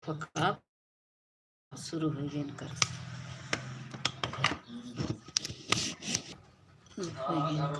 पक्का शुरू हो गए कर अरे यार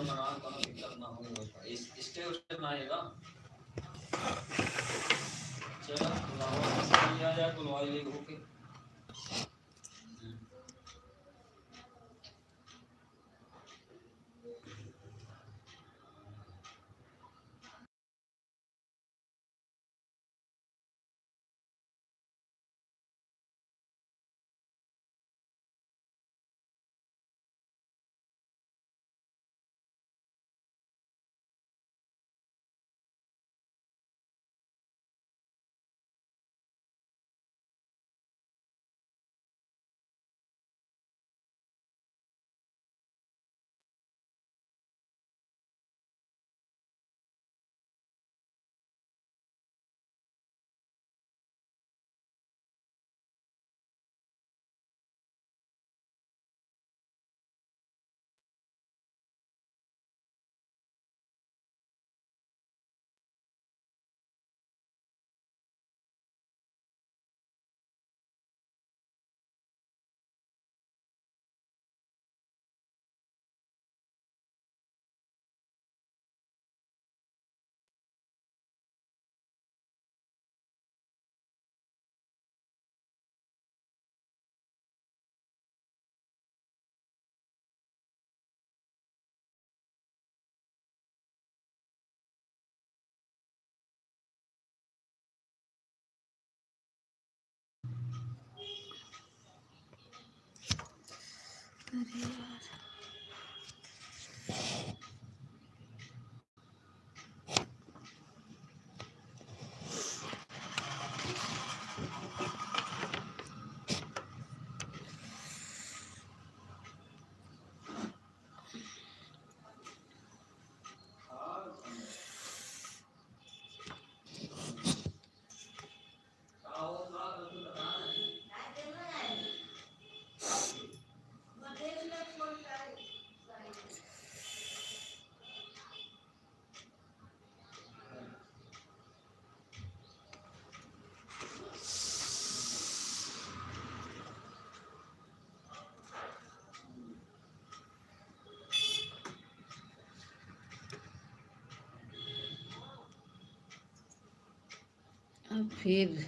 अब फिर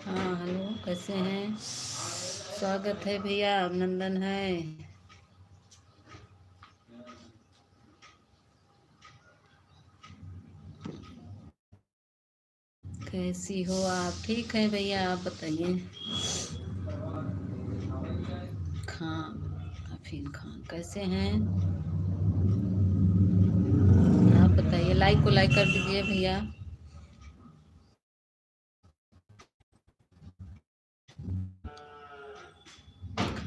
हाँ हेलो कैसे हैं। स्वागत है भैया, अभिनंदन है। कैसी हो आप? ठीक है भैया, आप बताइए। खान कैसे हैं आप? बताइए, लाइक को लाइक कर दीजिए भैया।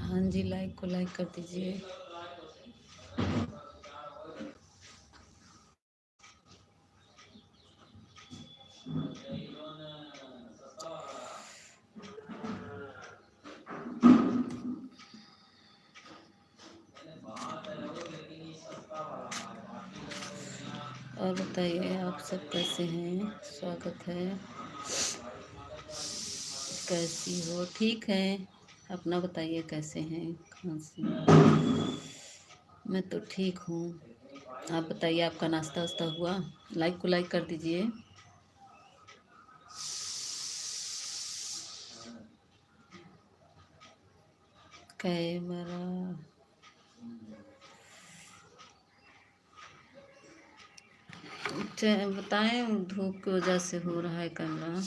हाँ जी, लाइक को लाइक कर दीजिए। और बताइए आप सब कैसे हैं? स्वागत है। कैसी हो? ठीक है, अपना बताइए कैसे हैं? खांसी मैं तो ठीक हूँ। आप बताइए, आपका नाश्ता वास्ता हुआ? लाइक को लाइक कर दीजिए। कैमरा बताएं, धूप की वजह से हो रहा है कैमरा।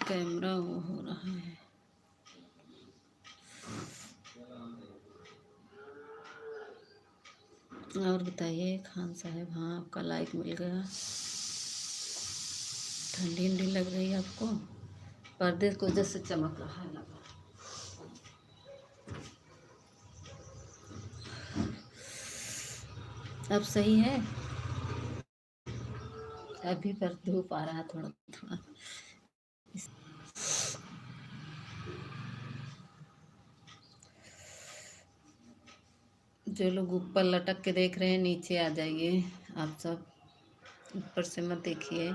कैमरा वो हो रहा है। और बताइए खान साहब। हाँ, आपका लाइक मिल गया। ठंडी ठंडी लग रही है आपको? पर्दे की वजह से चमक रहा है लगा। अब सही है? अभी पर धूप आ रहा है थोड़ा थोड़ा। जो लोग ऊपर लटक के देख रहे हैं नीचे आ जाइए। आप सब ऊपर से मत देखिए।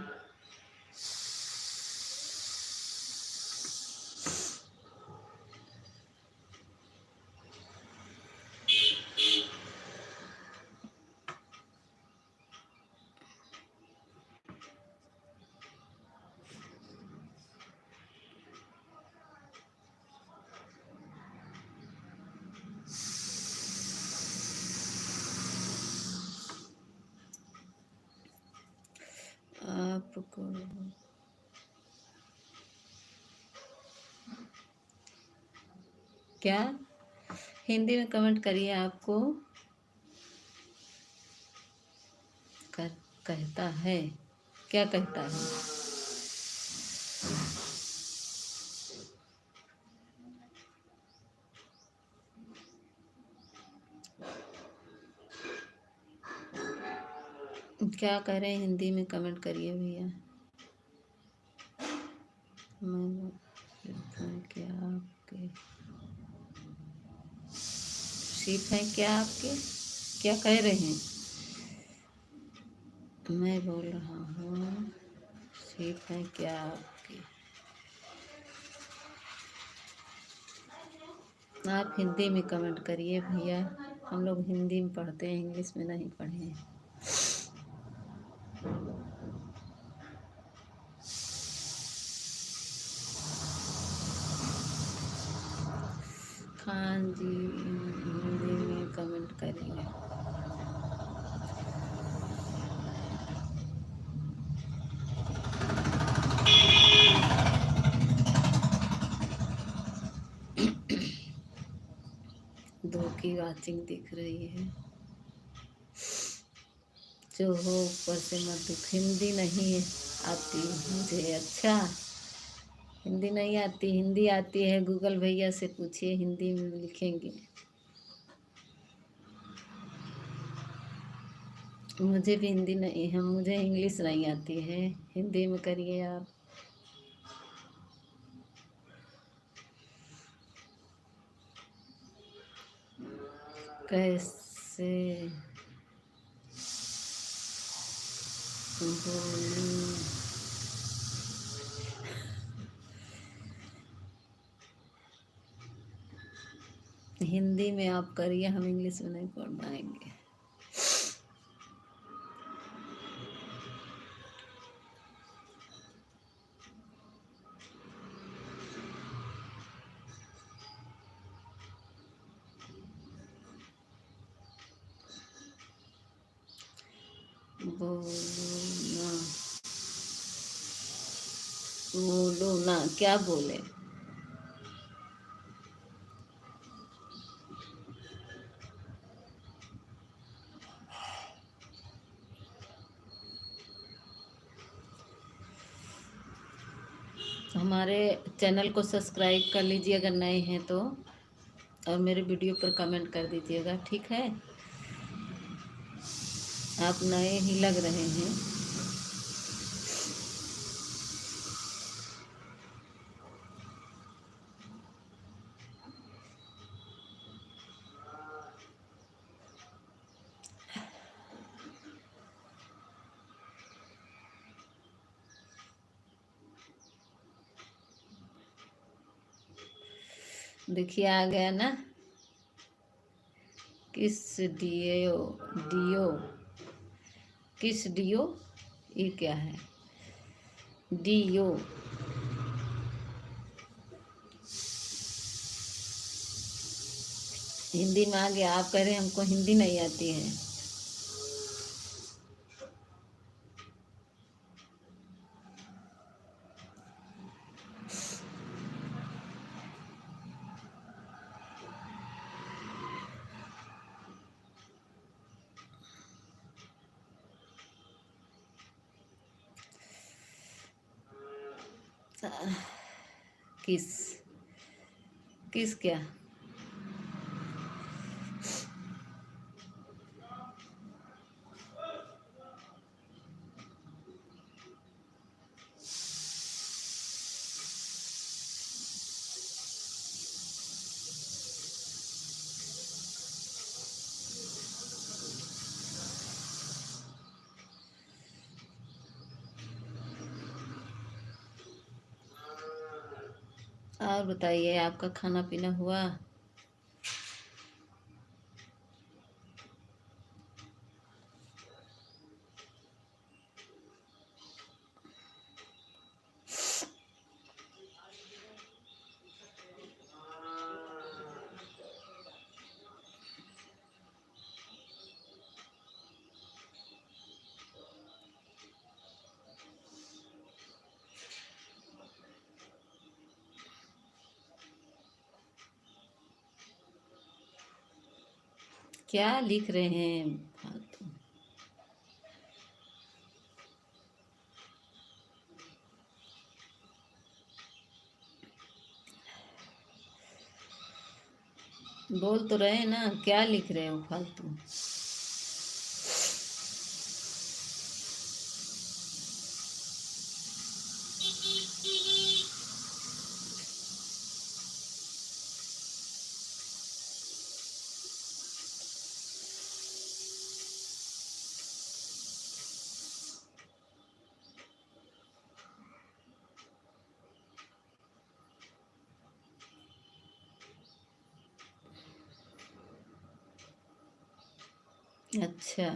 आपको क्या हिंदी में कमेंट करिए। आपको कहता है, क्या कहता है? क्या कह रहे हैं हिंदी में कमेंट करिए भैया। मैं क्या आपके सीप है क्या आपके? क्या कह रहे हैं? मैं बोल रहा हूँ सीप है क्या आपके? आप हिंदी में कमेंट करिए भैया। हम लोग हिंदी में पढ़ते हैं, इंग्लिश में नहीं पढ़े हैं। खान जी हिंदी में कमेंट करिए। दो की वाचिंग दिख रही है। जो हो ऊपर से मत दुख। हिंदी नहीं आती मुझे। अच्छा, हिंदी नहीं आती। हिंदी आती है गूगल भैया से पूछिए, हिंदी में लिखेंगे। मुझे भी हिंदी नहीं है, मुझे इंग्लिश नहीं आती है। हिंदी में करिए आप। कैसे बोलूं? हिंदी में आप करिए, हम इंग्लिश में नहीं पढ़ पाएंगे। बोलो ना, बोलो ना, क्या बोले? हमारे चैनल को सब्सक्राइब कर लीजिए अगर नए हैं तो, और मेरे वीडियो पर कमेंट कर दीजिएगा, ठीक है? आप नए ही लग रहे हैं। देखिए आ गया ना। किस डियो डियो किस डियो, ये क्या है? डियो हिंदी में आ गया। आप कह रहे हैं हमको हिंदी नहीं आती है। किस किस क्या? और बताइए, आपका खाना पीना हुआ? क्या लिख रहे हैं फालतू? बोल तो रहे हैं ना, क्या लिख रहे हो फालतू? अच्छा।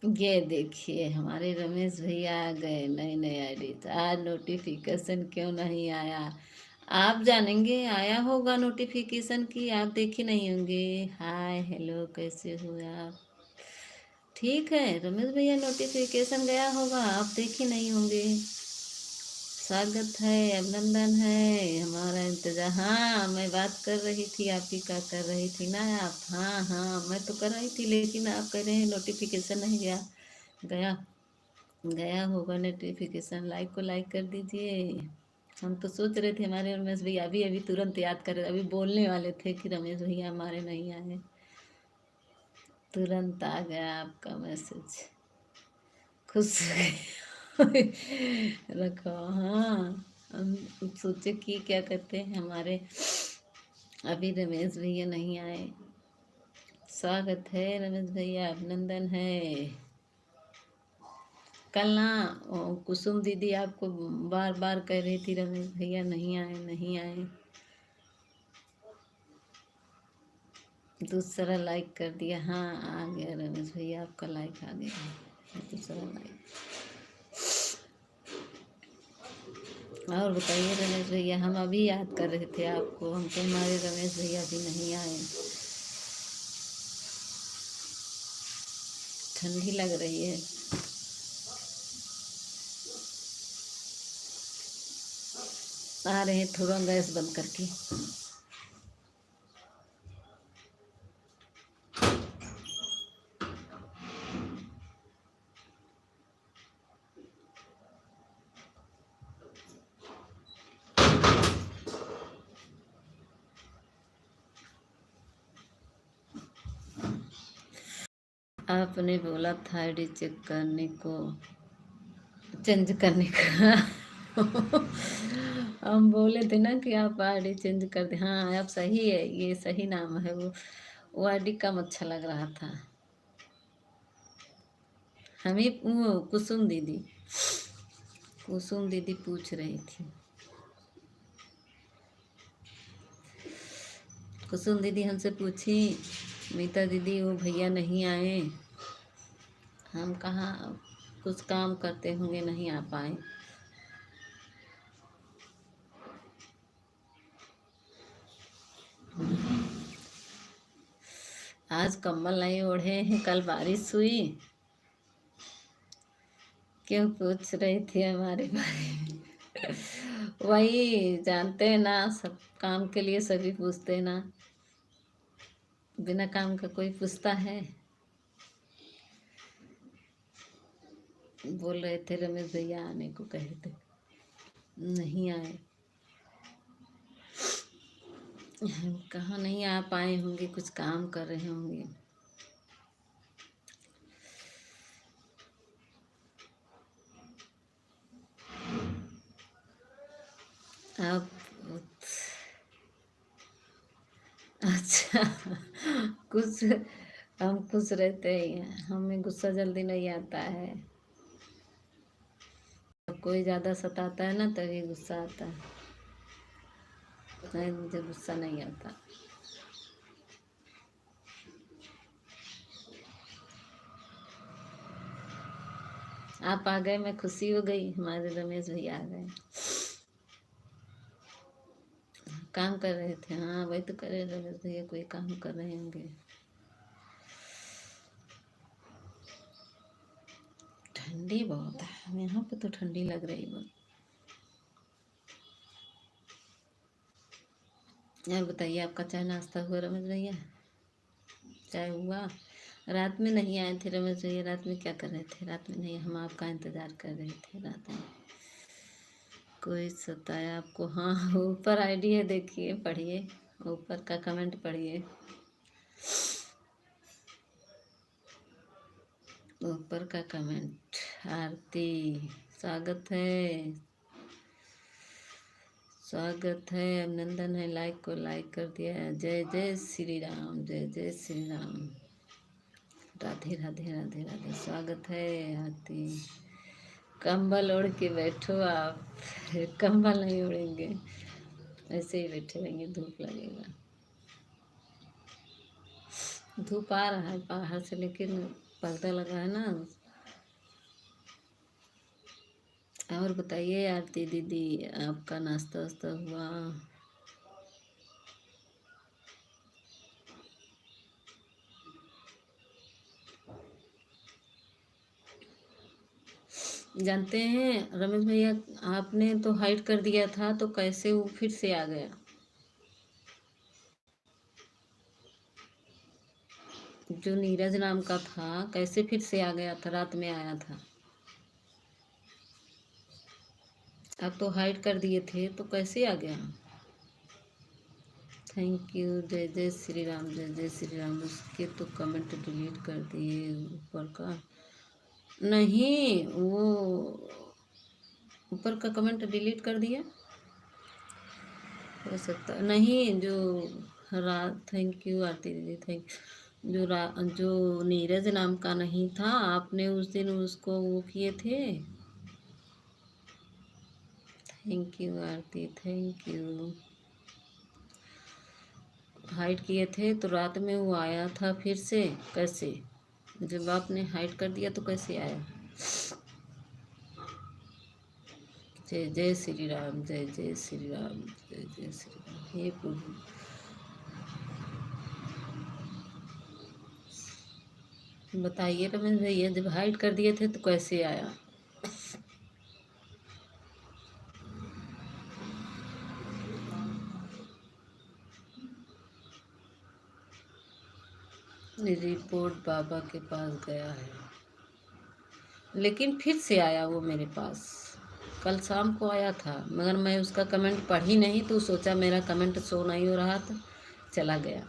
ये देखिए, हमारे रमेश भैया आ गए नए नए आईडी। आज नोटिफिकेशन क्यों नहीं आया? आप जानेंगे, आया होगा नोटिफिकेशन की, आप देखे नहीं होंगे। हाय हेलो, कैसे हो आप? ठीक है रमेश भैया, नोटिफिकेशन गया होगा, आप देखे नहीं होंगे। स्वागत है, अभिनंदन है, हमारा इंतजार। हाँ, मैं बात कर रही थी, आप ही का कर रही थी ना आप? हाँ हाँ, मैं तो कर रही थी, लेकिन आप कह रहे हैं नोटिफिकेशन नहीं गया। गया गया होगा नोटिफिकेशन। लाइक को लाइक कर दीजिए। हम तो सोच रहे थे हमारे रमेश भैया अभी अभी तुरंत याद कर रहे, अभी बोलने वाले थे कि रमेश भैया हमारे नहीं आए, तुरंत आ गया आपका मैसेज। खुश हो गए। रखो। हाँ, हम सोचे कि क्या कहते हैं, हमारे अभी रमेश भैया नहीं आए। स्वागत है रमेश भैया, अभिनंदन है। कल ना कुसुम दीदी आपको बार बार कह रही थी रमेश भैया नहीं आए नहीं आए। दूसरा लाइक कर दिया। हाँ, आ गया रमेश भैया, आपका लाइक आ गया, दूसरा लाइक। और बताइए रमेश भैया, हम अभी याद कर रहे थे आपको, हमको हमारे रमेश भैया भी नहीं आए। ठंडी लग रही है। आ रहे हैं, थोड़ा गैस बंद करके। आपने बोला था आईडी चेक करने को, चेंज करने का। हम बोले थे ना कि आप आईडी चेंज कर दे। हाँ, आप सही है, ये सही नाम है। वो आईडी कम अच्छा लग रहा था। हमें वो कुसुम दीदी पूछ रही थी। कुसुम दीदी हमसे पूछी, मीता दीदी वो भैया नहीं आए। हम कहा कुछ काम करते होंगे, नहीं आ पाए। आज कम्बल नहीं ओढ़े हैं, कल बारिश हुई। क्यों पूछ रही थी हमारे बारे में? वही जानते हैं ना, सब काम के लिए सभी पूछते हैं ना, बिना काम का कोई पूछता है? बोल रहे थे रमेश भैया आने को कहे थे, नहीं आए। कहाँ नहीं आ पाए होंगे, कुछ काम कर रहे होंगे। आप अच्छा कुछ हम खुश रहते हैं, हमें गुस्सा जल्दी नहीं आता है। कोई ज़्यादा सताता है ना तभी गुस्सा आता है, नहीं मुझे गुस्सा नहीं आता। आप आ गए, मैं खुशी हो गई, हमारे रमेश भैया आ गए। काम कर रहे थे, हाँ वही तो कर रहे रमेश भैया, कोई काम कर रहे होंगे। ठंडी बहुत है यहाँ पे, तो ठंडी लग रही बहुत। यार बताइए, आपका चाय नाश्ता हुआ रमेश भैया? चाय हुआ? रात में नहीं आए थे रमेश भैया, रात में क्या कर रहे थे? रात में नहीं, हम आपका इंतज़ार कर रहे थे रात में। कोई सताया आपको? हाँ ऊपर आईडी है, देखिए पढ़िए, ऊपर का कमेंट पढ़िए, ऊपर का कमेंट। आरती स्वागत है, स्वागत है, अभिनंदन है, लाइक को लाइक कर दिया है। जय जय श्री राम, जय जय श्री राम, राधे राधे राधे राधे। स्वागत है आरती। कंबल ओढ़ के बैठो आप कंबल नहीं ओढ़ेंगे, ऐसे ही बैठे रहेंगे, धूप लगेगा। धूप आ रहा है बाहर से, लेकिन पर्दा लगा है ना। और बताइए आरती दीदी, आपका नाश्ता वास्ता हुआ? जानते हैं रमेश भैया, आपने तो हाइड कर दिया था, तो कैसे वो फिर से आ गया? जो नीरज नाम का था, कैसे फिर से आ गया था? रात में आया था। आप तो हाइड कर दिए थे, तो कैसे आ गया? थैंक यू, जय जय श्री राम, जय जय श्री राम। उसके तो कमेंट डिलीट कर दिए ऊपर का। नहीं, वो ऊपर का कमेंट डिलीट कर दिया, हो सकता नहीं। जो रात, थैंक यू आरती दीदी, थैंक। जो नीरज नाम का नहीं था, आपने उस दिन उसको वो किए थे। Thank you Aarti, thank you. Hide किए थे तो रात में वो आया था फिर से, कैसे? जब आपने हाइड कर दिया तो कैसे आया? जय जय श्री राम, जय जय श्री राम, जय जय श्री राम। हे प्रभु, बताइए रमेश भैया, जब हाइड कर दिए थे तो कैसे आया? रिपोर्ट बाबा के पास गया है, लेकिन फिर से आया वो मेरे पास। कल शाम को आया था, मगर मैं उसका कमेंट पढ़ी नहीं, तो सोचा मेरा कमेंट शो नहीं हो रहा, तो चला गया।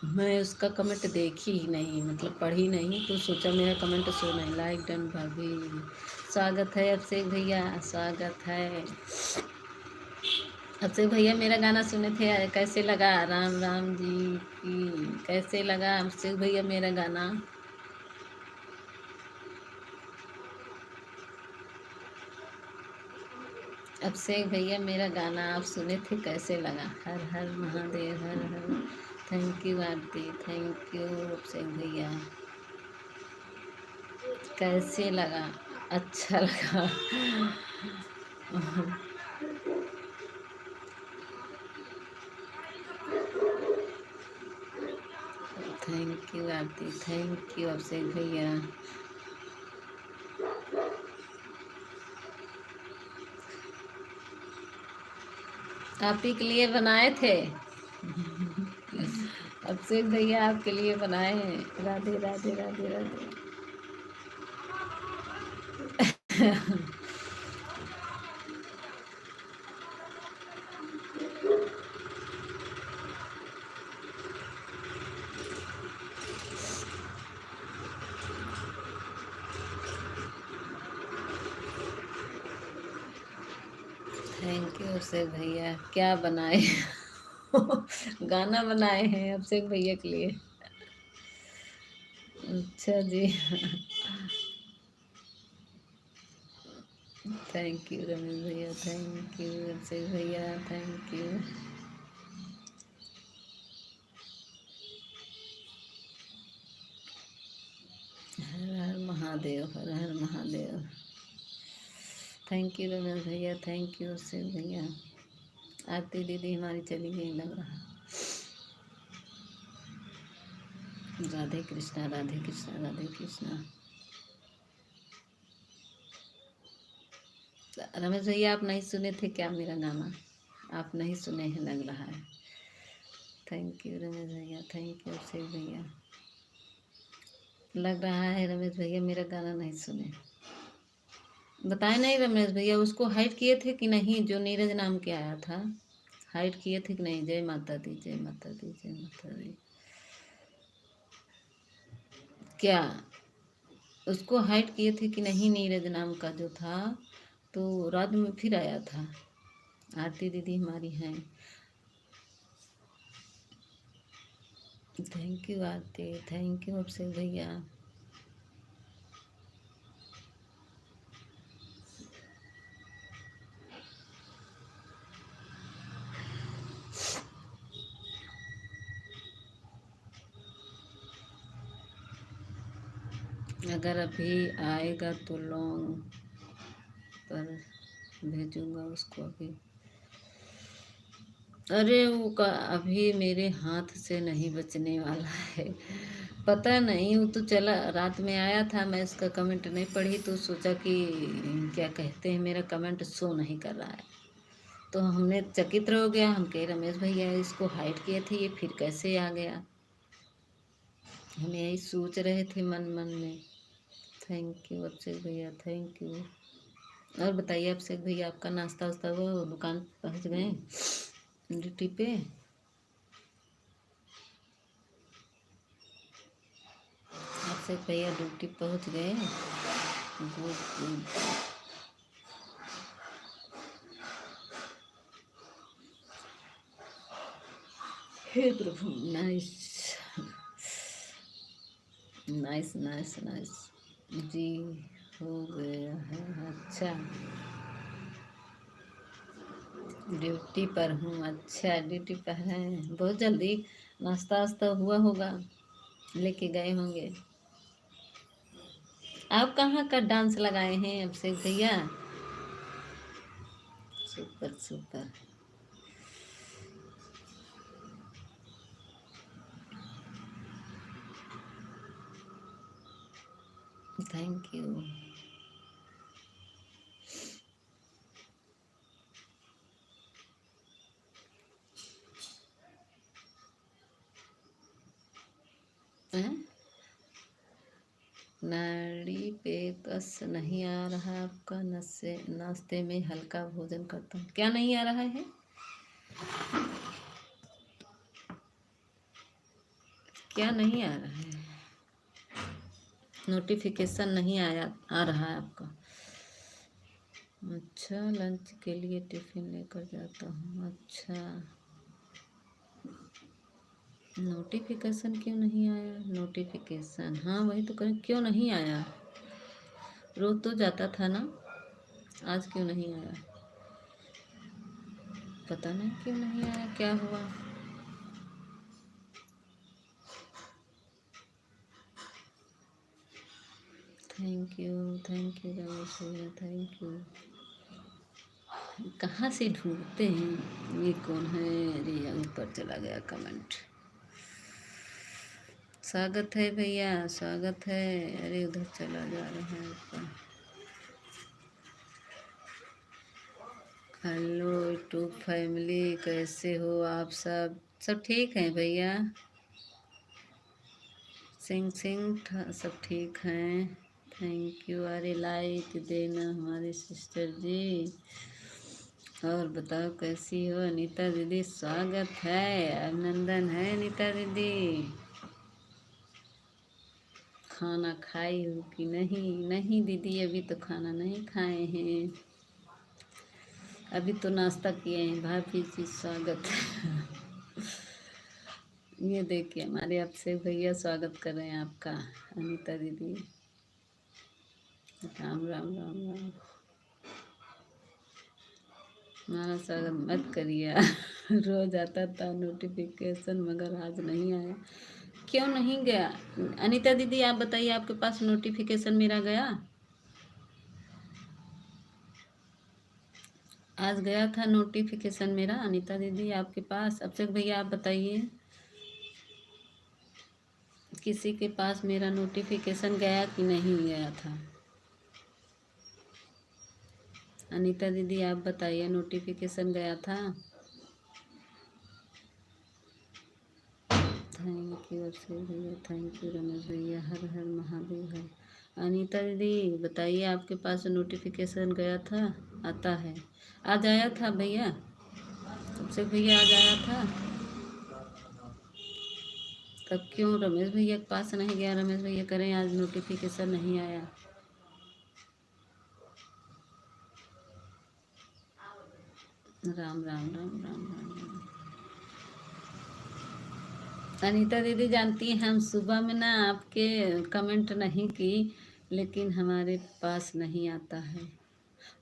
मैं उसका कमेंट देखी ही नहीं, मतलब पढ़ी नहीं, तो सोचा मेरा कमेंट शो नहीं। लाइक डन भाभी, स्वागत है अभिषेक भैया, स्वागत है। अभिषेक भैया मेरा गाना सुने थे, कैसे लगा? राम राम जी की, कैसे लगा अभिषेक भैया मेरा गाना? अभिषेक भैया मेरा गाना आप सुने थे, कैसे लगा? हर हर महादेव, हर हर। Thank you Aarti, thank you Abhishek भैया। कैसे लगा? अच्छा लगा thank you Aarti, thank you Abhishek भैया। आप ही के लिए बनाए थे अभिषेक भैया, आपके लिए बनाए हैं। राधे राधे राधे राधे अभिषेक भैया क्या बनाए? गाना बनाए हैं अभिषेक भैया के लिए। अच्छा जी। थैंक यू रमेश भैया, थैंक यू अभिषेक भैया, थैंक यू। हर हर महादेव, हर हर महादेव। थैंक यू रमेश भैया, थैंक यू अभिषेक भैया। आरती दीदी हमारी चली गई लग रहा। राधे कृष्णा, राधे कृष्णा, राधे कृष्णा। रमेश भैया आप नहीं सुने थे क्या मेरा गाना? आप नहीं सुने हैं लग रहा है। थैंक यू रमेश भैया, थैंक यू अभिषेक भैया। लग रहा है रमेश भैया मेरा गाना नहीं सुने। बताए नहीं रमेश भैया, उसको हाइड किए थे कि नहीं? जो नीरज नाम के आया था, हाइड किए थे कि नहीं? जय माता दी, जय माता दी, जय माता दी। क्या उसको हाइड किए थे कि नहीं? नीरज नाम का जो था तो रात में फिर आया था। आरती दीदी हमारी हैं। Thank you Aarti, thank you Abhishek भैया। अगर अभी आएगा तो लॉन्ग पर भेजूंगा उसको अभी। अरे वो का अभी मेरे हाथ से नहीं बचने वाला है। पता नहीं, वो तो चला रात में आया था, मैं इसका कमेंट नहीं पढ़ी तो सोचा कि क्या कहते हैं मेरा कमेंट शो नहीं कर रहा है, तो हमने चकित हो गया। हम कहे रमेश भैया इसको हाइड किए थे, ये फिर कैसे आ गया? हम यही सोच रहे थे मन मन में। थैंक यू अभिषेक भैया, थैंक यू। और बताइए अभिषेक भैया आपका नाश्ता वास्ता हुआ? दुकान पहुंच गए ड्यूटी पे? अभिषेक भैया ड्यूटी पहुंच गए? Good good. हे प्रभु, नाइस नाइस नाइस नाइस। जी हो गया है। अच्छा ड्यूटी पर हूँ। अच्छा ड्यूटी पर हैं, बहुत जल्दी नाश्ता वास्ता हुआ होगा, लेके गए होंगे। आप कहाँ का डांस लगाए हैं अभिषेक भैया? Super super. Thank you. नाड़ी पे कस नहीं आ रहा आपका? नशे नाश्ते में हल्का भोजन करता हूँ। क्या नहीं आ रहा है? क्या नहीं आ रहा है? नोटिफिकेशन नहीं आया आ रहा है आपका? अच्छा लंच के लिए टिफिन लेकर जाता हूँ। अच्छा नोटिफिकेशन क्यों नहीं आया? नोटिफिकेशन हाँ वही तो करें, क्यों नहीं आया? रोज तो जाता था ना, आज क्यों नहीं आया? पता नहीं क्यों नहीं आया, क्या हुआ? थैंक यू रमेश भैया, थैंक यू। कहाँ से ढूंढते हैं? ये कौन है? अरे ऊपर चला गया कमेंट। स्वागत है भैया, स्वागत है। अरे उधर चला जा रहा है ऊपर। हेलो यूट्यूब फैमिली, कैसे हो आप सब? सब ठीक हैं भैया? सिंह सिंह सब ठीक हैं। Thank you. अरे लाइक देना हमारे सिस्टर जी। और बताओ कैसी हो अनीता दीदी? स्वागत है, अभिनंदन है अनीता दीदी। खाना खाई हो कि नहीं? नहीं दीदी अभी तो खाना नहीं खाए हैं। अभी तो नाश्ता किए हैं। भाभी जी स्वागत। ये देखिए हमारे आपसे भैया स्वागत कर रहे हैं आपका। अनीता दीदी राम राम राम राम। हमारा स्वागत मत करिए। रोज आता था नोटिफिकेशन मगर आज नहीं आया। क्यों नहीं गया? अनीता दीदी आप बताइए, आपके पास नोटिफिकेशन मेरा गया? आज गया था नोटिफिकेशन मेरा अनीता दीदी आपके पास? अभिषेक भैया आप बताइए, किसी के पास मेरा नोटिफिकेशन गया कि नहीं गया था? अनीता दीदी आप बताइए, नोटिफिकेशन गया था? थैंक यू अभिषेक भैया, थैंक यू रमेश भैया, हर हर महादेव है। अनीता दीदी बताइए, आपके पास नोटिफिकेशन गया था? आता है। आज आया था भैया? अभिषेक भैया आज आया था? तब क्यों रमेश भैया के पास नहीं गया? रमेश भैया करें आज नोटिफिकेशन नहीं आया। राम राम राम राम राम राम। अनीता दीदी जानती हैं, हम सुबह में ना आपके कमेंट नहीं की, लेकिन हमारे पास नहीं आता है।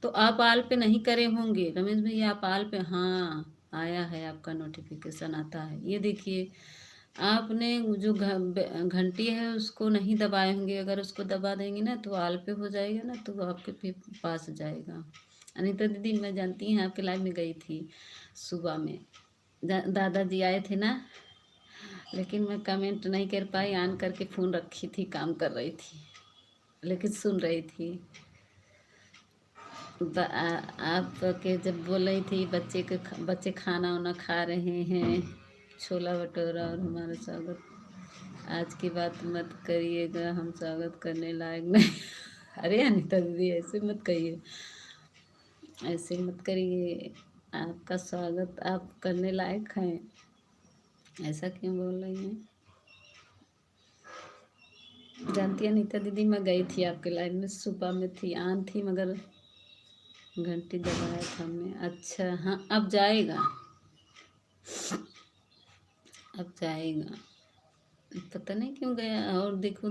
तो आप आल पे नहीं करे होंगे रमेश भैया, आप आल पे, हाँ आया है, आपका नोटिफिकेशन आता है। ये देखिए, आपने जो घंटी है उसको नहीं दबाए होंगे। अगर उसको दबा देंगे ना तो आल पे हो जाएगा ना, तो वो आपके पास जाएगा। अनीता दीदी मैं जानती हैं, आपके लाइव में गई थी सुबह में। दादाजी आए थे ना, लेकिन मैं कमेंट नहीं कर पाई। ऑन करके फ़ोन रखी थी, काम कर रही थी, लेकिन सुन रही थी। आप के जब बोल रही थी बच्चे खाना वाना खा रहे हैं, छोला भटूरा और हमारा स्वागत। आज की बात मत करिएगा, हम स्वागत करने लायक नहीं। अरे अनीता दीदी ऐसे मत कहिए, ऐसे मत करिए। आपका स्वागत आप करने लायक हैं, ऐसा क्यों बोल रही हैं? जानती है अनीता दीदी, मैं गई थी आपके लाइव में, सुबह में थी, ऑन थी, मगर घंटी दबाया था हमने। अच्छा हाँ, अब जाएगा, अब जाएगा। पता नहीं क्यों गया। और देखो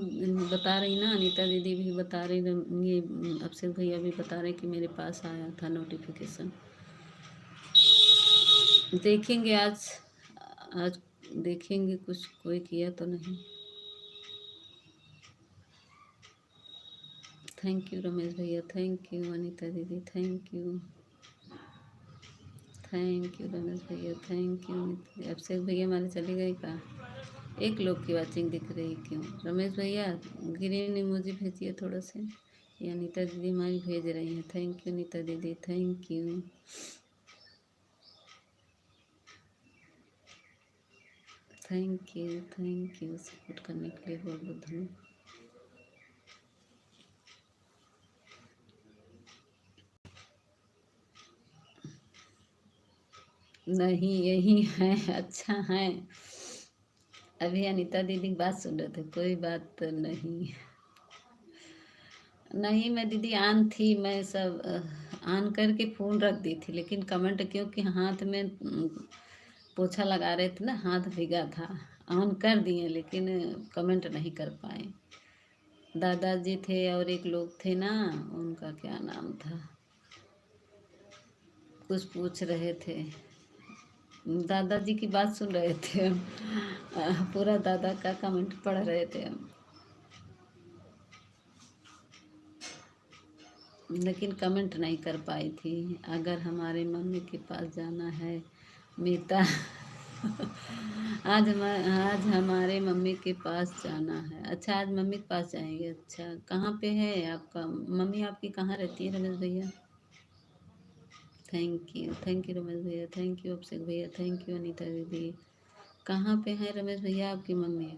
बता रही ना अनीता दीदी भी बता रही, ये अभिषेक भैया भी बता रहे कि मेरे पास आया था नोटिफिकेशन। देखेंगे आज, आज देखेंगे कुछ कोई किया तो नहीं। थैंक यू रमेश भैया, थैंक यू अनीता दीदी, thank you, thank you Ramesh भैया, थैंक यू। अभिषेक भैया हमारे चले गए का? एक लोग की वाचिंग दिख रही, क्यों? रमेश भैया ग्रीन इमोजी भेजिए थोड़ा से। ये अनीता दीदी हमारी भेज रही हैं। थैंक यू अनीता दीदी, thank you, thank you, thank you support करने के लिए बहुत बहुत धन्यवाद। नहीं यही है, अच्छा है। अभी अनीता दीदी की बात सुन रहे थे, कोई बात नहीं। नहीं मैं दीदी ऑन थी, मैं सब ऑन करके फ़ोन रख दी थी, लेकिन कमेंट क्योंकि हाथ में पोछा लगा रहे थे ना, हाथ भीगा था। ऑन कर दिए लेकिन कमेंट नहीं कर पाए। दादाजी थे और एक लोग थे ना, उनका क्या नाम था, कुछ पूछ रहे थे। दादाजी की बात सुन रहे थे हम। पूरा दादा का कमेंट पढ़ रहे थे हम, लेकिन कमेंट नहीं कर पाई थी। अगर हमारे मम्मी के पास जाना है मीता। आज हमारे मम्मी के पास जाना है। अच्छा आज मम्मी के पास जाएंगे। अच्छा कहाँ पे है आपका मम्मी, आपकी कहाँ रहती है रमेश भैया? थैंक यू रमेश भैया, थैंक यू अभिषेक भैया, थैंक यू अनीता दीदी। कहाँ पे है रमेश भैया आपकी मम्मी?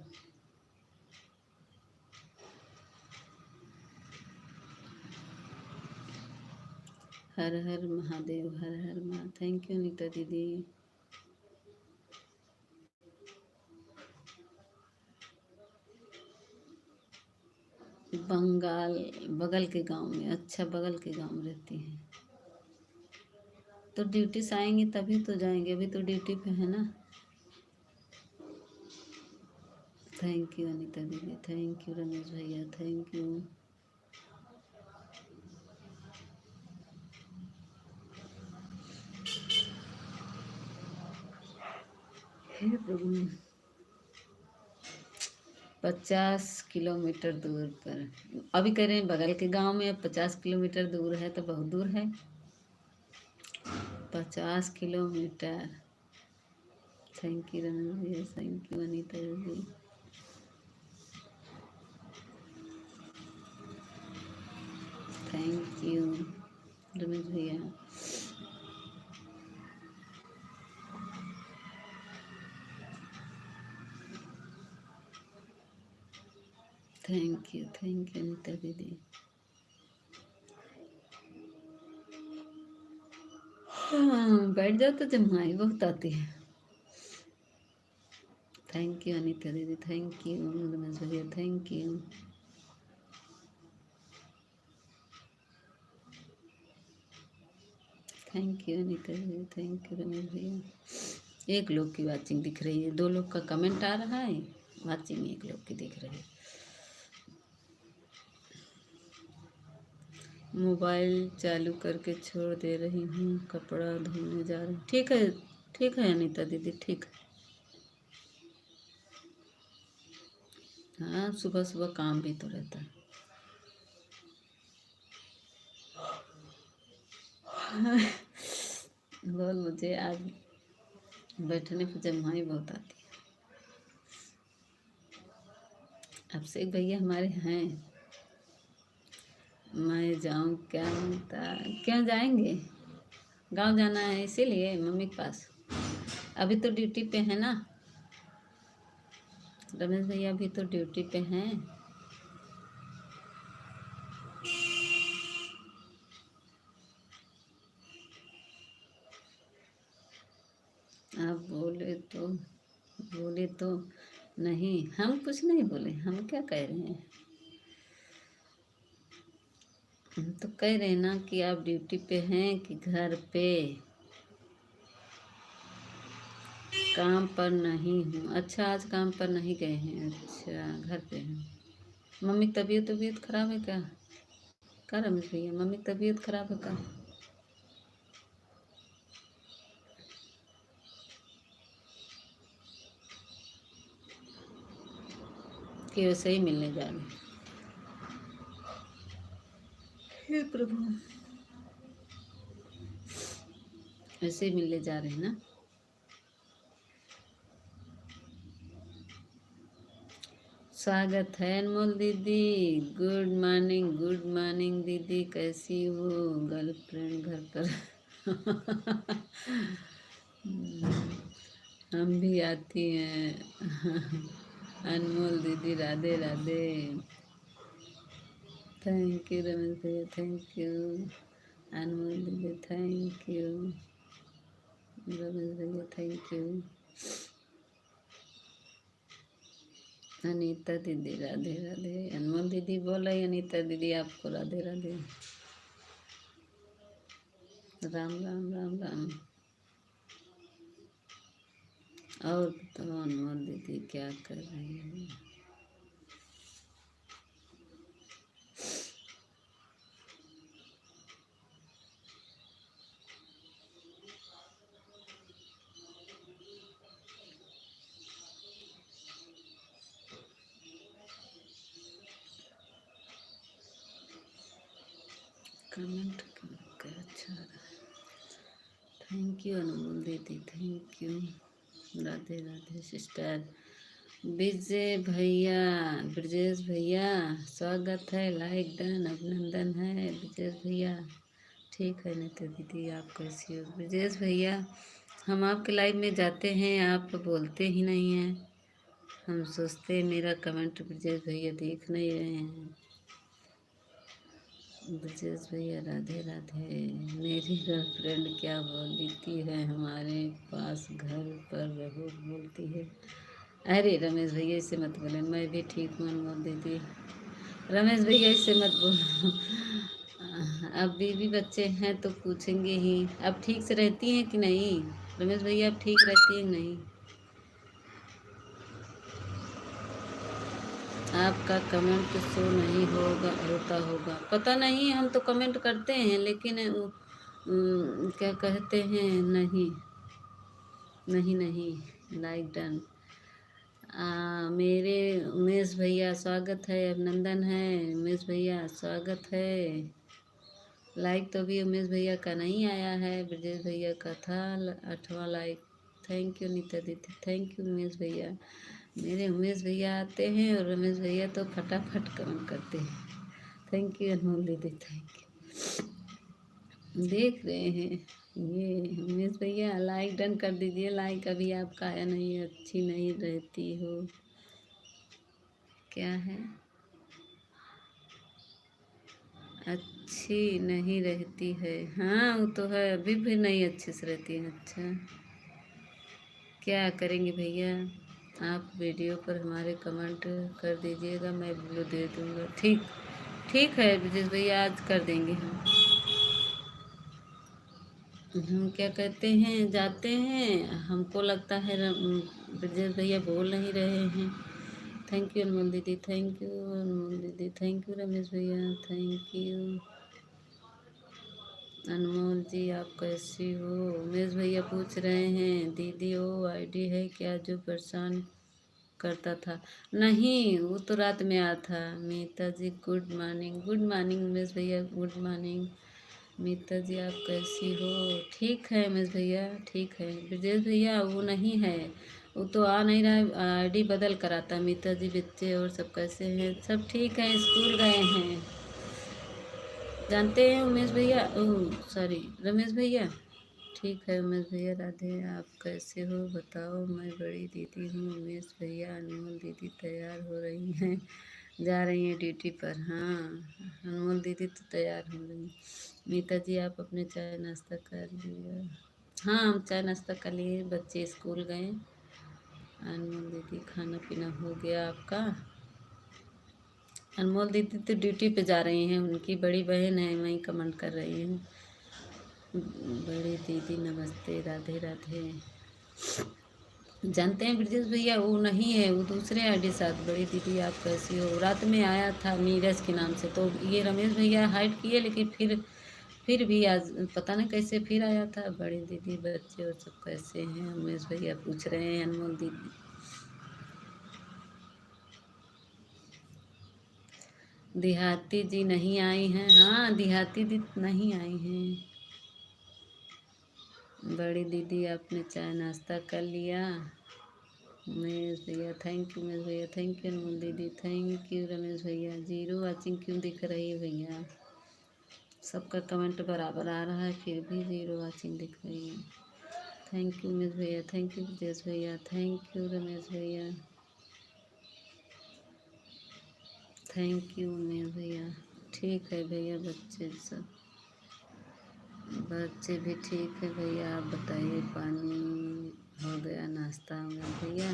हर हर महादेव, हर हर महा। थैंक यू अनीता दीदी। बंगाल, बगल के गांव में। अच्छा बगल के गांव में रहती हैं। तो ड्यूटी से आएंगी तभी तो जाएंगे, अभी तो ड्यूटी पे है ना। थैंक यू अनीता दीदी, थैंक यू रमेश भैया, थैंक यू। हे प्रभु, 50 किलोमीटर दूर पर, अभी कह रहे हैं बगल के गांव में, अब 50 किलोमीटर दूर है तो बहुत दूर है। 50 किलोमीटर। थैंक यू रमेश भैया, थैंक यू अनीता दीदी। थैंक यू रमेश भैया। थैंक यू अनीता दीदी। हाँ, बैठ जाओ तो जमाई बहुत आती है। थैंक यू अनीता दीदी, थैंक यू रमेश भैया, thank you. Thank you Anita दीदी, थैंक यू रमेश भैया। एक लोग की वाचिंग दिख रही है, 2 लोग का कमेंट आ रहा है, वाचिंग एक लोग की दिख रही है। मोबाइल चालू करके छोड़ दे रही हूँ, कपड़ा धोने जा रही हूँ। ठीक है अनीता दीदी, ठीक है। हाँ, सुबह सुबह काम भी तो रहता है। बोल, मुझे आज बैठने पर जम्हाई बहुत आती है। अब से भैया हमारे हैं, मैं जाऊँ क्या मिलता। क्यों जाएंगे, गांव जाना है इसीलिए मम्मी के पास। अभी तो ड्यूटी पे है ना रमेश भैया, अभी तो ड्यूटी पे हैं। आप बोले तो नहीं, हम कुछ नहीं बोले, हम क्या कह रहे हैं। हम तो कह रहे हैं ना कि आप ड्यूटी पे हैं कि घर पे। काम पर नहीं हूँ। अच्छा, आज काम पर नहीं गए हैं, अच्छा घर पे हैं। मम्मी की तबीयत खराब है क्या रमेश भैया, मम्मी की तबीयत खराब है क्या? कि वैसे ही मिलने जा रहे? हे प्रभु, वैसे ही मिलने जा रहे हैं ना। स्वागत है अनमोल दीदी, गुड मॉर्निंग दीदी, कैसी हो? गर्लफ्रेंड घर पर हम भी आती हैं। अनमोल दीदी, राधे राधे। थैंक यू रमेश भैया, थैंक यू अनमोल दीदी, थैंक यू रमेश भैया, थैंक यू अनीता दीदी, राधे राधे। अनमोल दीदी बोल रही, अनीता दीदी आपको राधे राधे, राम राम राम राम। और बताओ अनमोल दीदी क्या कर रही है? कमेंट कर अच्छा रहा। थैंक यू अनमोल दीदी, thank you Radhe Radhe sister. Brajesh भैया स्वागत है, लाइक डन, अभिनंदन है ब्रजेश भैया। ठीक है नीता दीदी, आप कैसी हो? ब्रजेश भैया, हम आपके लाइव में जाते हैं, आप बोलते ही नहीं हैं। हम सोचते मेरा कमेंट ब्रजेश भैया देख नहीं रहे हैं। ब्रजेश भैया राधे राधे। मेरी गर्लफ्रेंड क्या बोलती है, हमारे पास घर पर रहो बोलती है। अरे रमेश भैया इससे मत बोले, मैं भी ठीक हूँ अनमोल दीदी। रमेश भैया इससे मत बोलो। अब बीवी बच्चे हैं तो पूछेंगे ही। अब ठीक से रहती हैं कि नहीं रमेश भैया, अब ठीक रहती हैं कि नहीं? आपका कमेंट शो नहीं होता होगा, पता नहीं। हम तो कमेंट करते हैं लेकिन क्या कहते हैं, नहीं नहीं नहीं, लाइक डन। मेरे उमेश भैया स्वागत है, अभिनंदन है उमेश भैया, स्वागत है। लाइक तो अभी उमेश भैया का नहीं आया है, ब्रजेश भैया का था 8वां लाइक। थैंक यू नीता दीदी, थैंक यू उमेश भैया। मेरे उमेश भैया आते हैं और रमेश भैया तो फटाफट कमेंट करते हैं। थैंक यू अनमोल दीदी, थैंक यू। देख रहे हैं ये उमेश भैया, लाइक डन कर दीजिए। लाइक अभी आपका आया नहीं है, अच्छी नहीं रहती हो क्या है? अच्छी नहीं रहती है, हाँ वो तो है, अभी भी नहीं अच्छे से रहती है। अच्छा क्या करेंगे भैया, आप वीडियो पर हमारे कमेंट कर दीजिएगा, मैं ब्लू दे दूँगा। ठीक ठीक है ब्रजेश भैया, आज कर देंगे हम क्या कहते हैं, जाते हैं। हमको लगता है ब्रजेश भैया बोल नहीं रहे हैं। थैंक यू अनमोल दीदी, थैंक यू अनमोल दीदी, थैंक यू रमेश भैया, थैंक यू अनमोल जी। आप कैसी हो? उमेश भैया पूछ रहे हैं दीदी वो आईडी है क्या जो परेशान करता था? नहीं, वो तो रात में आया था। Meeta ji good morning, good morning Umesh भैया, गुड मॉर्निंग। मीता जी आप कैसी हो? ठीक है उमेश भैया, ठीक है। ब्रजेश भैया वो नहीं है, वो तो आ नहीं रहा है, आईडी बदल कर आता। मीता जी बच्चे और सब कैसे हैं? सब ठीक है, स्कूल गए हैं। जानते हैं उमेश भैया, ओह सॉरी रमेश भैया। ठीक है उमेश भैया, राधे। आप कैसे हो बताओ? मैं बड़ी दीदी हूँ उमेश भैया। अनमोल दीदी तैयार हो रही हैं, जा रही हैं ड्यूटी पर। हाँ अनमोल दीदी तो तैयार हो रही। मीता जी आप अपने चाय नाश्ता कर लिया? हाँ हम चाय नाश्ता कर लिए, बच्चे स्कूल गए। अनमोल दीदी खाना पीना हो गया आपका? अनमोल दीदी तो ड्यूटी पे जा रही हैं, उनकी बड़ी बहन है, वहीं कमेंट कर रही हैं। बड़ी दीदी नमस्ते, राधे राधे। जानते हैं ब्रजेश भैया वो नहीं है, वो दूसरे आईडी साथ। बड़ी दीदी आप कैसी हो? रात में आया था नीरज के नाम से, तो ये रमेश भैया हाइड किए, लेकिन फिर भी आज पता नहीं कैसे फिर आया था। बड़ी दीदी बच्चे और सब कैसे हैं? उमेश भैया पूछ रहे हैं। अनमोल दीदी देहाती जी नहीं आई हैं? हाँ देहाती दी नहीं आई हैं। बड़ी दीदी आपने चाय नाश्ता कर लिया? उमेश भैया थैंक यू, उमेश भैया थैंक यू, अनमोल दीदी थैंक यू, रमेश भैया। जीरो वाचिंग क्यों दिख रही है भैया? सबका कमेंट बराबर आ रहा है फिर भी जीरो वाचिंग दिख रही है। थैंक यू उमेश भैया, थैंक यू ब्रजेश भैया, थैंक यू रमेश भैया, थैंक यू उमेश भैया। ठीक है भैया, बच्चे भी ठीक है भैया। आप बताइए पानी हो गया, नाश्ता हो गया भैया?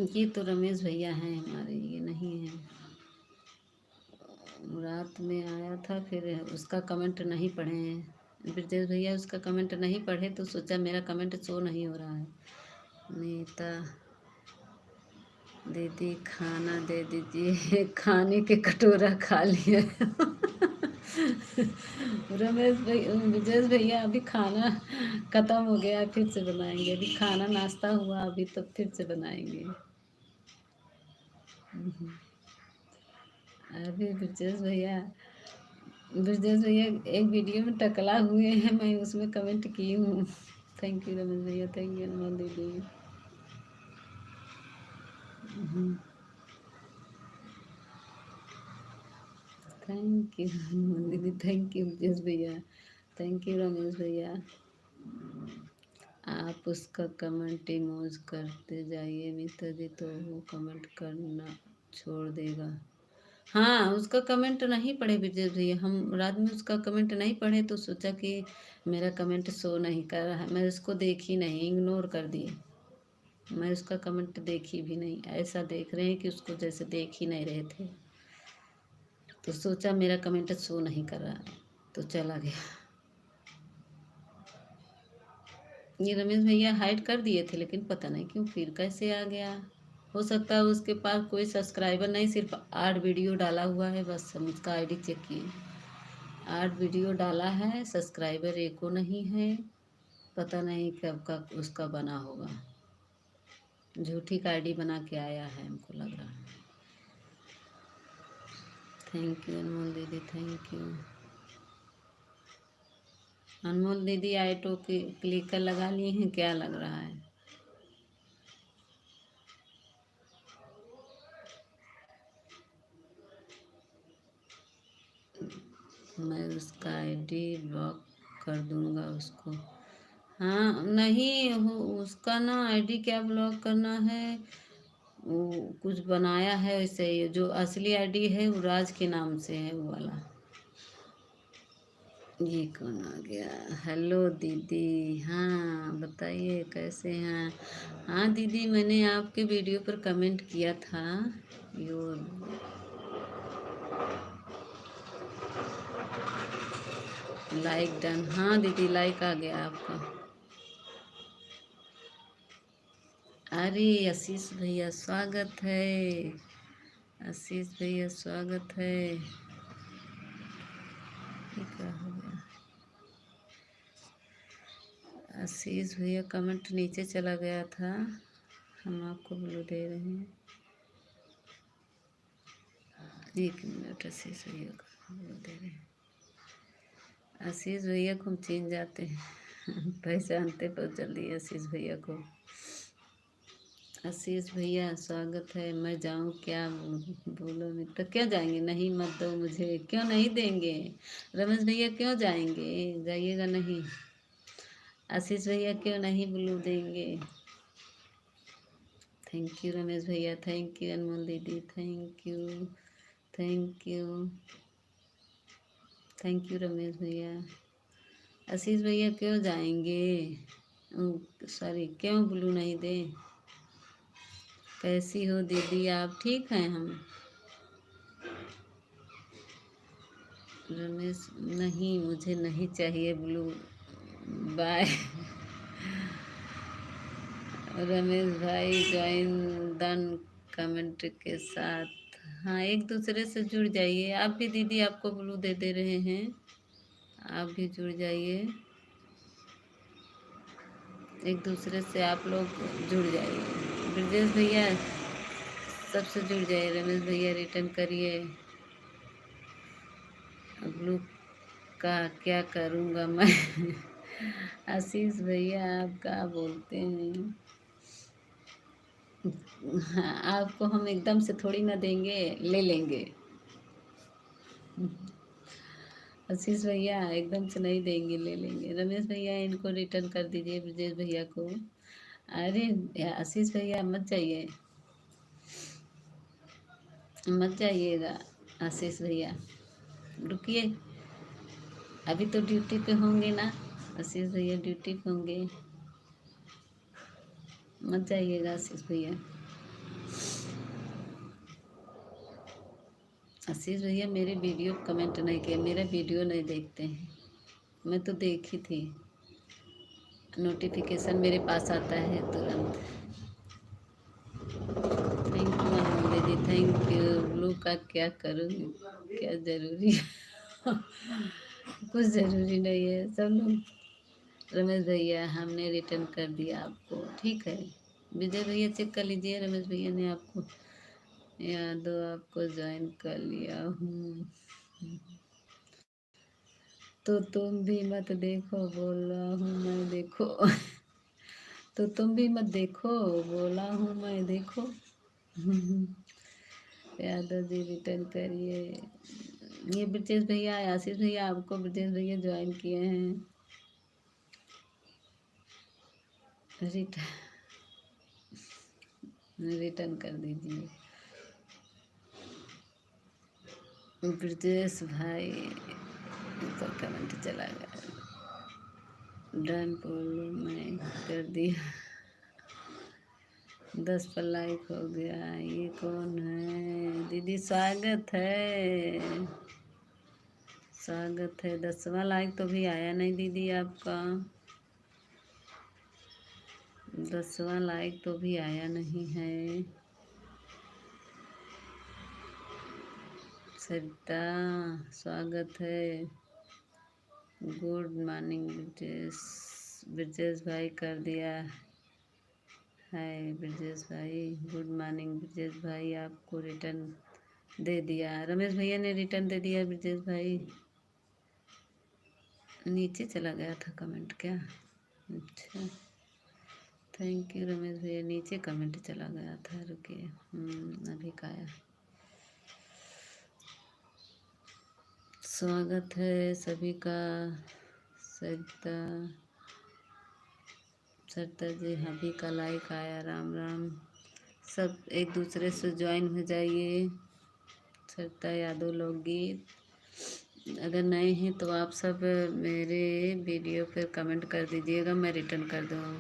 ये तो रमेश भैया हैं हमारे, ये नहीं है। रात में आया था, फिर उसका कमेंट नहीं पढ़े हैं ब्रजेश भैया, उसका कमेंट नहीं पढ़े तो सोचा मेरा कमेंट शो नहीं हो रहा है। नीता दीदी खाना दे दीजिए, खाने के कटोरा खा लिया। रमेश भैया ब्रजेश भैया अभी खाना खत्म हो गया, फिर से बनाएंगे। अभी खाना नाश्ता हुआ, अभी तो फिर से बनाएंगे। अभी ब्रजेश भैया एक वीडियो में टकला हुए हैं, मैं उसमें कमेंट की हूँ। थैंक यू रमेश भैया, थैंक यू अनमोल दीदी। थैंक यू अनमोल दीदी, थैंक यू ब्रजेश भैया, थैंक यू रमेश भैया। आप उसका कमेंट इमोज करते जाइए मीता जी, तो वो कमेंट करना छोड़ देगा। हाँ उसका कमेंट नहीं पढ़े ब्रजेश भैया, हम रात में उसका कमेंट नहीं पढ़े तो सोचा कि मेरा कमेंट शो नहीं कर रहा है, मैं उसको देखी नहीं, इग्नोर कर दिए। मैं उसका कमेंट देखी भी नहीं, ऐसा देख रहे हैं कि उसको जैसे देख ही नहीं रहे थे। तो सोचा मेरा कमेंट शो नहीं कर रहा, तो चला गया। ये रमेश भैया हाइड कर दिए थे, लेकिन पता नहीं क्यों फिर कैसे आ गया। हो सकता है उसके पास कोई सब्सक्राइबर नहीं, सिर्फ 8 वीडियो डाला हुआ है बस। हम उसका आईडी चेक किए, 8 वीडियो डाला है, सब्सक्राइबर एको नहीं है। पता नहीं कब का उसका बना होगा, झूठी का आईडी बना के आया है, हमको लग रहा है। थैंक यू अनमोल दीदी, थैंक यू। अनमोल दीदी ऑटो की क्लिकर लगा लिए हैं, क्या लग रहा है? मैं उसका आईडी ब्लॉक कर दूंगा उसको। हाँ नहीं हो उसका ना आईडी क्या ब्लॉक करना है, वो कुछ बनाया है वैसे ही। जो असली आईडी है वो राज के नाम से है वो वाला। ये कौन आ गया? हेलो दीदी, हाँ बताइए कैसे हैं? हाँ दीदी, मैंने आपके वीडियो पर कमेंट किया था। यो लाइक डन, हाँ दीदी लाइक आ गया आपका। अरे आशीष भैया स्वागत है, आशीष भैया स्वागत है। ये क्या हो गया? आशीष भैया कमेंट नीचे चला गया था, हम आपको ब्लू दे रहे हैं। 1 मिनट, आशीष भैया को ब्लू दे रहे हैं। आशीष भैया को हम चिन जाते हैं पहचानते बहुत जल्दी आशीष भैया को। आशीष भैया स्वागत है। मैं जाऊँ क्या? बोलो मित्र, क्यों जाएंगे? नहीं मत दो मुझे, क्यों नहीं देंगे? रमेश भैया क्यों जाएंगे? जाइएगा नहीं। आशीष भैया क्यों नहीं ब्लू देंगे? थैंक यू रमेश भैया, थैंक यू अनमोल दीदी, thank you, thank you, thank you Ramesh भैया। आशीष भैया क्यों जाएंगे? सॉरी, क्यों ब्लू नहीं दे? कैसी हो दीदी आप? ठीक हैं हम। रमेश, नहीं मुझे नहीं चाहिए ब्लू, बाय रमेश भाई ज्वाइन डन कमेंट के साथ। हाँ एक दूसरे से जुड़ जाइए। आप भी दीदी आपको ब्लू दे दे रहे हैं, आप भी जुड़ जाइए। एक दूसरे से आप लोग जुड़ जाइए। ब्रजेश भैया सबसे जुड़ जाइए। रमेश भैया रिटर्न करिए। ब्लू का क्या करूँगा मैं आशीष भैया आप क्या बोलते हैं? हाँ आपको हम एकदम से थोड़ी ना देंगे, ले लेंगे। आशीष भैया एकदम से नहीं देंगे, ले लेंगे। रमेश भैया इनको रिटर्न कर दीजिए ब्रजेश भैया को। अरे आशीष भैया मत जाइए, मत जाइएगा आशीष भैया, रुकिए। अभी तो ड्यूटी पे होंगे ना आशीष भैया, ड्यूटी पे होंगे, मत जाइएगा आशीष भैया। आशीष भैया मेरे वीडियो कमेंट नहीं किए, मेरा वीडियो नहीं देखते हैं। मैं तो देखी थी, नोटिफिकेशन मेरे पास आता है तुरंत। थैंक यू अनमोल दीदी, थैंक यू। ब्लू का क्या करूँ, क्या ज़रूरी है कुछ ज़रूरी नहीं है सब लोग। रमेश भैया हमने रिटर्न कर दिया आपको, ठीक है। विजय भैया चेक कर लीजिए, रमेश भैया ने आपको यादव आपको ज्वाइन कर लिया हूँ। तो तुम भी मत देखो, बोल रहा हूँ मैं, देखो तो तुम भी मत देखो, बोला हूँ मैं, देखो यादव जी रिटर्न करिए। ये ब्रजेश भैया, आशीष भैया आपको ब्रजेश भैया ज्वाइन किए हैं, रिटर्न कर दीजिए। ब्रजेश भाई ऊपर कमेंट चला गया, डन बोलो मैं कर दिया 10 पर लाइक हो गया। ये कौन है दीदी? स्वागत है, स्वागत है। 10वां लाइक तो भी आया नहीं दीदी आपका। 10वां लाइक तो भी आया नहीं है। सरिता स्वागत है। Good morning Brijesh. ब्रिजेश भाई कर दिया है। ब्रिजेश भाई गुड मॉर्निंग। ब्रिजेश भाई आपको रिटर्न दे दिया। रमेश भैया ने रिटर्न दे दिया। ब्रिजेश भाई नीचे चला गया था कमेंट क्या? अच्छा, थैंक यू रमेश भैया। नीचे कमेंट चला गया था, रुकिए अभी का आया। स्वागत है सभी का। सरिता सरिता जी अभी का लाइक आया। राम राम। सब एक दूसरे से ज्वाइन हो जाइए। सरिता यादव लोकगीत। अगर नए हैं तो आप सब मेरे वीडियो पर कमेंट कर दीजिएगा, मैं रिटर्न कर दूँगा।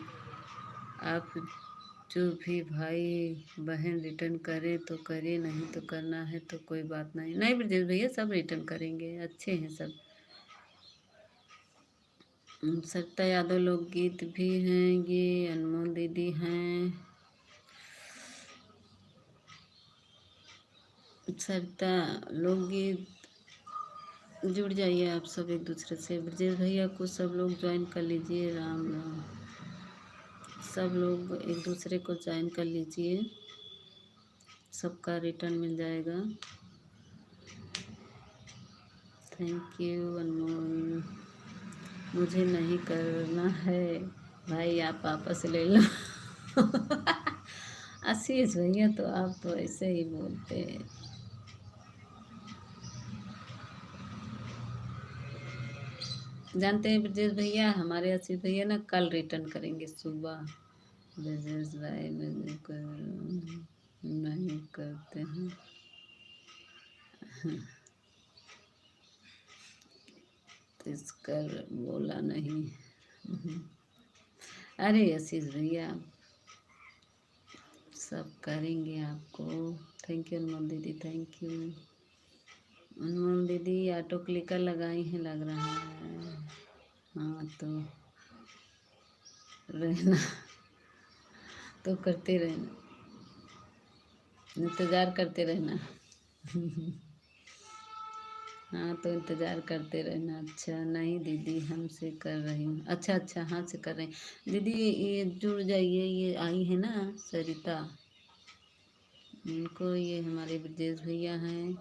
आप जो भी भाई बहन रिटर्न करे तो करे, नहीं तो करना है तो कोई बात नहीं। नहीं ब्रजेश भैया सब रिटर्न करेंगे, अच्छे हैं सब। सरिता यादव लोकगीत भी हैं। ये अनमोल दीदी हैं। सरिता लोकगीत जुड़ जाइए आप सब एक दूसरे से। ब्रजेश भैया को सब लोग ज्वाइन कर लीजिए। राम राम। सब लोग एक दूसरे को ज्वाइन कर लीजिए, सबका रिटर्न मिल जाएगा। थैंक यू अनमोल। मुझे नहीं करना है भाई, आप वापस ले लो। आशीष भैया तो आप तो ऐसे ही बोलते हैं। जानते हैं ब्रजेश भैया, हमारे आशीष भैया ना कल रिटर्न करेंगे सुबह। ब्रजेश भाई मुझे नहीं करते हैं। तो इसकर बोला नहीं। अरे आशीष भैया सब करेंगे आपको। थैंक यू अनमोल दीदी, थैंक यू। अनमोल दीदी ऑटो क्लिकर लगाई हैं लग रहा है। हाँ तो रहना, तो करते रहना, इंतज़ार करते रहना। हाँ तो इंतज़ार करते रहना। अच्छा नहीं दीदी हमसे कर रही हूँ। अच्छा अच्छा, हाँ से कर रही हूँ दीदी। ये जुड़ जाइए। ये आई है ना सरिता, इनको, ये हमारे ब्रजेश भैया हैं।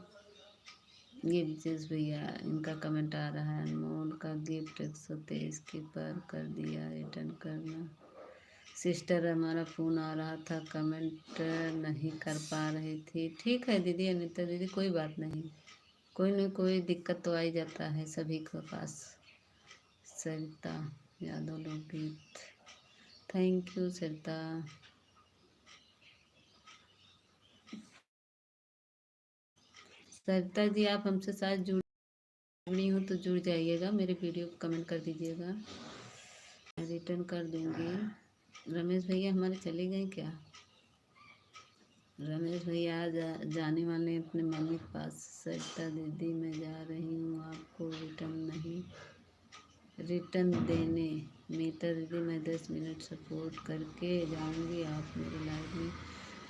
ये ब्रजेश भैया, इनका कमेंट आ रहा है। अनमोल का गिफ्ट 123 के पर कर दिया, रिटर्न करना। सिस्टर हमारा फ़ोन आ रहा था, कमेंट नहीं कर पा रही थी। ठीक है दीदी अनिता दीदी, कोई बात नहीं। कोई न कोई दिक्कत तो आ ही जाता है सभी के पास। सरिता यादव लोकगीत, थैंक यू सरिता। सरिता जी आप हमसे शायद जुड़ी हो तो जुड़ जाइएगा, मेरे वीडियो को कमेंट कर दीजिएगा, मैं रिटर्न कर दूँगी। रमेश भैया हमारे चले गए क्या? रमेश भैया आज जाने वाले हैं अपने मम्मी के पास। सरिता दीदी मैं जा रही हूँ आपको रिटर्न देने। मीता दीदी मैं 10 मिनट सपोर्ट करके जाऊँगी, आप मेरे लाइव में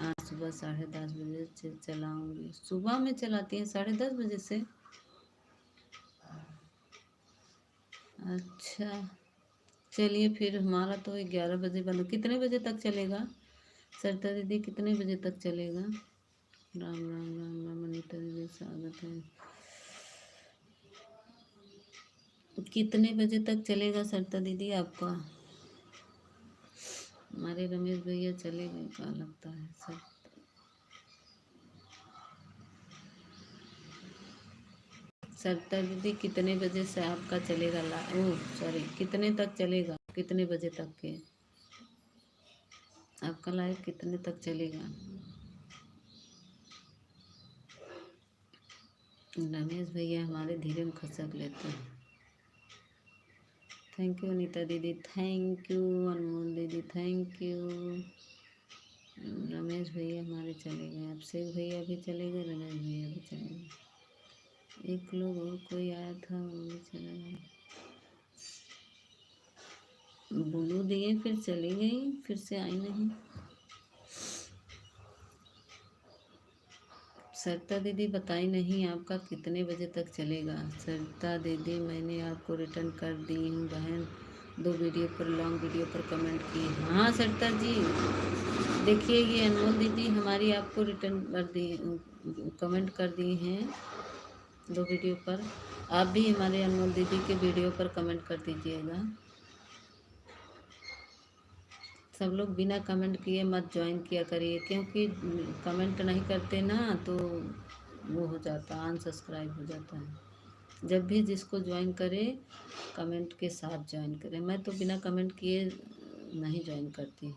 आज सुबह 10:30 बजे से चलाऊँगी। सुबह में चलाती हैं 10:30 बजे से? अच्छा चलिए फिर, हमारा तो 11 बजे बंद। कितने बजे तक चलेगा सरिता दीदी, कितने बजे तक चलेगा? राम राम राम राम। अनीता दीदी स्वागत है। कितने बजे तक चलेगा सरिता दीदी आपका? हमारे रमेश भैया चले गए क्या लगता है सर। सरिता दीदी कितने बजे से आपका चलेगा ओह सॉरी, कितने तक चलेगा, कितने बजे तक के आपका लाइव कितने तक चलेगा? रमेश भैया हमारे धीरे में खसक लेते हैं। थैंक यू अनीता दीदी, थैंक यू अनमोल दीदी, थैंक यू। रमेश भैया हमारे चले गए, अभिषेक भैया भी चले गए, रमेश भैया भी चले गए। एक लोग और कोई आया था वो भी चला गया। बुलू दिए फिर चली गई, फिर से आई नहीं। सरिता दीदी बताई नहीं आपका कितने बजे तक चलेगा। सरिता दीदी मैंने आपको रिटर्न कर दी हूँ बहन, 2 वीडियो पर लॉन्ग वीडियो पर कमेंट किए। हाँ सरिता जी देखिए, ये अनमोल दीदी हमारी आपको रिटर्न कर दी, कमेंट कर दी हैं 2 वीडियो पर। आप भी हमारे अनमोल दीदी के वीडियो पर कमेंट कर दीजिएगा। सब लोग बिना कमेंट किए मत ज्वाइन किया करिए, क्योंकि कमेंट नहीं करते ना तो वो हो जाता है, अनसब्सक्राइब हो जाता है। जब भी जिसको ज्वाइन करे कमेंट के साथ ज्वाइन करें। मैं तो बिना कमेंट किए नहीं ज्वाइन करती।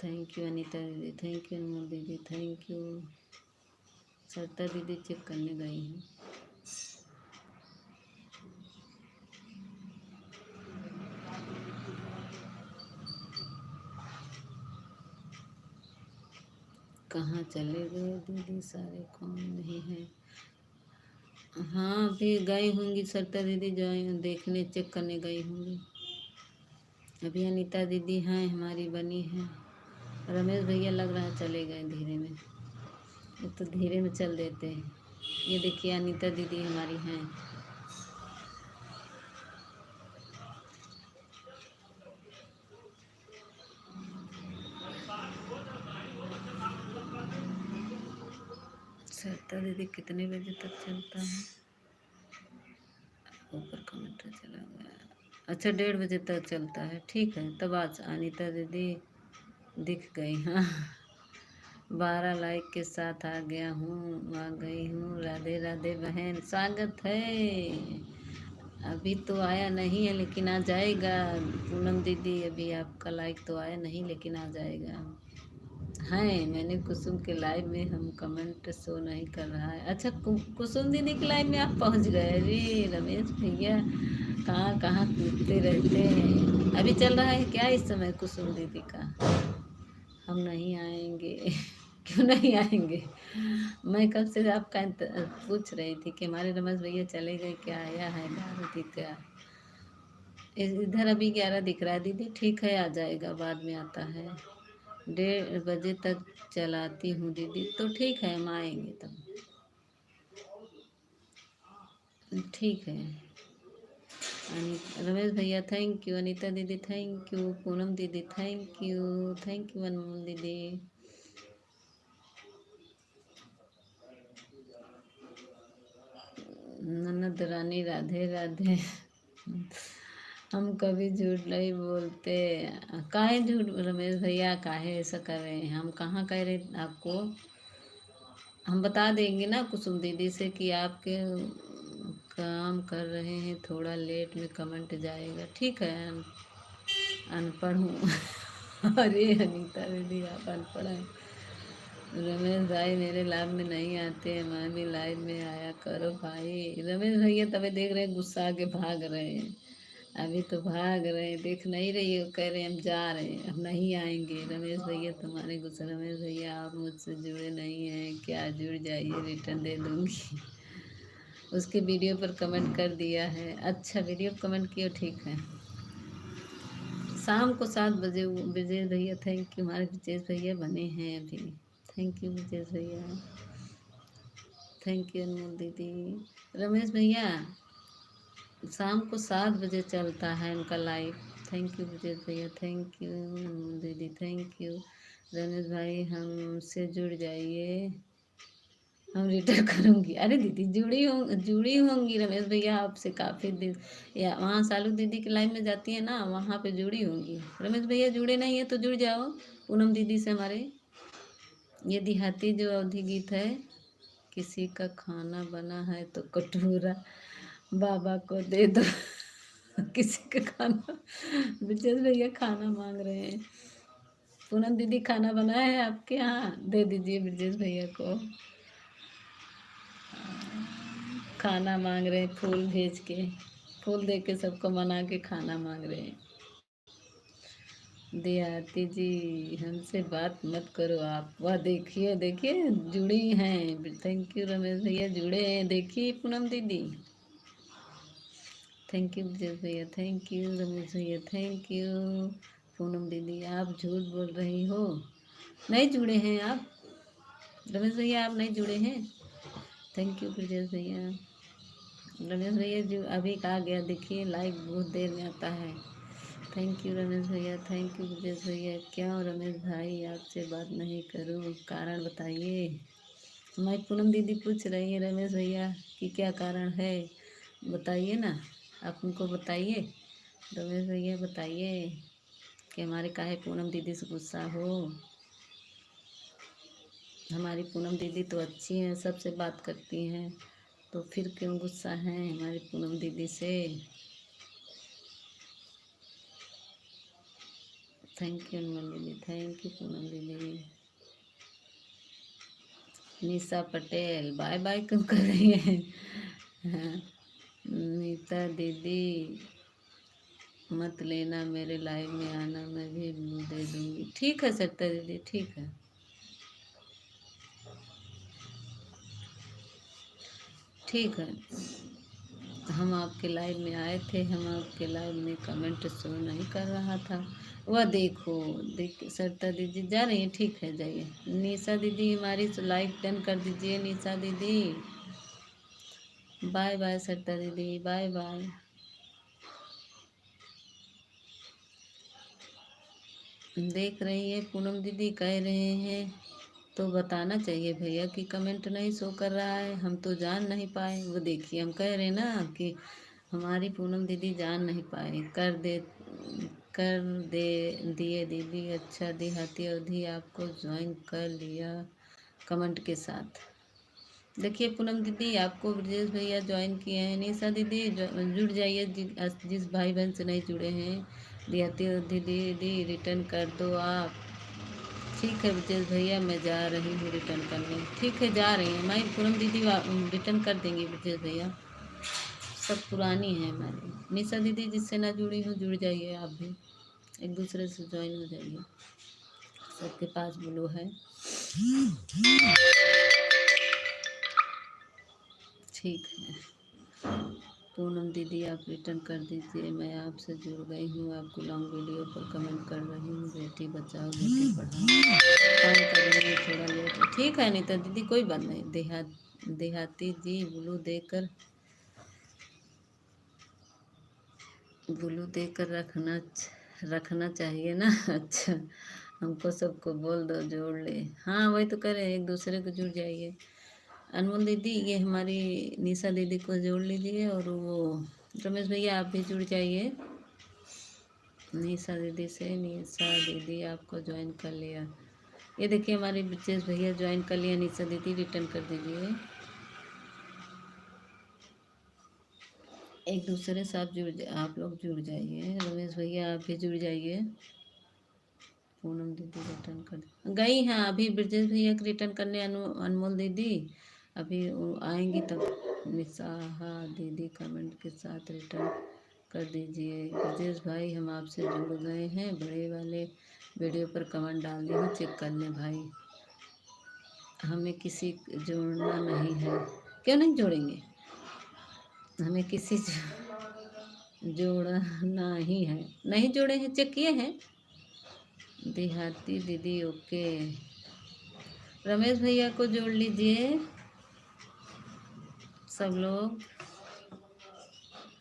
थैंक यू अनीता दीदी, थैंक यू अनमोल दीदी, थैंक यू। सरिता दीदी चेक करने गई हैं। कहाँ चले गए दीदी सारे, कौन नहीं है। हाँ अभी गई होंगी सरिता दीदी, जो देखने चेक करने गई होंगी। अभी अनीता दीदी हैं हमारी बनी हैं। रमेश भैया लग रहा है चले गए धीरे में, ये तो धीरे में चल देते हैं। ये देखिए अनीता दीदी हमारी हैं। सरिता दीदी कितने बजे तक चलता है, ऊपर कमेंट चला गया। अच्छा 1:30 बजे तक चलता है, ठीक है। तब आज अनीता दीदी दिख गई। हाँ 12 लाइक के साथ आ गया हूँ, आ गई हूँ। राधे राधे बहन, स्वागत है। अभी तो आया नहीं है लेकिन आ जाएगा। पूनम दीदी अभी आपका लाइक तो आया नहीं लेकिन आ जाएगा। हैं मैंने कुसुम के लाइव में, हम कमेंट शो नहीं कर रहा है। अच्छा कुसुम दीदी के लाइव में आप पहुंच गए। अरे रमेश भैया कहाँ कहाँ कूदते रहते हैं। अभी चल रहा है क्या इस समय कुसुम दीदी का। हम नहीं आएंगे क्यों नहीं आएंगे। मैं कब से आपका पूछ रही थी कि हमारे रमेश भैया चले गए क्या, आया है भारती का। इधर अभी 11 दिख रहा है दीदी, ठीक है आ जाएगा, बाद में आता है। 1:30 बजे तक चलाती हूँ दीदी, तो ठीक है हम आएंगे तब। ठीक है रमेश भैया थैंक यू, अनीता दीदी थैंक यू, पूनम दीदी थैंक यू, थैंक यू अनमोल दीदी। ननद रानी राधे राधे। हम कभी झूठ नहीं बोलते। काहे झूठ रमेश भैया, काहे ऐसा कर रहे हैं, हम कहाँ कह रहे आपको। हम बता देंगे ना कुसुम दीदी से कि आपके काम कर रहे हैं, थोड़ा लेट में कमेंट जाएगा, ठीक है। अनपढ़ हूँ। अरे अनीता दीदी आप अनपढ़ हैं। रमेश भाई मेरे लाइव में नहीं आते हैं, मैं भी लाइव में आया करो भाई। रमेश भैया तभी देख रहे हैं गुस्सा के भाग रहे हैं, अभी तो भाग रहे हैं, देख नहीं रही हो, कह रहे हैं हम जा रहे हैं, हम नहीं आएंगे। रमेश भैया तुम्हारे गुस्सा, रमेश भैया आप मुझसे जुड़े नहीं हैं क्या, जुड़ जाइए रिटर्न दे दूँगी। उसके वीडियो पर कमेंट कर दिया है। अच्छा वीडियो कमेंट किया, ठीक है। शाम को 7 बजे विजय भैया थैंक यू, हमारे विजय भैया बने हैं अभी। थैंक यू विजय भैया, थैंक यू अनमोल दीदी। रमेश भैया शाम को 7 बजे चलता है उनका लाइव। थैंक यू विजय भैया, थैंक यू अनमोल दीदी, थैंक यू। रमेश भाई हमसे जुड़ जाइए, हम रिटर्न करूँगी। अरे दीदी जुड़ी होंगी रमेश भैया आपसे काफ़ी दिन, या वहाँ सालू दीदी के लाइव में जाती है ना, वहाँ पे जुड़ी होंगी। रमेश भैया जुड़े नहीं है तो जुड़ जाओ पूनम दीदी से हमारे। ये देहाती जो अवधि गीत है, किसी का खाना बना है तो कटोरा बाबा को दे दो। किसी का खाना, विजय भैया खाना मांग रहे हैं। पूनम दीदी खाना बना है आपके यहाँ, दे दीजिए ब्रजेश भैया को। खाना मांग रहे हैं, फूल भेज के, फूल दे के सबको मना के खाना मांग रहे हैं। देहाती जी हमसे बात मत करो आप। वह देखिए देखिए जुड़ी हैं। थैंक यू रमेश भैया, जुड़े हैं। देखिए पूनम दीदी, थैंक यू ब्रजेश भैया, थैंक यू रमेश भैया, थैंक यू। पूनम दीदी आप झूठ बोल रही हो, नहीं जुड़े हैं आप। रमेश भैया आप नहीं जुड़े हैं। थैंक यू ब्रजेश भैया। रमेश भैया जो अभी कहा गया, देखिए लाइक बहुत देर में आता है। थैंक यू रमेश भैया, थैंक यू ब्रजेश भैया। क्यों रमेश भाई आपसे बात नहीं करूं, कारण बताइए। हमारी पूनम दीदी पूछ रही है रमेश भैया कि क्या कारण है, बताइए ना, आप उनको बताइए। रमेश भैया बताइए कि हमारे काहे पूनम दीदी से गुस्सा हो। हमारी पूनम दीदी तो अच्छी हैं, सबसे बात करती हैं, तो फिर क्यों गुस्सा है हमारी पूनम दीदी से। थैंक यू अनमोल दीदी, थैंक यू पूनम दीदी। निशा पटेल बाय बाय क्यों कर रही है। हाँ, नीता दीदी मत लेना, मेरे लाइव में आना, मैं भी दे दूँगी। ठीक है सत्ता दीदी, ठीक है, ठीक है। हम आपके लाइव में आए थे, हम आपके लाइव में कमेंट शो नहीं कर रहा था। वह देखो, देख सरिता दीदी जा रही हैं, ठीक है जाइए। निशा दीदी हमारी लाइक डन कर दीजिए। निशा दीदी बाय बाय, सरिता दीदी बाय बाय। देख रही है पूनम दीदी कह रहे हैं तो बताना चाहिए भैया कि कमेंट नहीं शो कर रहा है, हम तो जान नहीं पाए। वो देखिए हम कह रहे हैं ना कि हमारी पूनम दीदी जान नहीं पाए। कर दे दिए दीदी। अच्छा देहाती अवधि आपको ज्वाइन कर लिया कमेंट के साथ। देखिए पूनम दीदी आपको ब्रजेश भैया ज्वाइन किए हैं। निशा दीदी जुड़ जाइए, जिस भाई बहन से नहीं जुड़े हैं। देहाती अवधि दीदी रिटर्न कर दो आप। ठीक है ब्रजेश भैया, मैं जा रही हूँ रिटर्न करने। ठीक है जा रही हैं, मैं पूनम दीदी रिटर्न कर देंगी ब्रजेश भैया। सब पुरानी है हमारी। निशा दीदी जिससे ना जुड़ी हूँ जुड़ जाइए आप भी, एक दूसरे से ज्वाइन हो जाइए। सबके पास ब्लू है। ठीक है पूनम दीदी आप रिटर्न कर दीजिए। मैं आपसे जुड़ गई हूँ, आपको लॉन्ग वीडियो पर कमेंट कर रही हूँ। बेटी बचाओ बेटी पढ़ाओ, कॉल कर रही हूँ थोड़ा लेट है। ठीक है अनीता दीदी कोई बात नहीं। देहाती जी ब्लू देकर रखना चाहिए ना। अच्छा हमको सबको बोल दो जोड़ ले। हाँ वही तो कह रहे हैं, एक दूसरे को जुड़ जाइए। अनमोल दीदी ये हमारी निशा दीदी को जोड़ लीजिए, और वो रमेश भैया आप भी जुड़ जाइए निशा दीदी से। निशा दीदी आपको ज्वाइन कर लिया। ये देखिए हमारे ब्रजेश भैया ज्वाइन कर लिया। निशा दीदी रिटर्न कर दीजिए। एक दूसरे से आप लोग जुड़ जाइए। रमेश भैया आप भी जुड़ जाइए। पूनम दीदी रिटर्न कर गई हैं अभी ब्रजेश भैया के रिटर्न करने। अनमोल दीदी अभी वो आएंगी तब। निशाहा दीदी कमेंट के साथ रिटर्न कर दीजिए। ब्रजेश भाई हम आपसे जुड़ गए हैं, बड़े वाले वीडियो पर कमेंट डाल दी हूँ, चेक कर लें भाई। हमें किसी जोड़ना नहीं है। क्यों नहीं जोड़ेंगे, हमें किसी जोड़ना ही है। नहीं जोड़े हैं, चेक किए हैं। देहाती दीदी ओके। रमेश भैया को जोड़ लीजिए सब लोग।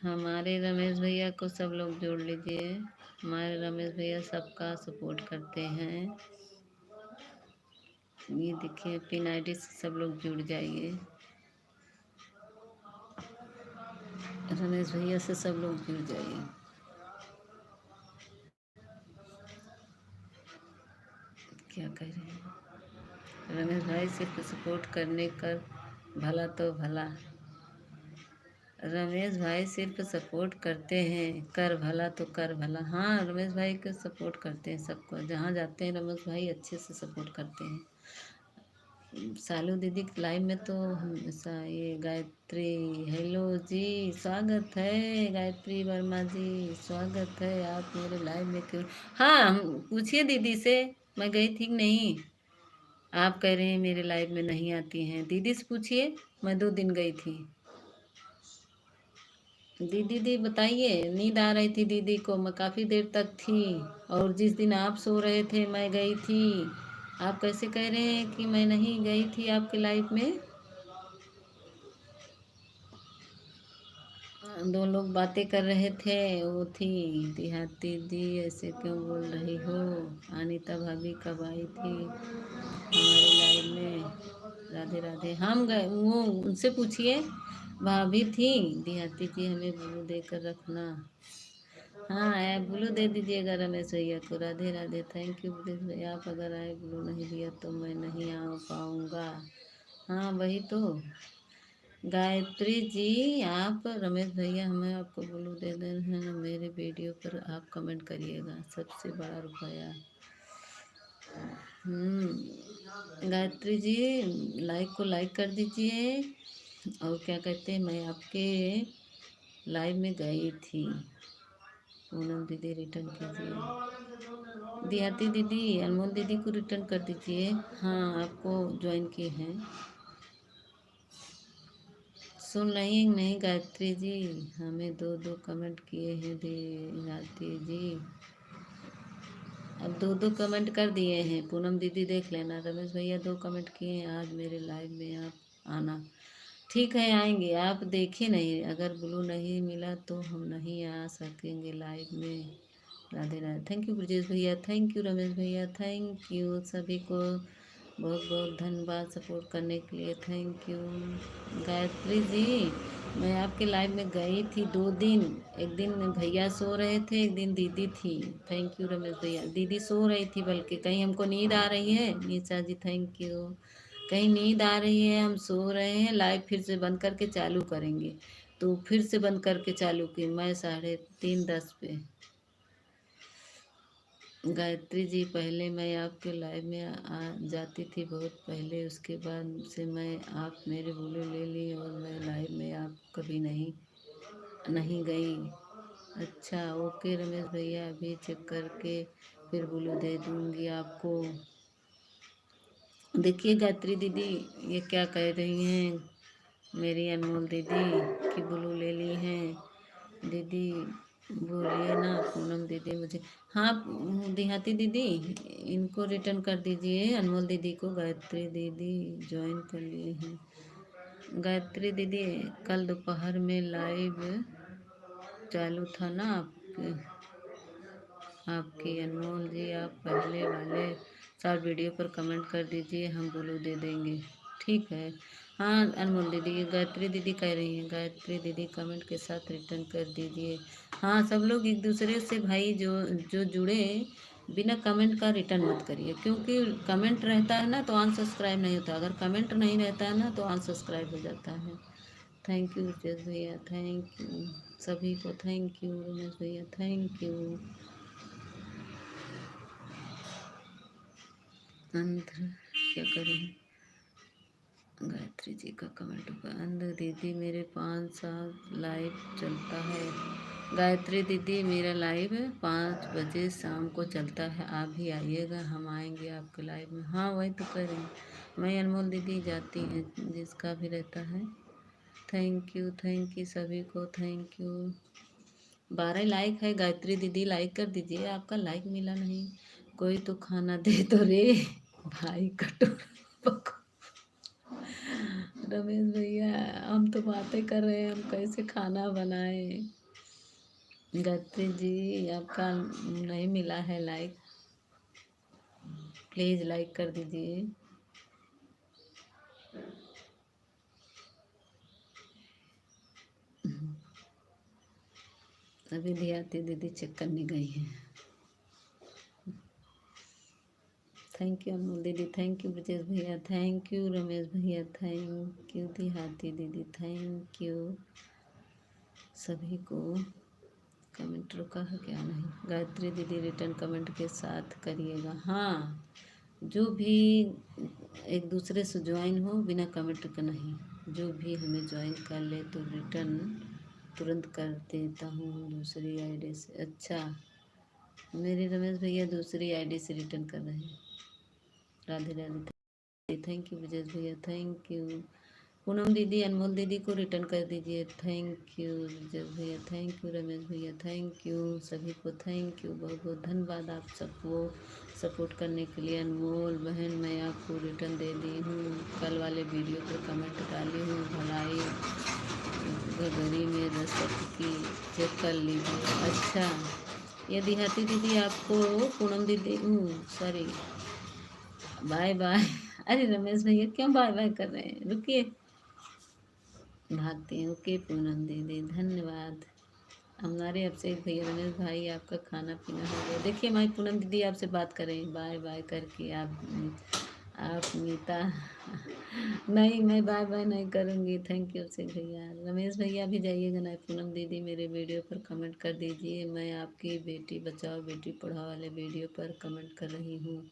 हमारे रमेश भैया को सब लोग जोड़ लीजिए। हमारे रमेश भैया सबका सपोर्ट करते हैं। ये देखिए पिन आईडी से सब लोग जुड़ जाइए। रमेश भैया से सब लोग जुड़ जाइए। क्या कह रहे हैं रमेश भाई, सिर्फ सपोर्ट करने कर भला तो भला। रमेश भाई सिर्फ सपोर्ट करते हैं, कर भला तो कर भला। हाँ रमेश भाई को सपोर्ट करते हैं सबको, जहाँ जाते हैं रमेश भाई अच्छे से सपोर्ट करते हैं। सालू दीदी के लाइव में तो हमेशा ये गायत्री। हेलो जी, स्वागत है गायत्री वर्मा जी, स्वागत है। आप मेरे लाइव में क्यों? हाँ, पूछिए दीदी से मैं गई थी कि नहीं। आप कह रहे हैं मेरे लाइव में नहीं आती हैं, दीदी से पूछिए। मैं 2 दिन गई थी। दीदी दी बताइए, नींद आ रही थी दीदी को, मैं काफ़ी देर तक थी। और जिस दिन आप सो रहे थे मैं गई थी। आप कैसे कह रहे हैं कि मैं नहीं गई थी आपके लाइफ में? 2 लोग बातें कर रहे थे, वो थी देहाती दी। ऐसे क्यों बोल रही हो? अनीता भाभी कब आई थी हमारे लाइफ में? राधे राधे। हम गए, वो उनसे पूछिए। भाभी थी देहाती जी, हमें ब्लू देकर रखना। हाँ, ऐप ब्लू दे दीजिएगा रमेश भैया को। राधे राधे, थैंक यू ब्रजेश भैया। आप अगर आए ब्लू नहीं दिया तो मैं नहीं आ पाऊँगा। हाँ वही तो। गायत्री जी, आप रमेश भैया हमें आपको ब्लू दे दे रहे हैं ना। मेरे वीडियो पर आप कमेंट करिएगा, सबसे बड़ा रुपया। गायत्री जी, लाइक को लाइक कर दीजिए। और क्या कहते हैं, मैं आपके लाइव में गई थी। पूनम दीदी रिटर्न कीजिए। देहाती दीदी, अनमोल दीदी को रिटर्न कर दीजिए। हाँ, आपको ज्वाइन किए हैं। सुन रही नहीं गायत्री जी? हमें 2-2 कमेंट किए हैं देहाती जी। अब 2-2 कमेंट कर दिए हैं। पूनम दीदी देख लेना। रमेश भैया 2 कमेंट किए हैं, आज मेरे लाइव में आप आना। ठीक है, आएंगे। आप देखिए नहीं, अगर ब्लू नहीं मिला तो हम नहीं आ सकेंगे लाइव में। राधे राधे। थैंक यू ब्रजेश भैया, थैंक यू रमेश भैया, थैंक यू सभी को। बहुत बहुत धन्यवाद सपोर्ट करने के लिए, थैंक यू। गायत्री जी, मैं आपके लाइव में गई थी 2 दिन। एक दिन भैया सो रहे थे, एक दिन दीदी थी। थैंक यू रमेश भैया। दीदी सो रही थी, बल्कि कहीं हमको नींद आ रही है। नीचा जी थैंक यू। कहीं नींद आ रही है, हम सो रहे हैं, लाइव फिर से बंद करके चालू करेंगे। तो फिर से बंद करके चालू की मैं 3:30 पे। गायत्री जी, पहले मैं आपके लाइव में आ जाती थी बहुत पहले, उसके बाद से मैं आप मेरे बोले ले ली और मैं लाइव में आप कभी नहीं नहीं गई। अच्छा ओके रमेश भैया, अभी चेक करके फिर बोलो दे दूँगी आपको। देखिए गायत्री दीदी, ये क्या कह रही हैं मेरी अनमोल दीदी कि ब्लू ले ली हैं। दीदी बोलिए ना पूनम दीदी मुझे। हाँ देहाती दीदी, इनको रिटर्न कर दीजिए अनमोल दीदी को। गायत्री दीदी ज्वाइन कर लिए हैं। गायत्री दीदी, कल दोपहर में लाइव चालू था ना आपके आपकी। अनमोल जी, आप पहले वाले शॉर्ट वीडियो पर कमेंट कर दीजिए, हम ब्लू दे देंगे। ठीक है। हाँ अनमोल दीदी, ये गायत्री दीदी कह रही हैं। गायत्री दीदी कमेंट के साथ रिटर्न कर दीजिए। हाँ, सब लोग एक दूसरे से भाई जो जो जुड़े, बिना कमेंट का रिटर्न मत करिए, क्योंकि कमेंट रहता है ना तो अनसब्सक्राइब नहीं होता। अगर कमेंट नहीं रहता है ना तो अनसब्सक्राइब हो जाता है। थैंक यू रितेश भैया, थैंक यू सभी को, थैंक यू रमेश भैया, थैंक यू। अंध क्या करें? गायत्री जी का कमेंट होगा। अंध दीदी, मेरे 5 साल लाइव चलता है। गायत्री दीदी, मेरा लाइव 5 बजे शाम को चलता है, आप भी आइएगा, हम आएंगे आपके लाइव में। हाँ वही तो कह रही हूँ मैं। अनमोल दीदी जाती हैं जिसका भी रहता है। थैंक यू सभी को, थैंक यू। 12 लाइक है गायत्री दीदी, लाइक कर दीजिए। आपका लाइक मिला नहीं। कोई तो खाना दे तो रे भाई, कटोरा पको। रमेश भैया, हम तो बातें कर रहे हैं, हम कैसे खाना बनाए? गायत्री जी, आपका नहीं मिला है लाइक, प्लीज़ लाइक कर दीजिए। अभी दियाती दीदी चेक करने गई हैं। थैंक यू अनमोल दीदी, थैंक यू ब्रजेश भैया, थैंक यू रमेश भैया, थैंक यू देहाती दीदी, थैंक यू सभी को। कमेंट रुका है क्या? नहीं। गायत्री दीदी रिटर्न कमेंट के साथ करिएगा। हाँ जो भी एक दूसरे से ज्वाइन हो बिना कमेंट का नहीं, जो भी हमें ज्वाइन कर ले तो रिटर्न तुरंत कर देता हूँ दूसरी आईडी से। अच्छा, मेरे रमेश भैया दूसरी आईडी से रिटर्न कर रहे हैं। राधे राधे, थैंक यू विजय भैया, थैंक यू। पूनम दीदी, अनमोल दीदी को रिटर्न कर दीजिए, थैंक यू विजय भैया, थैंक यू रमेश भैया, थैंक यू सभी को, थैंक यू, बहुत बहुत धन्यवाद आप सबको सपोर्ट करने के लिए। अनमोल बहन, मैं आपको रिटर्न दे दी हूँ, कल वाले वीडियो पर कमेंट डाली हूँ, भलाई घघरी में रसद की चेक कर लीजिए। अच्छा, ये देहाती दीदी आपको, पूनम दीदी, सॉरी, बाय बाय। अरे रमेश भैया क्यों बाय बाय कर रहे हैं, रुकिए, भागते हैं। ओके पूनम दीदी, धन्यवाद। हमारे अभिषेक भैया, रमेश भाई आपका खाना पीना हो गया। देखिए हमारी पूनम दीदी आपसे बात करें बाय बाय करके। आप मीता नहीं, मैं बाय बाय नहीं करूँगी। थैंक यू अभिषेक भैया। रमेश भैया भी जाइएगा ना। पूनम दीदी मेरे वीडियो पर कमेंट कर दीजिए। मैं आपकी बेटी बचाओ बेटी पढ़ाओ वाले वीडियो पर कमेंट कर रही हूँ।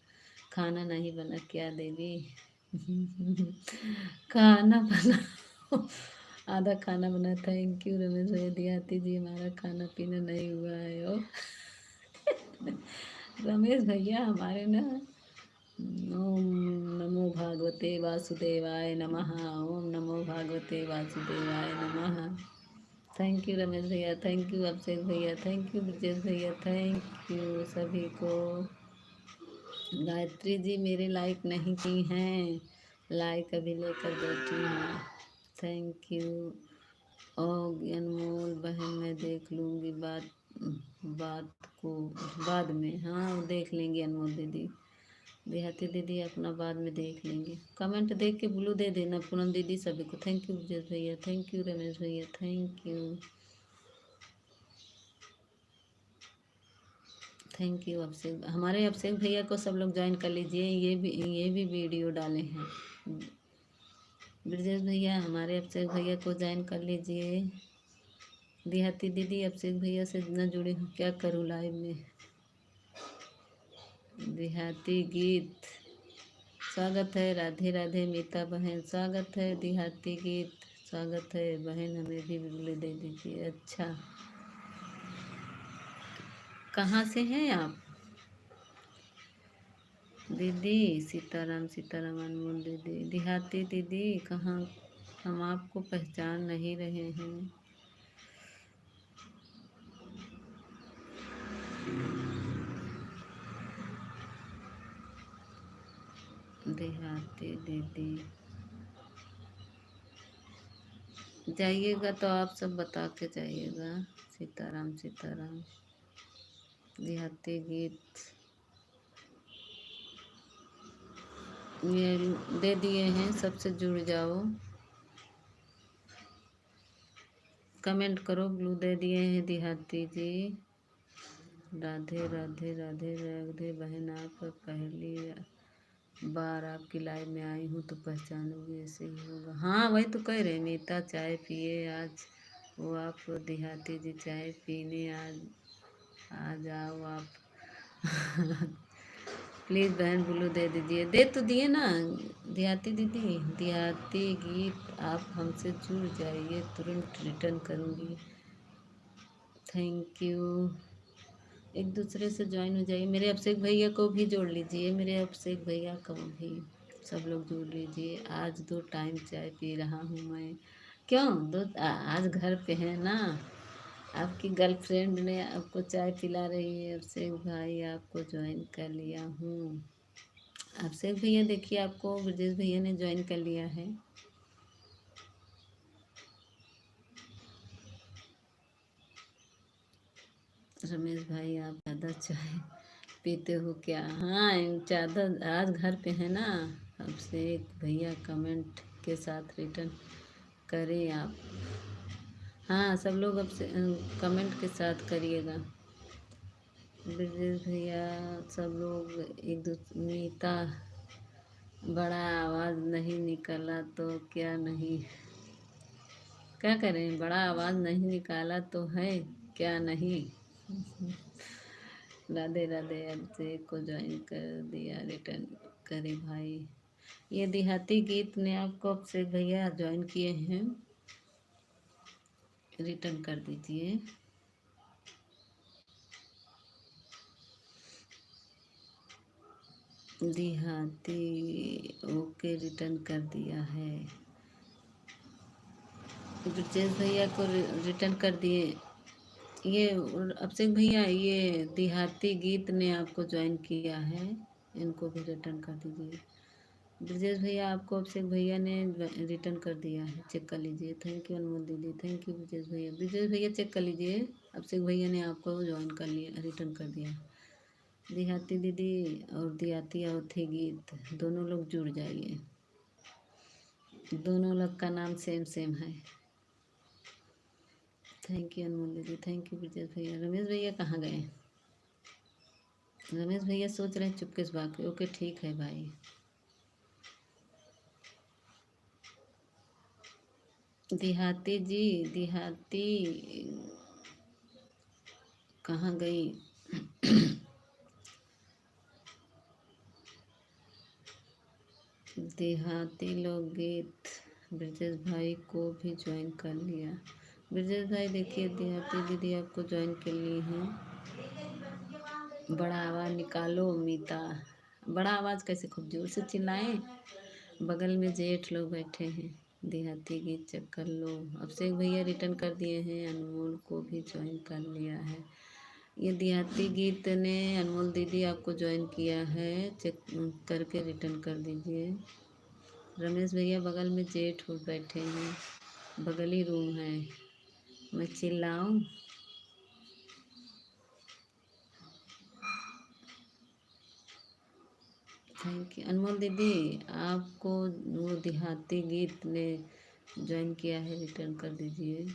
खाना नहीं बना क्या देवी? खाना बना, आधा खाना बना। थैंक यू रमेश भैया। दियाती जी हमारा खाना पीना नहीं हुआ है। ओ रमेश भैया हमारे ना, ओम नमो भागवते वासुदेवाय नमः, ओम नमो भागवते वासुदेवाय नमः। थैंक यू रमेश भैया, थैंक यू अभिषेक भैया, थैंक यू ब्रजेश भैया, थैंक यू सभी को। गायत्री जी मेरे लाइक नहीं की हैं, लाइक अभी लेकर बैठी हूँ। Thank you. और अनमोल बहन, मैं देख लूँगी बात बात को बाद में। हाँ वो देख लेंगे अनमोल दीदी। देहाती दीदी अपना बाद में देख लेंगे। कमेंट देख के ब्लू दे देना पूनम दीदी सभी को। थैंक यू ब्रजेश भैया, थैंक यू रमेश भैया, थैंक यू, थैंक यू अभिषेक। हमारे अभिषेक भैया को सब लोग ज्वाइन कर लीजिए। ये भी वीडियो डाले हैं। ब्रजेश भैया हमारे अभिषेक भैया को ज्वाइन कर लीजिए। देहाती दीदी अभिषेक भैया से न जुड़े हो, क्या करूँ लाइव में? देहाती गीत, स्वागत है। राधे राधे मीता बहन, स्वागत है। देहाती गीत, स्वागत है बहन, हमें भी बिजली दे दीजिए। अच्छा, कहाँ से हैं आप? दीदी सीताराम सीताराम, अनमोल दीदी, देहाती दीदी कहाँ? हम आपको पहचान नहीं रहे हैं। देहाती दीदी जाइएगा तो आप सब बता के जाइएगा। सीताराम सीताराम, देहाती गीत ये दे दिए हैं, सबसे जुड़ जाओ। कमेंट करो, ब्लू दे दिए हैं देहाती जी। राधे राधे राधे राधे बहन, आप पहली बार आपकी लाइव में आई हूँ तो पहचानोगे, ऐसे ही होगा। हाँ वही तो कह रहे, मीता चाय पिए आज। वो आप देहाती जी चाय पीने आज आ जाओ आप। प्लीज़ बहन ब्लू दे दीजिए। दे तो दिए ना देहाती दीदी। देहाती गीत आप हमसे जुड़ जाइए, तुरंत रिटर्न करूँगी। Thank you. एक दूसरे से ज्वाइन हो जाइए। मेरे अभिषेक भैया को भी जोड़ लीजिए, मेरे अभिषेक भैया को भी सब लोग जोड़ लीजिए। आज 2 टाइम चाय पी रहा हूँ मैं। क्यों आज घर पे है ना, आपकी गर्लफ्रेंड ने आपको चाय पिला रही है। अभिषेक भाई आपको ज्वाइन कर लिया हूँ। अभिषेक भैया देखिए आपको ब्रजेश भैया ने ज्वाइन कर लिया है। रमेश भाई आप ज़्यादा चाय पीते हो क्या? हाँ ज़्यादा, आज घर पे है ना। अभिषेक भैया कमेंट के साथ रिटर्न करें आप। हाँ सब लोग अब से कमेंट के साथ करिएगा। ब्रजेश भैया सब लोग एक दूसरे। मीता, बड़ा आवाज़ नहीं निकला तो क्या नहीं, क्या करें? बड़ा आवाज़ नहीं निकाला तो है क्या नहीं? राधे राधे, अभिषेक को ज्वाइन कर दिया, रिटर्न करे भाई। ये देहाती गीत ने आपको अभिषेक भैया ज्वाइन किए हैं, रिटर्न कर दीजिए। देहाती ओके, रिटर्न कर दिया है। ब्रजेश भैया को रिटर्न कर दिए। ये अभिषेक भैया, ये देहाती गीत ने आपको ज्वाइन किया है, इनको भी रिटर्न कर दीजिए। ब्रजेश भैया, आपको अभिषेक भैया ने रिटर्न कर दिया है, चेक कर लीजिए। थैंक यू अनमोल दीदी, थैंक यू ब्रजेश भैया। ब्रजेश भैया चेक कर लीजिए, अभिषेक भैया ने आपको ज्वाइन कर लिया, रिटर्न कर दिया। देहाती दीदी और देहाती अवधी गीत दोनों लोग जुड़ जाइए, दोनों लोग का नाम सेम सेम है। थैंक यू अनमोल दीदी, थैंक यू ब्रजेश भैया। रमेश भैया कहाँ गए? रमेश भैया सोच रहे हैं चुपके से भाग। ओके ठीक है भाई। देहाती जी, देहाती कहाँ गई? देहाती लोकगीत ब्रजेश भाई को भी ज्वाइन कर लिया। ब्रजेश भाई देखिए, देहाती दीदी आपको ज्वाइन कर ली हैं। बड़ा आवाज़ निकालो मीता। बड़ा आवाज़ कैसे, खूब जोर से चिल्लाएं? बगल में जेठ लोग बैठे हैं। देहाती गीत चेक कर लो। अभिषेक भैया रिटर्न कर दिए हैं, अनमोल को भी ज्वाइन कर लिया है। ये देहाती गीत ने अनमोल दीदी आपको ज्वाइन किया है, चेक करके रिटर्न कर दीजिए। रमेश भैया बगल में जेठ हो बैठे हैं, बगल ही रूम है, मैं चिल्लाऊं? थैंक यू अनमोल दीदी, आपको वो देहाती गीत ने ज्वाइन किया है, रिटर्न कर दीजिए।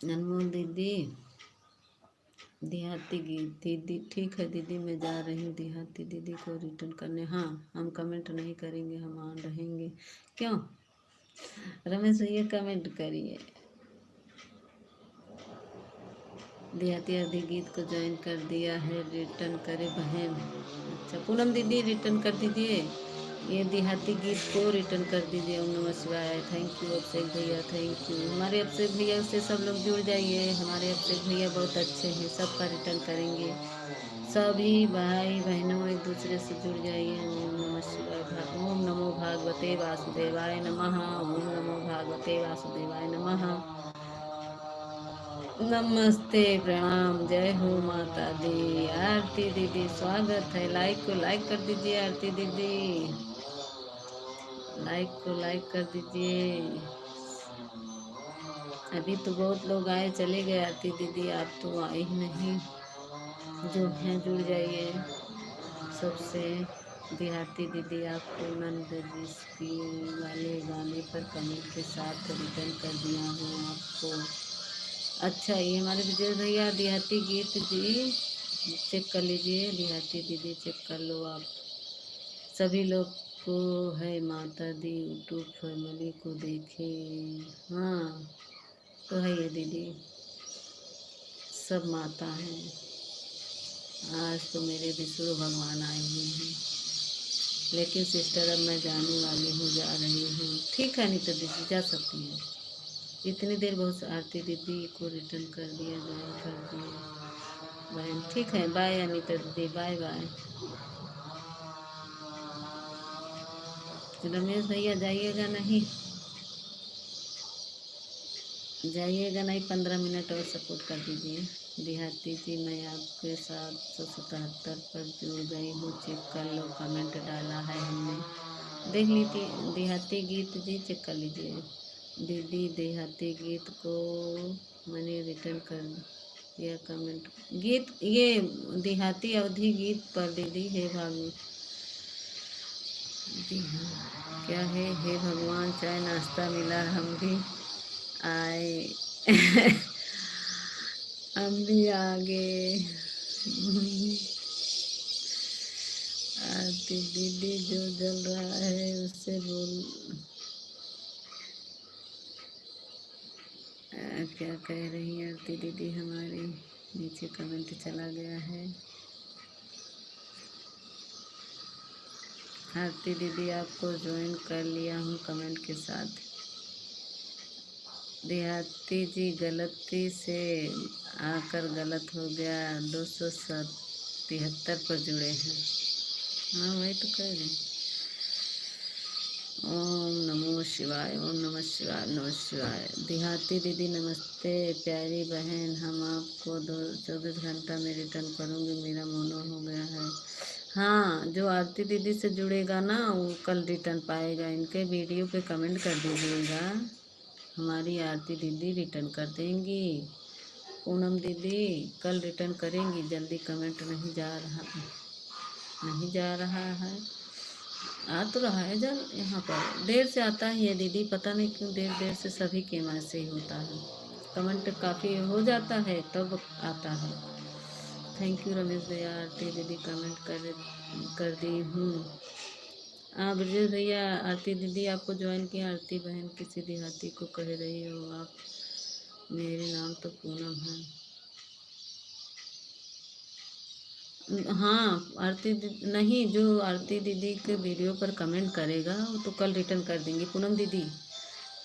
अनमोल दीदी, देहाती गीत दीदी, ठीक है दीदी, मैं जा रही हूँ देहाती दीदी को रिटर्न करने। हाँ, हम कमेंट नहीं करेंगे, हम ऑन रहेंगे। क्यों? रमेश भैया कमेंट करिए। देहाती आदि गीत को ज्वाइन कर दिया है, रिटर्न करे बहन। अच्छा पूनम दीदी रिटर्न कर दीजिए, ये देहाती गीत को रिटर्न कर दीजिए। ओम नमः शिवाय। थैंक यू अभिषेक भैया, थैंक यू। हमारे अभिषेक भैया से सब लोग जुड़ जाइए, हमारे अभिषेक भैया बहुत अच्छे हैं, सबका रिटर्न करेंगे। सभी भाई बहनों एक दूसरे से जुड़ जाइए। ओम नमः शिवाय। ओम नमो भागवते वासुदेवाय नमः। ओम नमो भागवते वासुदेवाय नमः। नमस्ते, प्रणाम, जय हो माता दी। आरती दीदी स्वागत है, लाइक को लाइक कर दीजिए। आरती दीदी लाइक को लाइक कर दीजिए। अभी तो बहुत लोग आए चले गए, आरती दीदी आप तो आए ही नहीं। जो हैं जुड़ जाइए सबसे। देहाती दीदी आपको नंद जिसकी वाले गाने पर कमेंट के साथ रिटर्न कर दिया हूँ आपको। अच्छा, ये हमारे विजय भैया देहाती गीत जी चेक कर लीजिए। देहाती दीदी चेक कर लो आप। सभी लोग को है माता दी, यूट्यूब फैमिली को देखे। हाँ तो है ये दीदी, सब माता हैं। आज तो मेरे विष्णु भगवान आए हुए हैं, लेकिन सिस्टर अब मैं जाने वाली हूँ, जा रही हूँ। ठीक है अनीता दीदी, जा सकती हैं। इतनी देर बहुत आरती दीदी को रिटर्न कर दिया, ज्वाइन कर दिया बहन। ठीक है, बाय अनीता दीदी, बाय बाय। रमेश भैया जाइएगा नहीं, जाइएगा नहीं, 15 मिनट और सपोर्ट कर दीजिए। देहाती जी मैं आपके साथ 177 पर जुड़ गई हूँ, चेक कर लो, कमेंट डाला है हमने, देख ली थी। देहाती गीत जी चेक कर लीजिए। दीदी देहाती गीत को मैंने रिटर्न कर दिया कमेंट। गीत ये देहाती अवधि गीत पर दीदी है भाभी जी। हाँ क्या है, हे भगवान, चाय नाश्ता मिला, हम भी आए। हम भी आगे। आरती दीदी जो जल रहा है उससे बोल। क्या कह रही है आरती दीदी हमारी? नीचे कमेंट चला गया है। आरती दीदी आपको ज्वाइन कर लिया हूँ कमेंट के साथ। देहाती जी गलती से आकर गलत हो गया, 277 पर जुड़े हैं। हाँ वही तो कह रही। ओम नमो शिवाय, ओम नमः शिवाय, नमः शिवाय। देहाती दीदी नमस्ते प्यारी बहन, हम आपको 24 घंटा में रिटर्न करूँगी, मेरा मोनो हो गया है। हाँ जो आरती दीदी से जुड़ेगा ना वो कल रिटर्न पाएगा। इनके वीडियो पे कमेंट कर दीजिएगा, हमारी आरती दीदी रिटर्न कर देंगी। पूनम दीदी कल रिटर्न करेंगी, जल्दी कमेंट नहीं जा रहा है। आ तो रहा है जल, यहाँ पर देर से आता ही है दीदी, पता नहीं क्यों देर से सभी के में से ही होता है। कमेंट काफ़ी हो जाता है तब आता है। थैंक यू रमेश भैया, आरती दीदी कमेंट कर दी हूँ। हाँ ब्रजेश भैया, आरती दीदी आपको ज्वाइन किया। आरती बहन किसी देहाती को कह रही हो आप? मेरे नाम तो पूनम है। हाँ आरती नहीं, जो आरती दीदी के वीडियो पर कमेंट करेगा वो तो कल रिटर्न कर देंगी। पूनम दीदी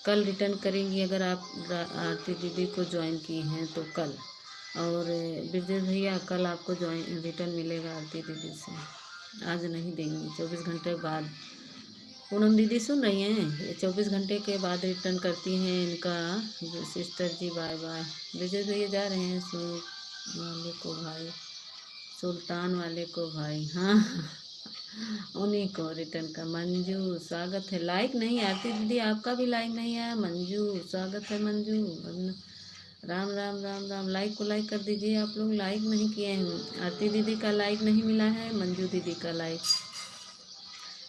कल रिटर्न करेंगी अगर आप आरती दीदी को ज्वाइन की हैं तो कल। और ब्रजेश भैया कल आपको ज्वाइन रिटर्न मिलेगा आरती दीदी से, आज नहीं देंगी, 24 घंटे बाद। पूनम दीदी सुन रही हैं? ये 24 घंटे के बाद रिटर्न करती हैं इनका। सिस्टर जी बाय बाय। ब्रजेश भैया जा रहे हैं वाले को भाई, सुल्तान वाले को भाई। हाँ उन्हीं को रिटर्न का। मंजू स्वागत है। लाइक नहीं आरती दीदी, आपका भी लाइक नहीं आया। मंजू स्वागत है मंजू। राम राम राम राम। लाइक को लाइक कर दीजिए, आप लोग लाइक नहीं किए हैं। आरती दीदी का लाइक नहीं मिला है, मंजू दीदी का लाइक।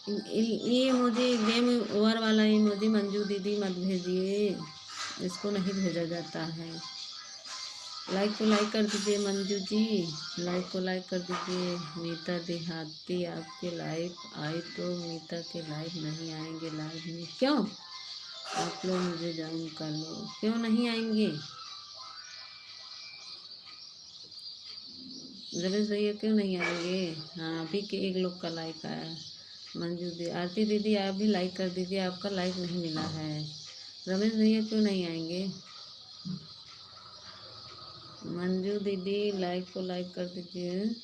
ये मुझे गेम ओवर वाला इमोजी मंजू दीदी मत भेजिए, इसको नहीं भेजा जाता है। लाइक को लाइक कर दीजिए मंजू जी, लाइक को लाइक कर दीजिए। मीता देहाती आपके लाइव आई तो मीता के लाइव नहीं आएंगे। लाइव में क्यों? आप लोग मुझे ज्वाइन कर लो, क्यों नहीं आएंगे? रमेश भैया क्यों नहीं आएंगे? हाँ अभी के एक लोग का लाइक आया। मंजू दी, आरती दीदी आप भी लाइक कर दीजिए, आपका लाइक नहीं मिला है। रमेश भैया क्यों नहीं आएंगे? मंजू दीदी लाइक को लाइक कर दीजिए।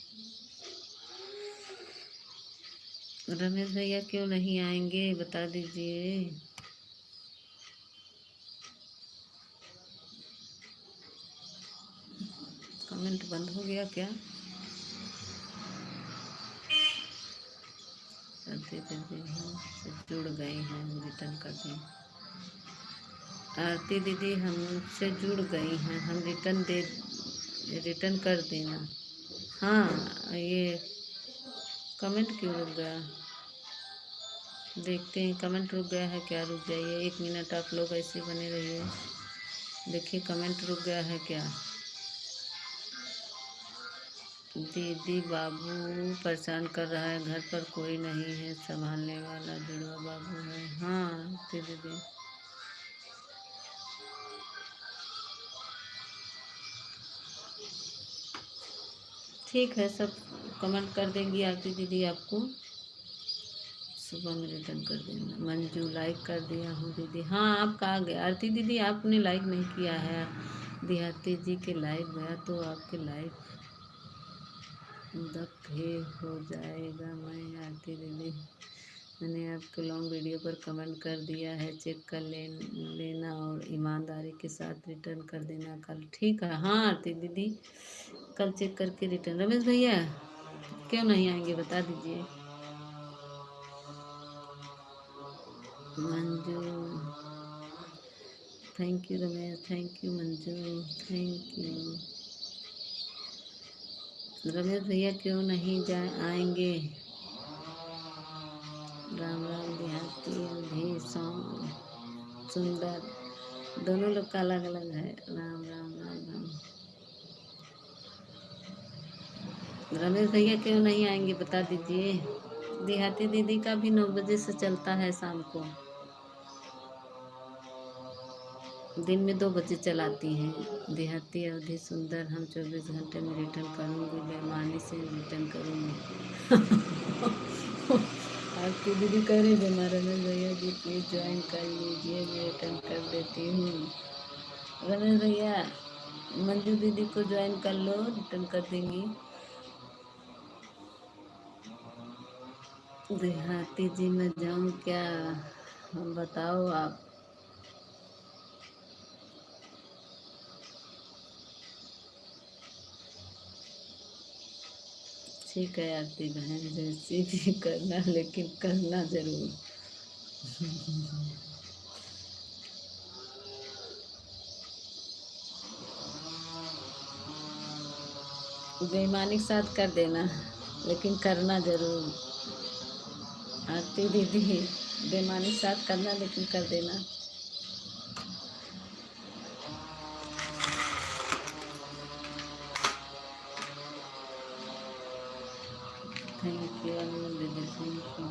रमेश भैया क्यों नहीं आएंगे बता दीजिए। कमेंट बंद हो गया क्या? करते करते हम जुड़ गए हैं, हम रिटर्न कर दें। आरती दीदी हमसे जुड़ गई हैं, हम रिटर्न कर देना। हाँ ये कमेंट क्यों रुक गया? देखते हैं कमेंट रुक गया है क्या। रुक जाइए 1 मिनट, आप लोग ऐसे बने रहिए। देखिए कमेंट रुक गया है क्या। दीदी बाबू परेशान कर रहा है, घर पर कोई नहीं है संभालने वाला, जुड़वा बाबू है। हाँ दीदी ठीक है, सब कमेंट कर देंगी आरती दीदी आपको। सुबह में रिटर्न कर देना। मंजू लाइक कर दिया हूँ दीदी। हाँ आप कहाँ गए आरती दीदी? आपने लाइक नहीं किया है। देहाती जी के लाइव गया तो आपके लाइव दफे हो जाएगा। मैं आरती दीदी मैंने आपके लॉन्ग वीडियो पर कमेंट कर दिया है, चेक कर लेना और ईमानदारी के साथ रिटर्न कर देना कल। ठीक है हाँ आरती दीदी कल चेक करके रिटर्न। रमेश भैया क्यों नहीं आएंगे बता दीजिए। Manju thank you Ramesh, thank you Manju, thank you. Ramesh भैया क्यों नहीं आएंगे? राम राम देहाती भी सुंदर, दोनों लोग का अलग अलग है। राम राम राम राम। रमेश भैया क्यों नहीं आएंगे बता दीजिए। देहाती दीदी का भी 9 बजे से चलता है शाम को। दिन में 2 बजे चलाती हैं। देहाती अवधि सुंदर, हम 24 घंटे में रिटर्न करूँगी, बेईमानी से रिटर्न करूँगी। आपकी दीदी कह रही बेमार रमेश भैया जी प्लीज़ ज्वाइन कर लीजिए, मैं रिटर्न कर देती हूँ। रमेश भैया मंजू दीदी को ज्वाइन कर लो, रिटर्न कर देंगी। देहाती जी मैं जाऊँ क्या, बताओ आप। ठीक है आरती बहन, जैसी भी करना लेकिन करना जरूर। बेईमानी के साथ कर देना लेकिन करना जरूर। आरती दीदी बेईमानी के साथ करना लेकिन कर देना। थैंक यू अनमोल दीदी, थैंक यू।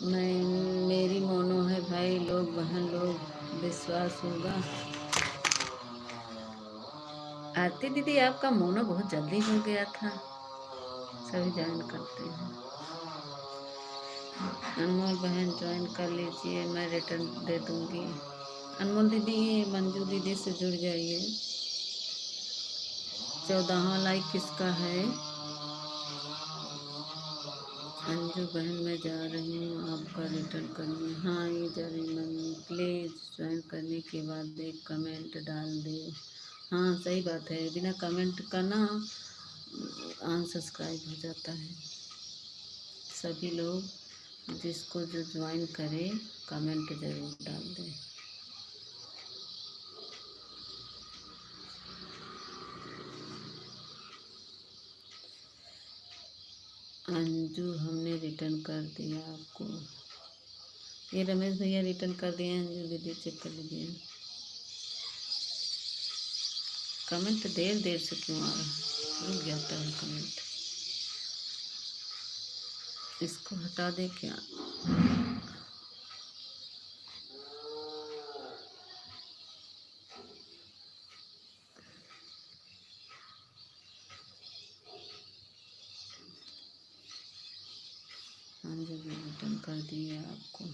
मैं मेरी मोनो है भाई, लोग बहन लोग विश्वास होगा। आरती दीदी आपका मोनो बहुत जल्दी हो गया था, सभी ज्वाइन करते हैं। अनमोल बहन ज्वाइन कर लीजिए, मैं रिटर्न दे दूंगी। अनमोल दीदी मंजू दीदी से जुड़ जाइए। 14वां लाइक किसका है? अंजू बहन मैं जा रही हूँ आपका रिटर्न करने। हाँ ये जा रही मैं, प्लीज़ ज्वाइन करने के बाद एक कमेंट डाल दे। हाँ सही बात है, बिना कमेंट का ना अनसब्सक्राइब हो जाता है। सभी लोग जिसको जो ज्वाइन करे कमेंट ज़रूर डाल दें। अंजू हमने रिटर्न कर दिया आपको। ये रमेश भैया रिटर्न कर दिए। अंजू दीदी चेक कर लीजिए। कमेंट देर देर से क्यों आ रहा है, रुक जाता है कमेंट। इसको हटा दे क्या? अंजू भी रिटर्न कर दिए आपको।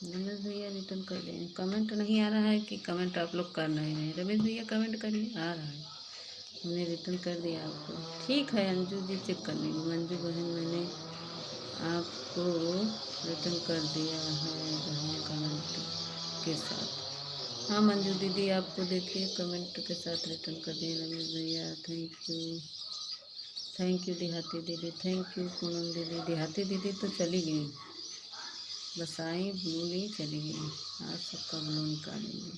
रमेश भैया रिटर्न कर दिए। कमेंट नहीं आ रहा है कि कमेंट आप लोग कर नहीं रहे? रमेश भैया कमेंट करिए, आ रहा है। हमने रिटर्न कर दिया आपको। ठीक है अंजू जी चेक कर लेंगे। मंजू बहन मैंने आपको रिटर्न कर दिया है बहन कमेंट के साथ। हाँ मंजू दीदी आपको देखिए कमेंट के साथ रिटर्न कर दिए। रमेश भैया थैंक यू। थैंक यू देहाती दीदी, थैंक यू पूनम दीदी। देहाती दीदी तो चली गई, बस आई भूली चली गई। आज सबका ब्लू निकालेंगे।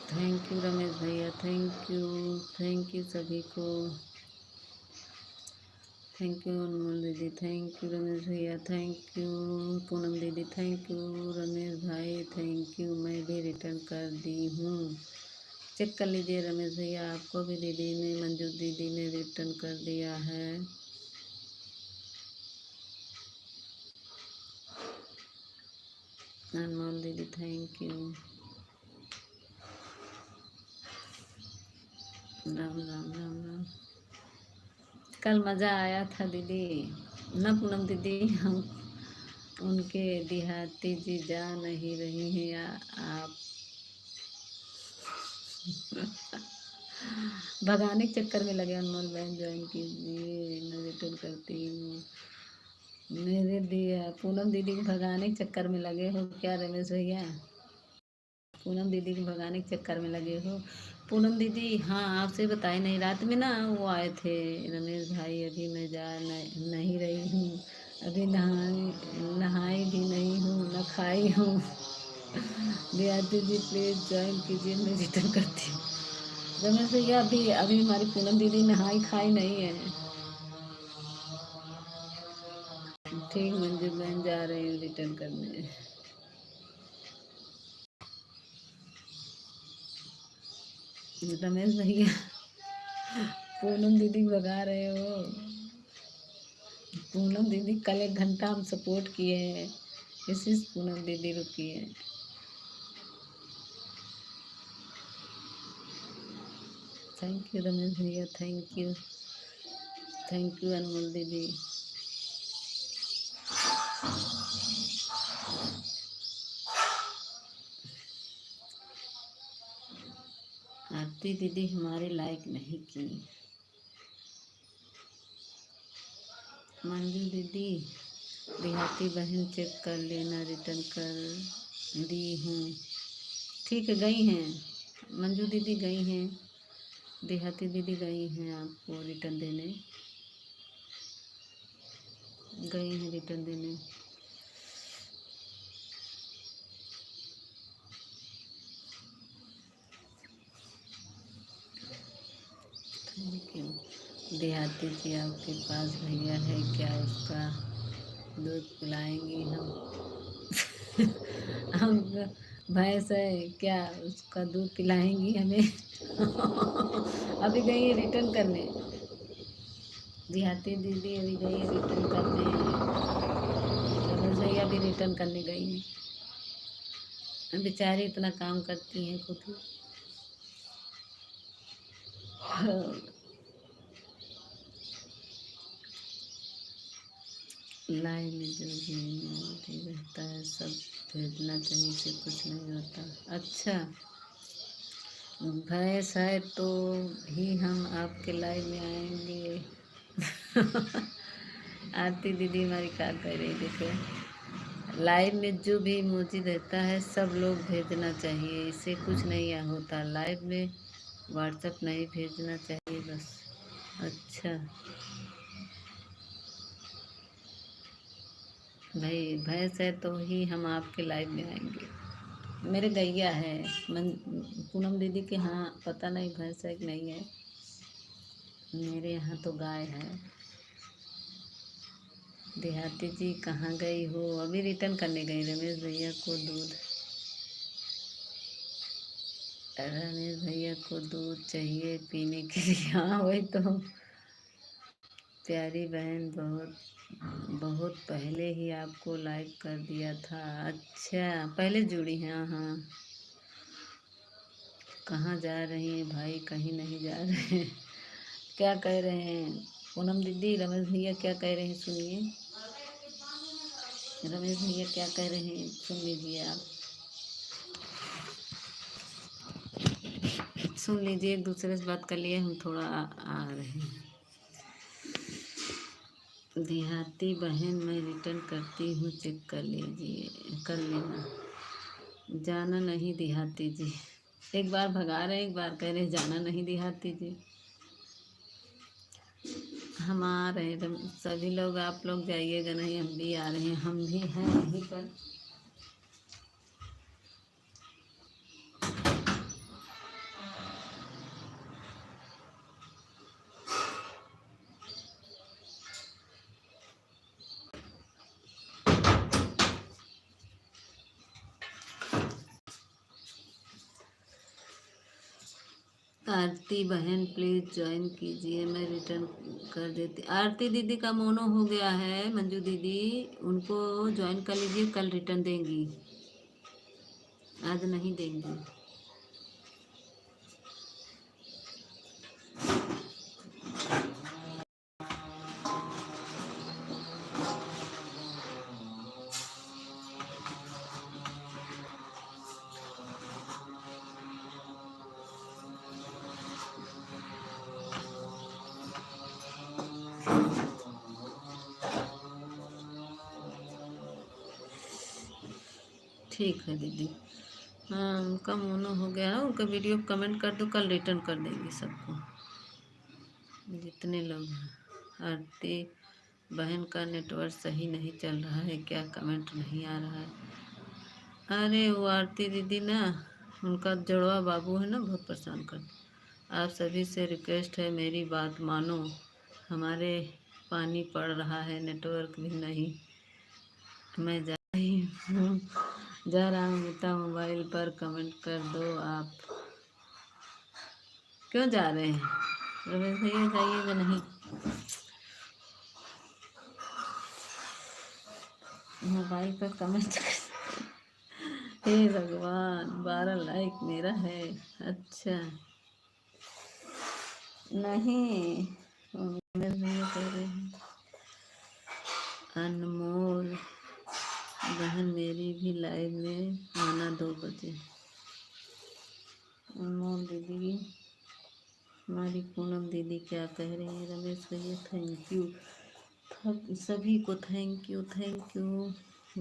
थैंक यू रमेश भैया, थैंक यू सभी को। थैंक यू अनमोल दीदी, थैंक यू रमेश भैया, थैंक यू पूनम दीदी, थैंक यू रमेश भाई, थैंक यू। मैं भी रिटर्न कर दी हूँ, चेक कर लीजिए रमेश भैया। आपको भी दीदी ने, मंजू दीदी ने रिटर्न कर दिया है। अनमोल दीदी थैंक यू। राम राम राम राम। कल मज़ा आया था दीदी ना पूनम दीदी। हम उनके देहाती जी जा नहीं रही हैं या आप भगाने के चक्कर में लगे। अनमोल बहन ज्वाइन कीजिए, मैं रिटर्न करती हूँ। मेरे दिया पूनम दीदी को भगाने के चक्कर में लगे हो क्या रमेश भैया? पूनम दीदी को भगाने के चक्कर में लगे हो? पूनम दीदी हाँ आपसे बताए नहीं, रात में ना वो आए थे रमेश भाई। अभी मैं जा नहीं रही हूँ, अभी नहाई भी नहीं हूँ, न खाई हूँ। दीदी जी प्लीज़ ज्वाइन कीजिए, मैं रिटर्न करती हूँ। रमेश भैया अभी अभी हमारी पूनम दीदी नहाई खाई नहीं है। ठीक मंजू बहन जा रही हूँ रिटर्न करने। रमेश भैया पूनम दीदी भगा रहे हो। पूनम दीदी कल 1 घंटा हम सपोर्ट किए हैं, इसी से पूनम दीदी रुकी है। थैंक यू रमेश भैया, थैंक यू अनमोल दीदी। आरती दीदी हमारे लायक नहीं की। मंजू दीदी देहाती बहन चेक कर लेना, रिटर्न कर दी हूँ। ठीक है, गई हैं मंजू दीदी, गई हैं देहाती दीदी, गई हैं आपको रिटर्न देने, गई हैं रिटर्न देने। Thank you. देहाती जी आपके पास भैया है क्या, उसका दूध पिलाएंगी हम? हम भैंस है क्या, उसका दूध पिलाएंगी हमें? अभी गई है रिटर्न करने, देहाती दीदी अभी गई है रिटर्न करने, रमेश भैया भी रिटर्न करने गई हैं। बेचारी इतना काम करती हैं खुद ही। लाइन में जो भी मोदी रहता है सब भेजना चाहिए, से कुछ नहीं होता। अच्छा, भैंस है तो ही हम आपके लाइव में आएंगे। आरती दीदी हमारी क्या कह रही, देखो लाइव में जो भी इमोजी रहता है सब लोग भेजना चाहिए, इससे कुछ नहीं होता। लाइव में व्हाट्सएप नहीं भेजना चाहिए बस। अच्छा भाई, भैंस है तो ही हम आपके लाइव में आएंगे। मेरे गैया है पूनम दीदी के, हाँ पता नहीं भैंस है कि नहीं है, मेरे यहाँ तो गाय है। देहाती जी कहाँ गई हो? अभी रिटर्न करने गई रमेश भैया को दूध। रमेश भैया को दूध चाहिए पीने के लिए। हाँ वही तो, प्यारी बहन बहुत पहले ही आपको लाइक कर दिया था। अच्छा पहले जुड़ी हैं, हाँ। कहाँ जा रही हैं भाई? कहीं नहीं जा रहे हैं। क्या कह रहे हैं पूनम दीदी? रमेश भैया क्या कह रहे हैं सुनिए, रमेश भैया क्या कह रहे हैं सुन लीजिए आप, सुन लीजिए, एक दूसरे से बात कर लिए, हम थोड़ा आ रहे हैं। देहाती बहन मैं रिटर्न करती हूँ, चेक कर लीजिए, कर लेना। जाना नहीं देहाती जी, एक बार भगा रहे एक बार कह रहे जाना नहीं देहाती जी। हम आ रहे हैं, सभी लोग आप लोग जाइएगा नहीं, हम भी आ रहे हैं, हम भी हैं यहीं पर। आरती बहन प्लीज ज्वाइन कीजिए, मैं रिटर्न कर देती। आरती दीदी का मोनो हो गया है, मंजू दीदी उनको ज्वाइन कर लीजिए, कल रिटर्न देंगी, आज नहीं देंगी। ठीक है दीदी, हाँ उनका मोनो हो गया है, उनका वीडियो कमेंट कर दो, कल रिटर्न कर देंगे सबको जितने लोग हैं। आरती बहन का नेटवर्क सही नहीं चल रहा है क्या, कमेंट नहीं आ रहा है? अरे वो आरती दीदी ना, उनका जुड़वा बाबू है ना, बहुत परेशान कर। आप सभी से रिक्वेस्ट है, मेरी बात मानो, हमारे पानी पड़ रहा है, नेटवर्क भी नहीं मैं जा रही हूँ, जा रहा हूँ गीता मोबाइल पर, कमेंट कर दो आप। क्यों जा रहे हैं रमेश भैया, जाइएगा नहीं? मोबाइल पर कमेंट हे भगवान, 12 लाइक मेरा है। अच्छा नहीं, रमेश भैया कह रहे हैं। अनमोल बहन मेरी भी लाइव में आना 2 बजे। अनमोल दीदी, हमारी पूनम दीदी क्या कह रही है? रमेश भैया थैंक यू, सभी को थैंक यू थैंक यू।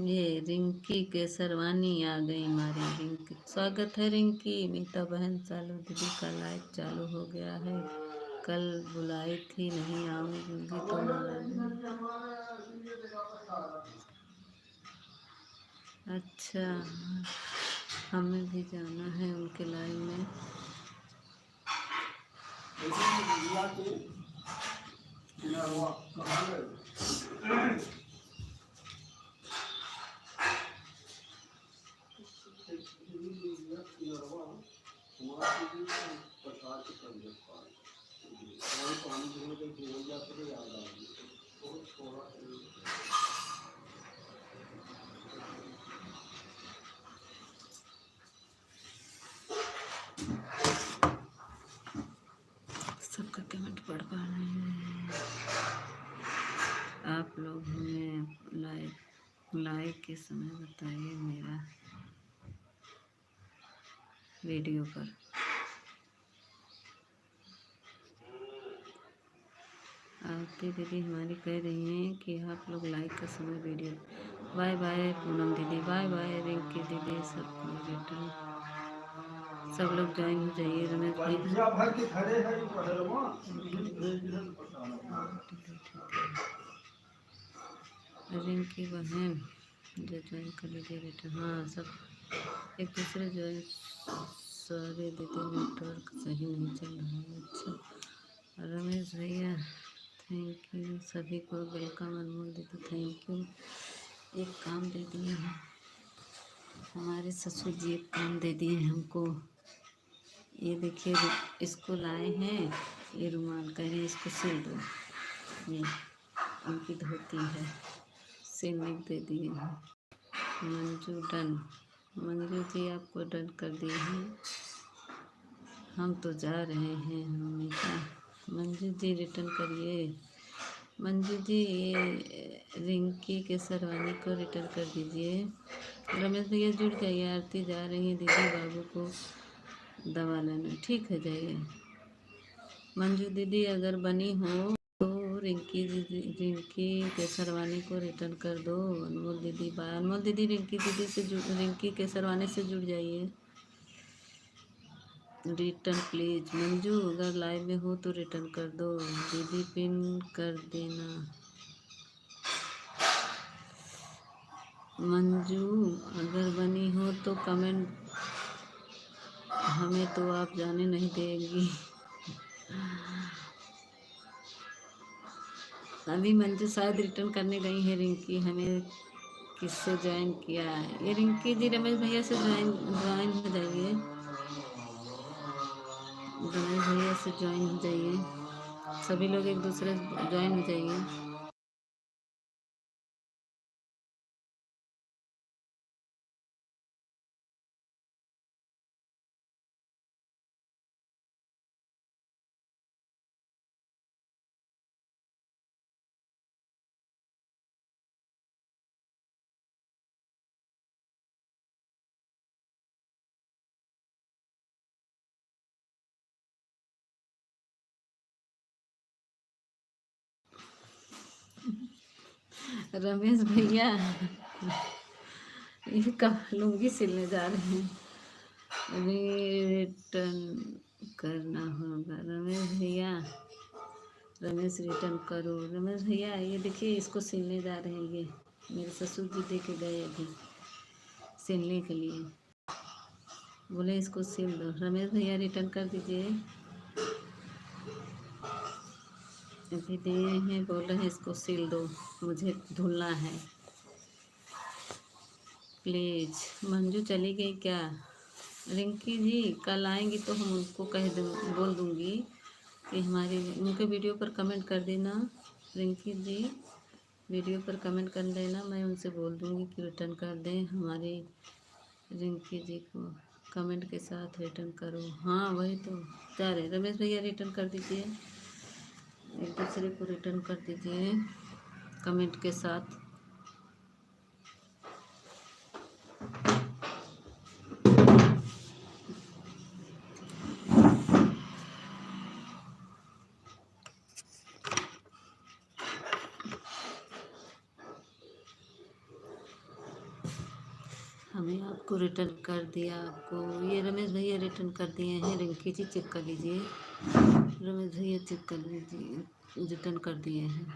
ये रिंकी केसरवानी आ गई हमारी। रिंकी, स्वागत है रिंकी। मीता बहन, चालू दीदी का लाइव चालू हो गया है। कल बुलाई थी, नहीं आऊंगी तो अच्छा, हमें भी जाना है उनके लाइव में। सबका कमेंट पढ़ पा रहे हैं आप लोग। हमें लाइव के समय बताइए मेरा वीडियो पर। आरती दीदी हमारी कह रही हैं कि आप लोग लाइक का समय वीडियो। बाय बाय पूनम दीदी, बाय बाय रिंकी दीदी, सबको रिटर्न। सब लोग ज्वाइन हो जाइए। रमेश भाई रिंकी बहन जो ज्वाइन कर लीजिए रिटर्न। हाँ, सब एक दूसरे ज्वाइन। सॉरी दीदी, नेटवर्क सही नहीं चल रहा है। अच्छा रमेश भैया थैंक यू, सभी को वेलकम। अनमोल दीदी थैंक यू। एक काम दे दिए हैं हमारे ससुर जी, एक काम दे दिए हमको। ये देखिए, इसको लाए हैं, ये रुमाल, कह रहे हैं इसको सिल दो। ये उनकी धोती है, सिलने दे दिए हैं। मंजू डन, मंजू जी आपको डन कर दिए हैं। हम तो जा रहे हैं हमेशा। मंजू जी रिटर्न करिए। मंजू जी ये रिंकी के सरवानी को रिटर्न कर दीजिए। रमेश भैया जुड़ जाइए। आरती जा रही है दीदी बाबू को दवा लेना। ठीक है, जाइए। मंजू दीदी अगर बनी हो तो रिंकी केसरवानी को रिटर्न कर दो। अनमोल दीदी बाय। अनमोल दीदी रिंकी केसरवानी से जुड़ जाइए। Return please. मंजू अगर लाइव में हो तो रिटर्न कर दो। दीदी पिन कर देना। मंजू अगर बनी हो तो कमेंट, हमें तो आप जाने नहीं देंगी। अभी मंजू शायद रिटर्न करने गई है। रिंकी हमें किससे ज्वाइन किया है? ये रिंकी जी रमेश भैया से ज्वाइन हो जाइए। रमेश भैया से ज्वाइन हो जाइए। सभी लोग एक दूसरे ज्वाइन हो जाइए। रमेश भैया ये लुंगी सिलने जा रहे हैं। रिटर्न करना होगा रमेश भैया। रमेश रिटर्न करो। रमेश भैया ये देखिए, इसको सिलने जा रहे हैं। ये मेरे ससुर जी दे के गए अभी सिलने के लिए। बोले इसको सिल दो। रमेश भैया रिटर्न कर दीजिए। अभी दिए हैं, बोल रहे हैं इसको सिल दो, मुझे धुलना है। प्लीज़। मंजू चली गई क्या? रिंकी जी कल आएंगी तो हम उनको बोल दूंगी कि हमारी उनके वीडियो पर कमेंट कर देना। रिंकी जी वीडियो पर कमेंट कर देना, मैं उनसे बोल दूंगी कि रिटर्न कर दें हमारी रिंकी जी को। कमेंट के साथ रिटर्न करो। हाँ वही तो जा रहे रमेश भैया, रिटर्न कर दीजिए, एक दूसरे को रिटर्न कर दीजिए कमेंट के साथ। हमें आपको रिटर्न कर दिया, आपको ये रमेश भैया रिटर्न कर दिए हैं। रिंकी जी चेक कर लीजिए, रमेश भैया चेक कर लीजिए, रिटर्न कर दिए हैं।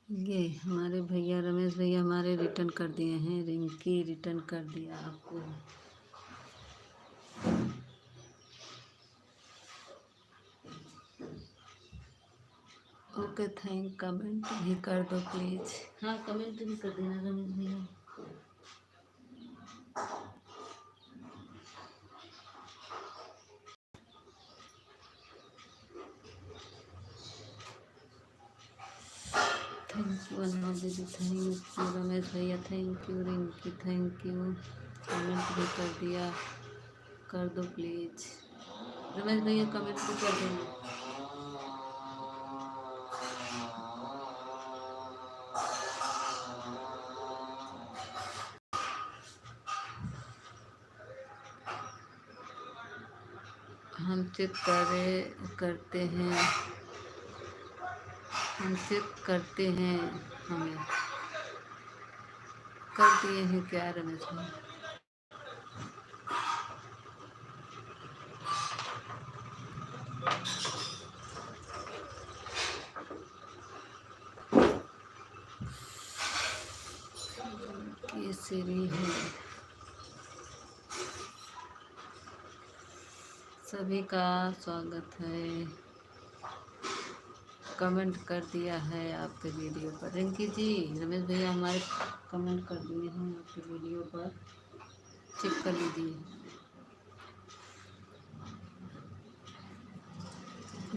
ये हमारे भैया रमेश भैया हमारे रिटर्न कर दिए हैं। रिंकी रिटर्न कर दिया आपको। Okay thank. कमेंट भी कर दो प्लीज़। हाँ कमेंट भी कर देना रमेश भैया। थैंक यू अनु दीदी, थैंक यू रमेश भैया, thank you Rinki, thank you. Comment भी कर दिया, कर दो प्लीज़ रमेश भैया, कमेंट भी कर देना। हम चेक करते हैं, हम चेक करते हैं। हमें कर दिए हैं क्या रमेश भाई? केसरी है। सभी का स्वागत है। कमेंट कर दिया है आपके वीडियो पर रिंकी जी। रमेश भैया हमारे कमेंट कर दिए हैं आपके वीडियो पर, चेक कर लीजिए।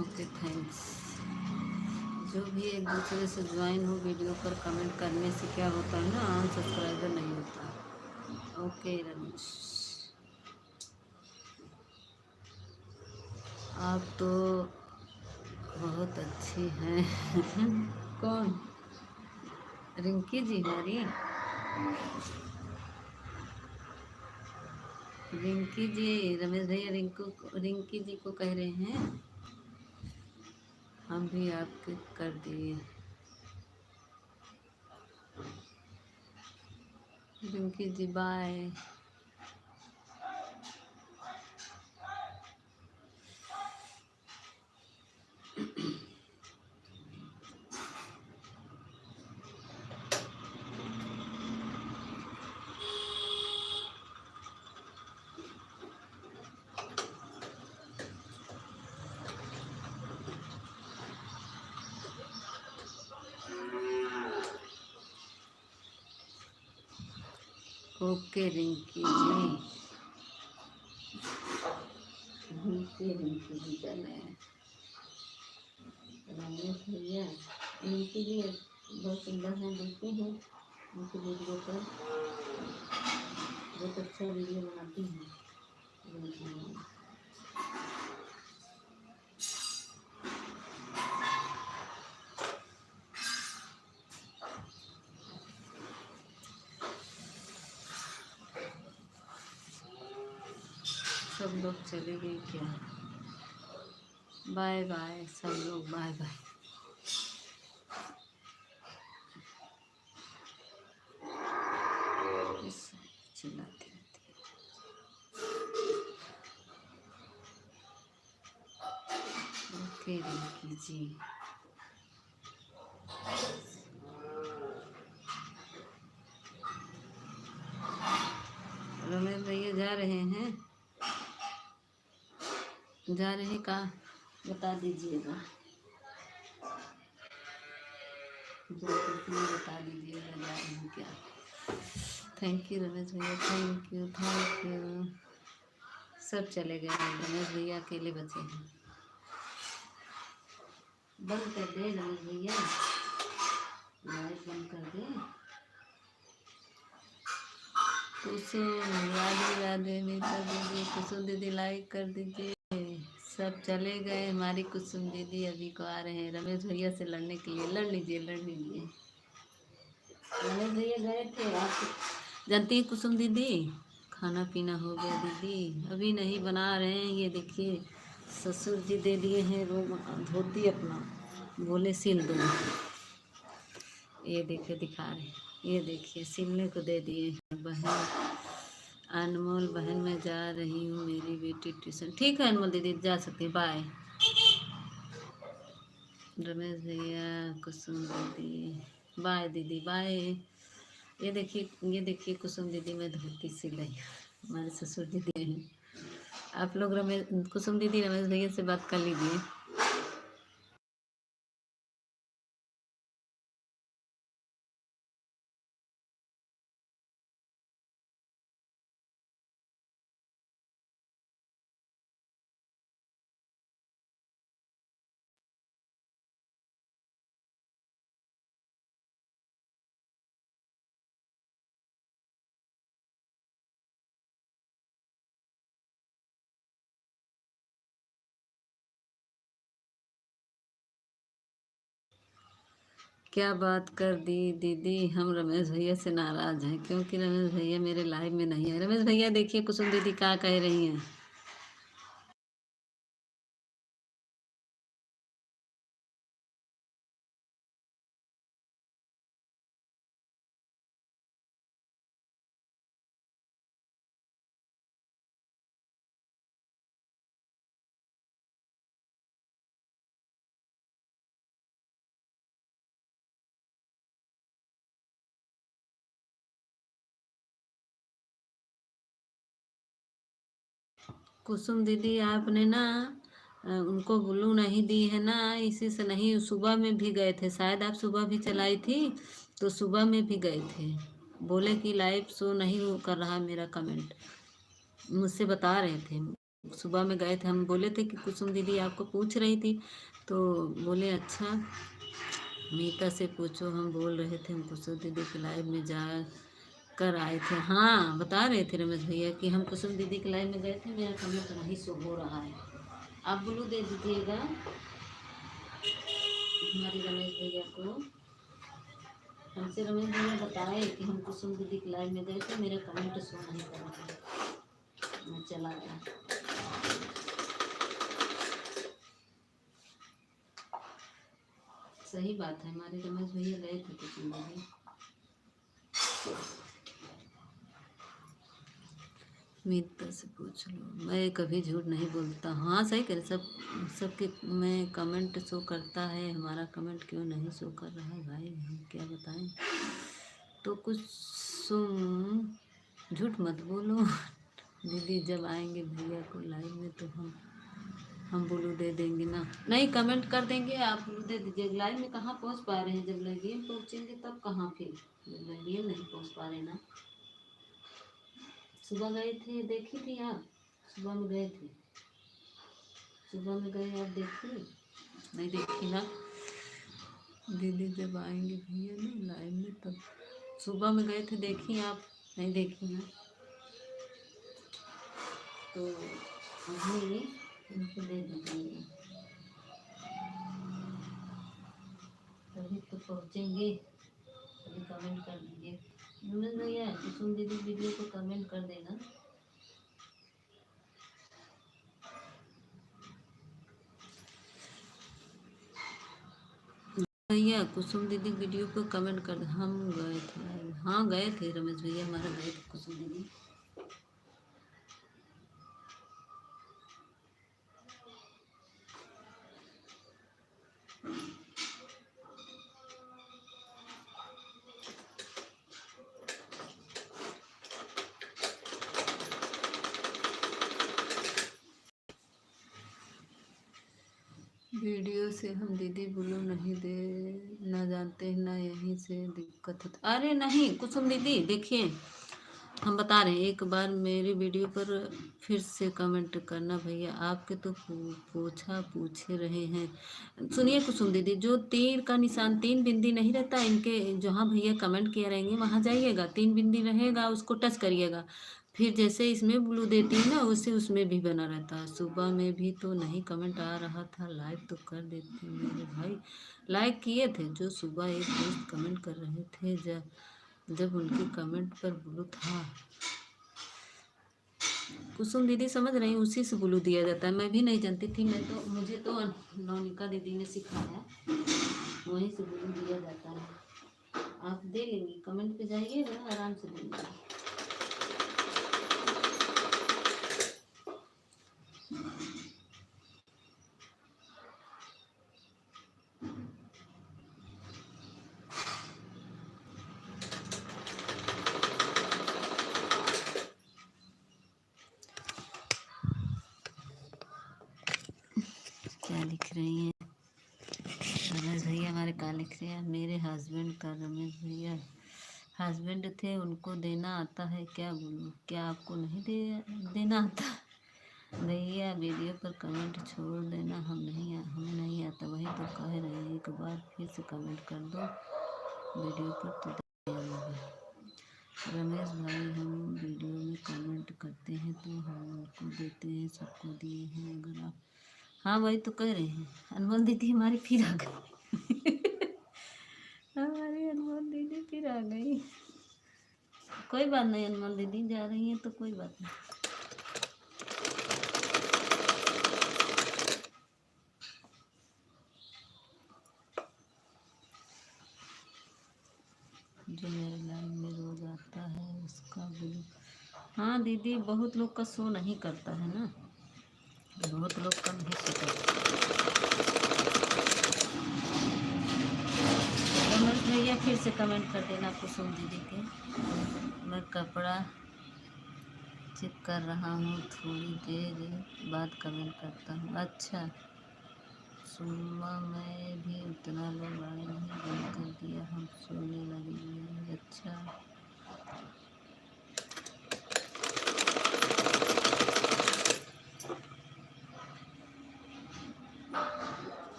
Okay thanks. जो भी एक दूसरे से ज्वाइन हो वीडियो पर कमेंट करने से क्या होता है ना, अनसब्सक्राइबर नहीं होता। ओके रमेश, आप तो बहुत अच्छी हैं। कौन? रिंकी जी हमारी? रिंकी जी रमेश भैया रिंकी जी को कह रहे हैं। हम भी आपके कर दिए। रिंकी जी बाय। ओके रिंकी जी, ओके रिंकी जी चले। रमेश भैया रिंकी जी बहुत सुंदर हैं, देखते हैं उनकी वीडियो पर, बहुत अच्छा वीडियो बनाती हैं। सब लोग चले गए क्या? बाय बाय सब लोग, बाय बाय। चिल्लाते हैं। केवल कीजिए। रमेश भैया जा रहे हैं, जा रहे का बता दीजिएगा, बता दीजिएगा जा रहे हैं क्या। थैंक यू रमेश भैया, थैंक यू थैंक यू। सब चले गए, रमेश भैया अकेले बचे हैं। बंद कर दे रमेश भैया, लाइट बंद कर दे। कुसुम राधे राधे, मीता दीदी, कुसुम दीदी लाइक कर दीजिए। सब चले गए, हमारी कुसुम दीदी अभी को आ रहे हैं रमेश भैया से लड़ने के लिए। लड़ लीजिए लड़ लीजिए। रमेश भैया गए थे, आप जानती हैं कुसुम दीदी। खाना पीना हो गया दीदी, अभी नहीं बना रहे हैं। ये देखिए ससुर जी दे दिए हैं रूम धोती अपना, बोले सिल दो। ये देखिए दिखा रहे, ये देखिए सिलने को दे दिए हैं। बहन अनमोल बहन मैं जा रही हूँ, मेरी बेटी ट्यूशन। ठीक है अनमोल दीदी जा सकती, बाय। रमेश भैया कुसुम दीदी बाय दीदी बाय। ये देखिए कुसुम दीदी मैं धोती सिल रही हूँ, हमारे ससुर जी दिए हैं। आप लोग रमेश कुसुम दीदी रमेश भैया से बात कर लीजिए। क्या बात कर दी दीदी, हम रमेश भैया से नाराज हैं क्योंकि रमेश भैया मेरे लाइव में नहीं है। रमेश भैया देखिए कुसुम दीदी क्या कह रही हैं। कुसुम दीदी आपने ना उनको ब्लू नहीं दी है ना, इसी से नहीं। सुबह में भी गए थे शायद, आप सुबह भी चलाई थी तो सुबह में भी गए थे। बोले कि लाइव शो नहीं कर रहा मेरा कमेंट, मुझसे बता रहे थे। सुबह में गए थे, हम बोले थे कि कुसुम दीदी आपको पूछ रही थी, तो बोले अच्छा मीता से पूछो। हम बोल रहे थे हम कुसुम दीदी के लाइव में जा कर आए थे। हाँ बता रहे थे रमेश भैया कि हम कुसुम दीदी के लाइव में गए थे, मेरा कमेंट नहीं शो हो रहा है। आप ब्लू दे दीजिएगा हमारे रमेश भैया को। हमसे रमेश भैया बताए कि हम कुसुम दीदी के लाइव में गए थे, मेरा कमेंट शो नहीं कर रहा है, मैं चला गया। सही बात है, हमारे रमेश भैया गए थे कुसुम दीदी। मीता से पूछ लो, मैं कभी झूठ नहीं बोलता। हाँ सही करे, सबके में कमेंट शो करता है, हमारा कमेंट क्यों नहीं शो कर रहा है भाई, हम क्या बताएं। तो कुछ झूठ मत बोलो दीदी, जब आएंगे भैया को लाइव में तो हम ब्लू दे देंगे ना। नहीं कमेंट कर देंगे, आप ब्लू दे दीजिए। लाइव में कहाँ पहुँच पा रहे हैं, जब लाइव में पहुँचेंगे तब कहाँ, फिर लाइव नहीं पहुँच पा रहे ना। सुबह गए थे, देखी थी आप, सुबह में गए थे, सुबह में गए आप देखी नहीं, देखी ना। दीदी जब आएंगे भैया ना लाइव में तब, सुबह में गए थे, देखी आप नहीं, देखी ना। तो अभी उनको दे दीजिए, तभी तो पहुँचेंगे। अभी कमेंट कर दीजिए रमेश भैया, कुसुम दीदी वीडियो को कमेंट कर देना। भैया कुसुम दीदी वीडियो को कमेंट कर दे। हम गए थे, हाँ गए थे रमेश भैया हमारा, गए थे कुसुम दीदी। वीडियो से हम दीदी ब्लू नहीं दे ना जानते हैं ना, यहीं से दिक्कत होती। अरे नहीं कुसुम दीदी, देखिए हम बता रहे हैं, एक बार मेरी वीडियो पर फिर से कमेंट करना भैया, आपके तो पूछा पूछे रहे हैं। सुनिए कुसुम दीदी, जो तीर का निशान 3 बिंदी नहीं रहता इनके, जहाँ भैया कमेंट किए रहेंगे वहाँ जाइएगा, 3 बिंदी रहेगा उसको टच करिएगा, फिर जैसे इसमें ब्लू देती है ना उसे उसमें भी बना रहता है। सुबह में भी तो नहीं कमेंट आ रहा था, लाइक तो कर देते मेरे भाई। लाइक किए थे, जो सुबह एक दोस्त कमेंट कर रहे थे, जब उनकी कमेंट पर ब्लू था। कुसुम दीदी समझ रही, उसी से ब्लू दिया जाता है। मैं भी नहीं जानती थी, मुझे तो नौनिका दीदी ने सिखाया, वहीं से ब्लू दिया जाता है। आप दे लेंगी, कमेंट पे जाइएगा, आराम से देंगे। क्या लिख रही हैं रमेश भैया हमारे? क्या लिख रहे हैं? मेरे हस्बैंड का रमेश भैया हस्बैंड थे, उनको देना आता है क्या बोलूं? क्या आपको नहीं देना आता? भैया वीडियो पर कमेंट छोड़ देना, हमें नहीं आता, वही तो कह रहे हैं, एक बार फिर से कमेंट कर दो वीडियो पर तो देंगे। रमेश भाई हम वीडियो में कमेंट करते हैं तो हम उनको देते हैं, सबको दिए हैं। अगर आप, हाँ वही तो कह रहे हैं। अनमोल दीदी हमारी फिर आ गई हमारी अनमोल दीदी फिर आ गई। कोई बात नहीं अनमोल दीदी, जा रही हैं तो कोई बात नहीं। जो मेरे लाइव में रोज आता है उसका ब्लू, हाँ दीदी बहुत लोग का शो नहीं करता है ना, बहुत लोग का नहीं शो करता। रमेश भैया फिर से कमेंट कर देना कुसुम दीदी के। मैं कपड़ा चेक कर रहा हूँ, थोड़ी देर बाद कमेंट करता हूँ। अच्छा, सुबह में भी उतना लोग आए नहीं, बंद कर दिया, हम सोने लगे। अच्छा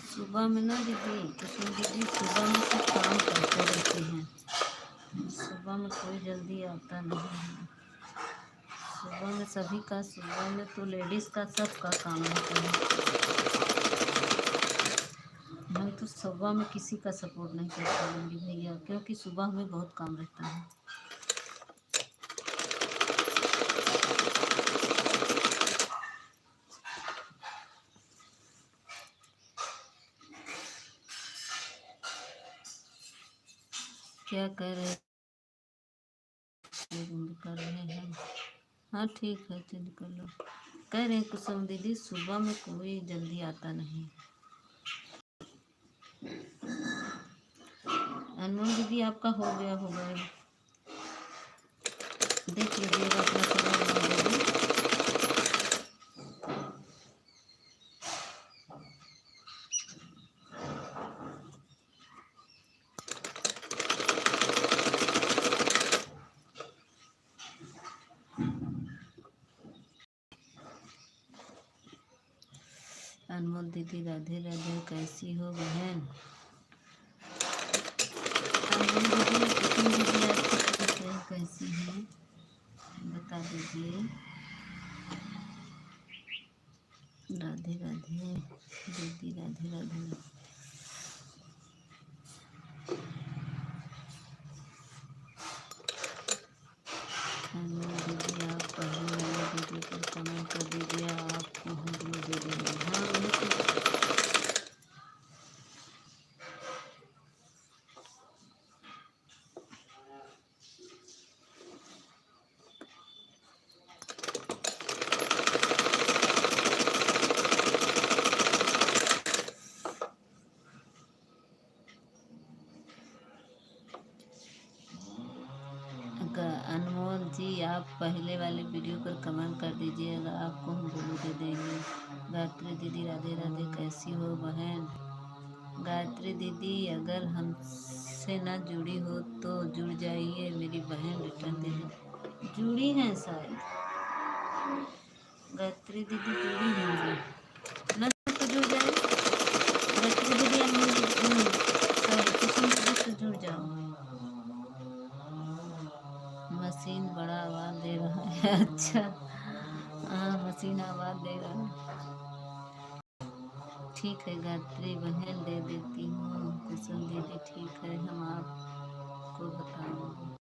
सुबह में ना दीदी, कुसुम दीदी सुबह में सब काम करते रहते हैं, सुबह में कोई जल्दी आता नहीं है। सुबह में सभी का, सुबह में तो लेडीज़ का सबका काम रहता है। मैं तो सुबह में किसी का सपोर्ट नहीं कर पाऊँगी भैया, क्योंकि सुबह में बहुत काम रहता है। क्या कह रहे कर रहे हैं? हाँ ठीक है, चेंज कर लो। कह रहे हैं कुसुम दीदी सुबह में कोई जल्दी आता नहीं। अनमोल दीदी आपका हो गया होगा, देख लीजिएगा अपना सुबह दीदी। अनमोल दीदी राधे राधे, कैसी हो बहन? अनमोल दीदी कुसुम दीदी आप कैसी हैं बता दीजिए। राधे राधे दीदी, राधे राधे। दीदी आप पहले वाले वीडियो पर कमेंट कर दीजिए, आपको हम ब्लू दे देंगे। हाँ वही तो, आप पहले वाले वीडियो पर कमेंट कर दीजिएगा, आपको हम बोलू दे देंगे। गायत्री दीदी राधे राधे, कैसी हो बहन? गायत्री दीदी अगर हमसे ना जुड़ी हो तो जुड़ जाइए मेरी बहन। रिटर्न दीदी जुड़ी हैं शायद, गायत्री दीदी जुड़ी होंगी ना, तो जुड़ जाए गायत्री दीदी। सॉरी कुसुम दीदी से जुड़ जाओ। मशीन बड़ा आवाज़ दे रहा है। अच्छा हाँ, मशीन आवाज़ दे रहा है। ठीक है गायत्री बहन, दे देती हूँ। कुसुम दीदी ठीक है, हम आपको बताएंगे।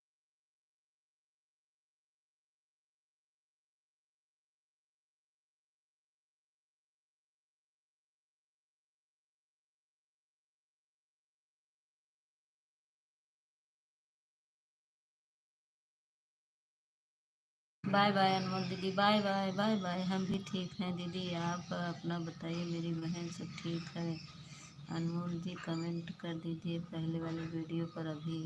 बाय बाय अनमोल दीदी, बाय बाय बाय बाय। हम भी ठीक हैं दीदी, आप अपना बताइए मेरी बहन, सब ठीक है? अनमोल जी कमेंट कर दीजिए पहले वाली वीडियो पर अभी।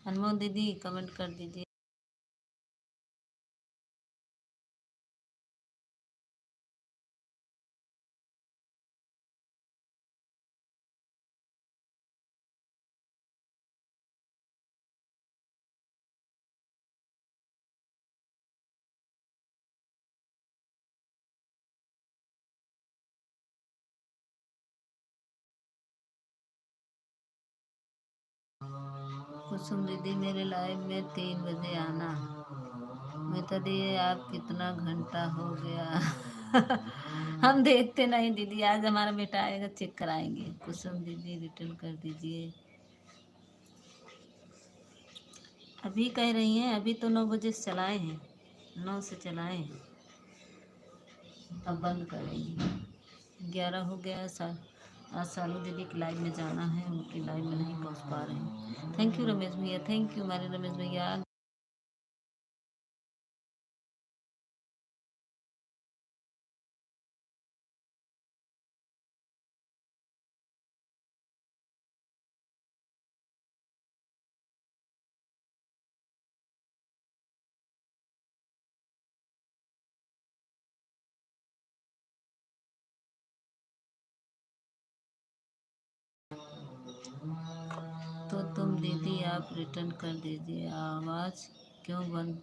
अनमोल दीदी कमेंट कर दीजिए। कुसुम दीदी मेरे लाइव में 3 बजे आना। बता दिए आप कितना घंटा हो गया। हम देखते नहीं दीदी, आज हमारा बेटा आएगा चेक कराएंगे। कुसुम दीदी रिटर्न कर दीजिए। अभी कह रही हैं, अभी तो 9 बजे से चलाए हैं, 9 से चलाए हैं, अब बंद करेंगे। 11 हो गया। आज सालू दीदी की लाइव में जाना है, उनकी लाइव में नहीं पहुंच पा रहे हैं। थैंक यू रमेश भैया, थैंक यू हमारे रमेश भैया। तो तुम दीदी आप रिटर्न कर दीजिए। आवाज़ क्यों बंद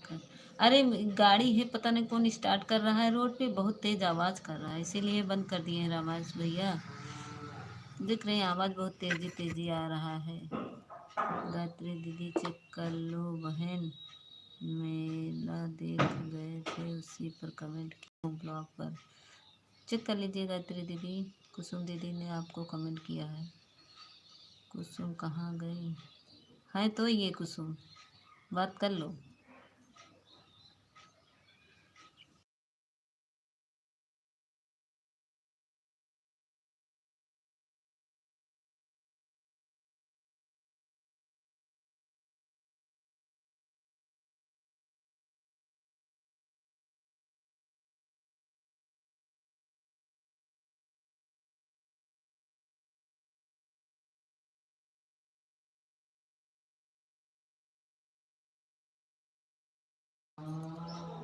कर? अरे गाड़ी है, पता नहीं कौन स्टार्ट कर रहा है रोड पे, बहुत तेज़ आवाज़ कर रहा है, इसीलिए बंद कर दिए हैं रमेश भैया। देख रहे हैं आवाज़ बहुत तेज़ी तेज़ी आ रहा है। गायत्री दीदी चेक कर लो बहन, मेला देख गए थे उसी पर कमेंट किया ब्लॉग पर। चेक कर लीजिए गायत्री दीदी, कुसुम दीदी ने आपको कमेंट किया है। कुसुम कहाँ गई है? तो ये कुसुम बात कर लो।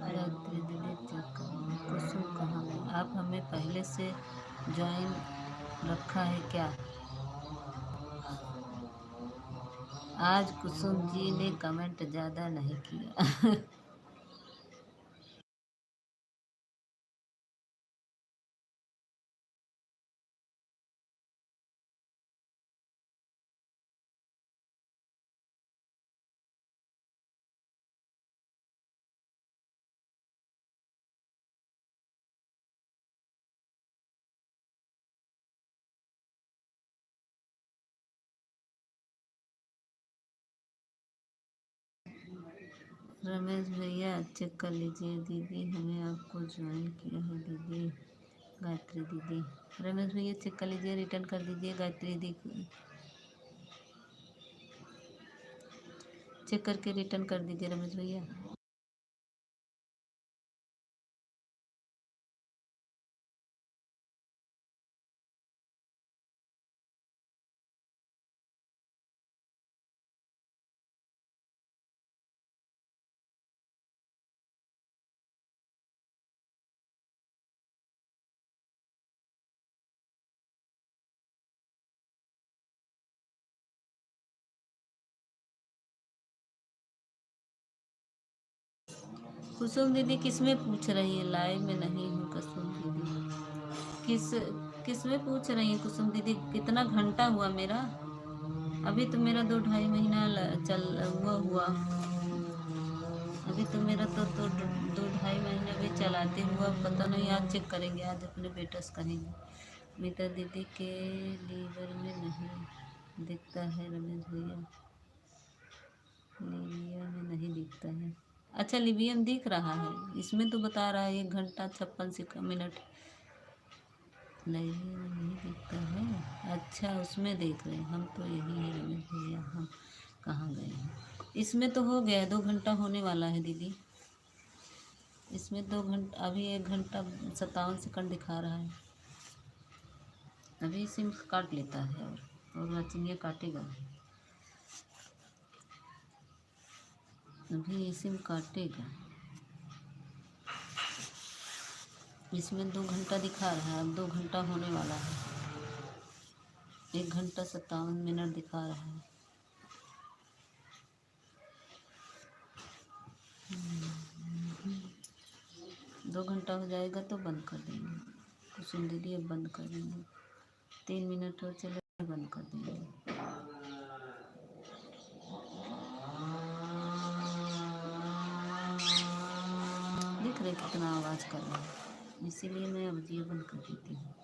गायत्री दीदी चेक कर लो। कुसुम कहाँ गई? आप हमें पहले से ज्वाइन रखा है क्या? आज कुसुम जी ने कमेंट ज़्यादा नहीं किया। रमेश भैया चेक कर लीजिए दीदी, हमें आपको ज्वाइन किया है दीदी। गायत्री दीदी, रमेश भैया चेक कर लीजिए, रिटर्न कर दीजिए गायत्री दीदी, चेक करके रिटर्न कर दीजिए रमेश भैया। कुसुम दीदी किस में पूछ रही है? लाइव में नहीं हूँ कुसुम दीदी। किस में पूछ रही है कुसुम दीदी? कितना घंटा हुआ मेरा? अभी तो मेरा 2 ढाई महीना चल हुआ। अभी तो मेरा तो 2 ढाई महीने भी चलाते हुआ, पता नहीं। आज चेक करेंगे, आज अपने बेटस करेंगे। मीता दीदी के लीवर में नहीं दिखता है रमेश भैया, लीविया में नहीं दिखता है। अच्छा, लीविया में दिख रहा है, इसमें तो बता रहा है 1 घंटा 56 मिनट। लीविया में नहीं दिखता है। अच्छा, उसमें देख रहे हैं हम, तो यही है रमेश भैया, हम कहाँ गए हैं? इसमें तो हो गया, 2 घंटा होने वाला है दीदी। इसमें 2 घंटा, अभी 1 घंटा 57 सेकंड दिखा रहा है। अभी सिम काट लेता है और वाचिंग काटेगा। अभी सिम काटेगा। इसमें 2 घंटा दिखा रहा है, अब 2 घंटा होने वाला है। 1 घंटा 57 मिनट दिखा रहा है। 2 घंटा हो जाएगा तो बंद कर देंगे। कुसुम दीदी अब बंद कर देंगे। 3 मिनट और चले, बंद कर देंगे। देख रहे कितना आवाज़ कर रहा है, इसीलिए मैं अब ये बंद कर देती हूँ।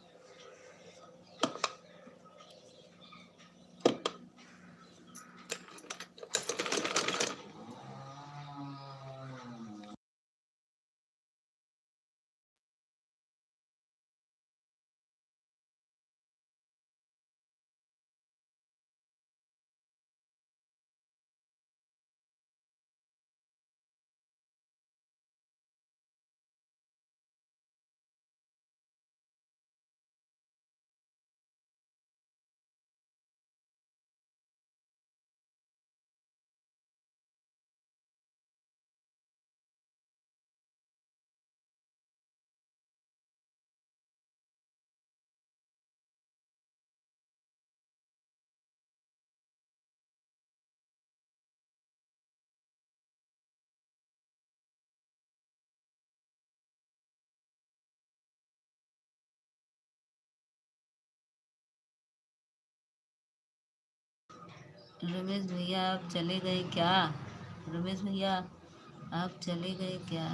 रमेश भैया आप चले गए क्या? रमेश भैया आप चले गए क्या?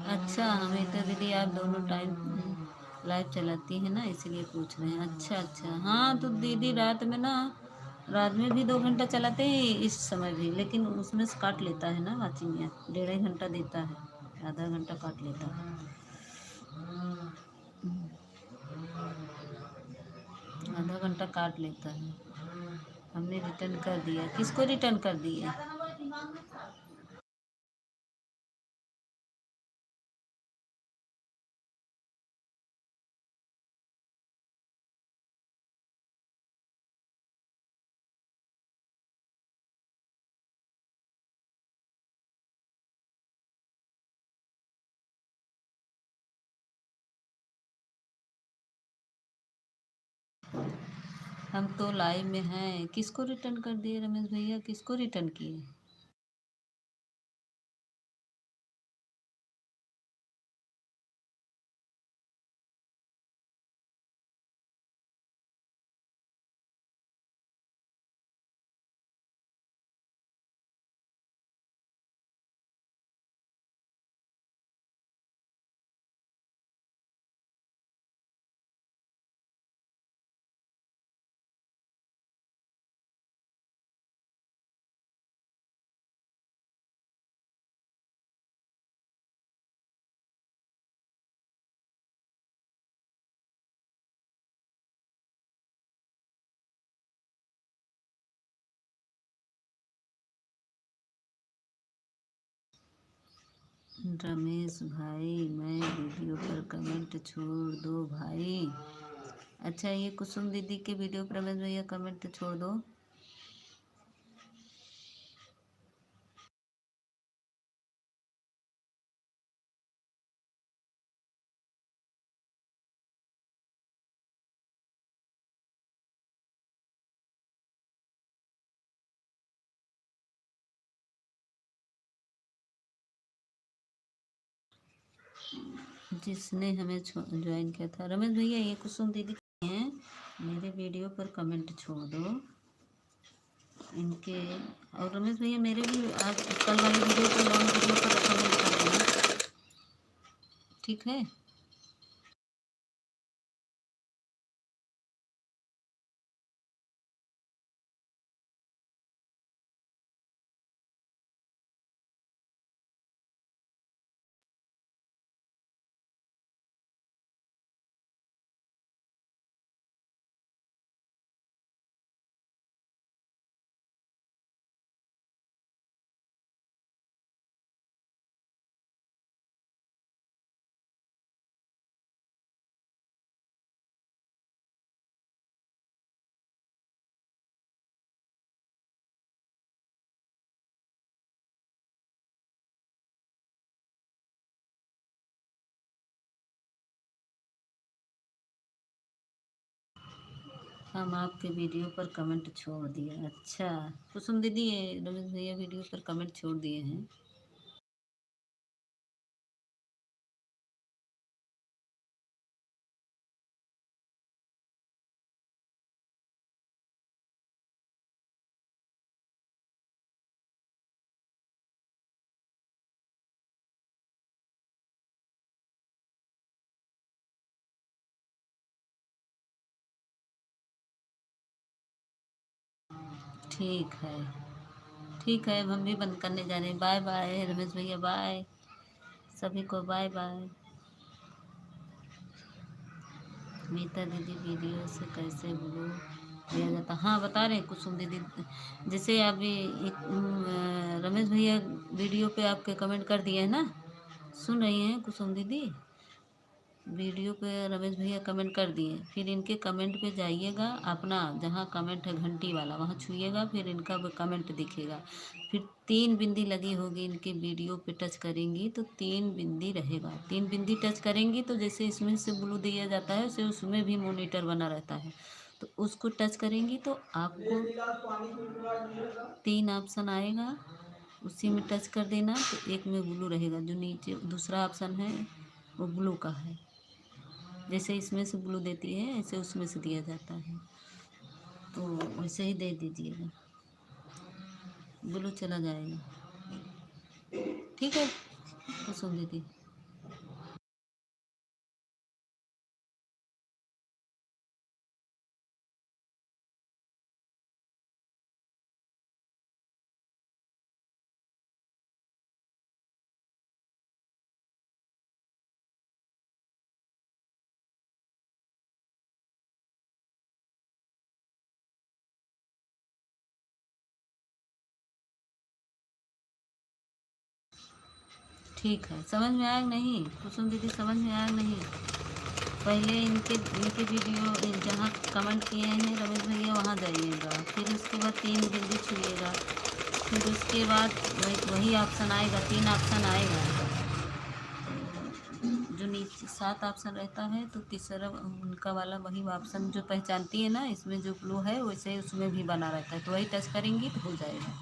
अच्छा, हमें तो दीदी आप दोनों टाइम लाइव चलाती है ना, इसीलिए पूछ रहे हैं। अच्छा अच्छा, हाँ तो दीदी रात में भी 2 घंटा चलाते हैं, इस समय भी, लेकिन उसमें से काट लेता है ना वाचिंग, 1.5 घंटा देता है, आधा घंटा काट लेता है। आधा घंटा काट लेता है। हमने रिटर्न कर दिया। किसको रिटर्न कर दिए? हम तो लाइव में हैं। किसको रिटर्न कर दिए रमेश भैया? किसको रिटर्न किए? रमेश भाई, मैं वीडियो पर कमेंट छोड़ दो भाई। अच्छा, ये कुसुम दीदी के वीडियो पर रमेश भैया कमेंट छोड़ दो। जिसने हमें ज्वाइन किया था रमेश भैया, ये कुसुम दीदी हैं, मेरे वीडियो पर कमेंट छोड़ दो इनके। और रमेश भैया मेरे भी आज कल वाली वीडियो पर, लॉन्ग वीडियो पर कमेंट कर देना, ठीक है। हम आपके वीडियो पर कमेंट छोड़ दिए। अच्छा, कुसुम दीदी ये रमेश भैया वीडियो पर कमेंट छोड़ दिए हैं। ठीक है, ठीक है, अब हम भी बंद करने जा रहे हैं। बाय बाय रमेश भैया, बाय सभी को, बाय बाय। मीता दीदी वीडियो से कैसे ब्लू दिया जाता, हाँ बता रहे हैं कुसुम दीदी। जैसे अभी रमेश भैया वीडियो पे आपके कमेंट कर दिए हैं ना, सुन रही हैं कुसुम दीदी? वीडियो पे रमेश भैया कमेंट कर दिए, फिर इनके कमेंट पे जाइएगा, अपना जहाँ कमेंट है घंटी वाला वहाँ छूइएगा, फिर इनका कमेंट दिखेगा। फिर 3 बिंदी लगी होगी, इनके वीडियो पे टच करेंगी तो 3 बिंदी रहेगा। 3 बिंदी टच करेंगी तो जैसे इसमें से ब्लू दिया जाता है, उसे उसमें भी मॉनिटर बना रहता है, तो उसको टच करेंगी तो आपको 3 ऑप्शन आएगा, उसी में टच कर देना तो एक में ब्लू रहेगा। जो नीचे दूसरा ऑप्शन है वो ब्लू का है, जैसे इसमें से ब्लू देती है ऐसे उसमें से दिया जाता है, तो वैसे ही दे दीजिएगा, ब्लू चला जाएगा। ठीक है कुसुम दीदी। ठीक है, समझ में आया नहीं कुसुम दीदी, समझ में आया नहीं? पहले इनके वीडियो जहाँ कमेंट किए हैं रमेश भैया वहाँ जाइएगा, फिर उसके बाद 3 बिंदी छूइएगा, फिर उसके बाद वही ऑप्शन आएगा, 3 ऑप्शन आएगा, जो नीचे 7 ऑप्शन रहता है तो तीसरा उनका वाला वही ऑप्शन जो पहचानती है ना, इसमें जो ब्लू है वैसे उसमें भी बना रहता है, तो वही टच करेंगी तो हो जाएगा।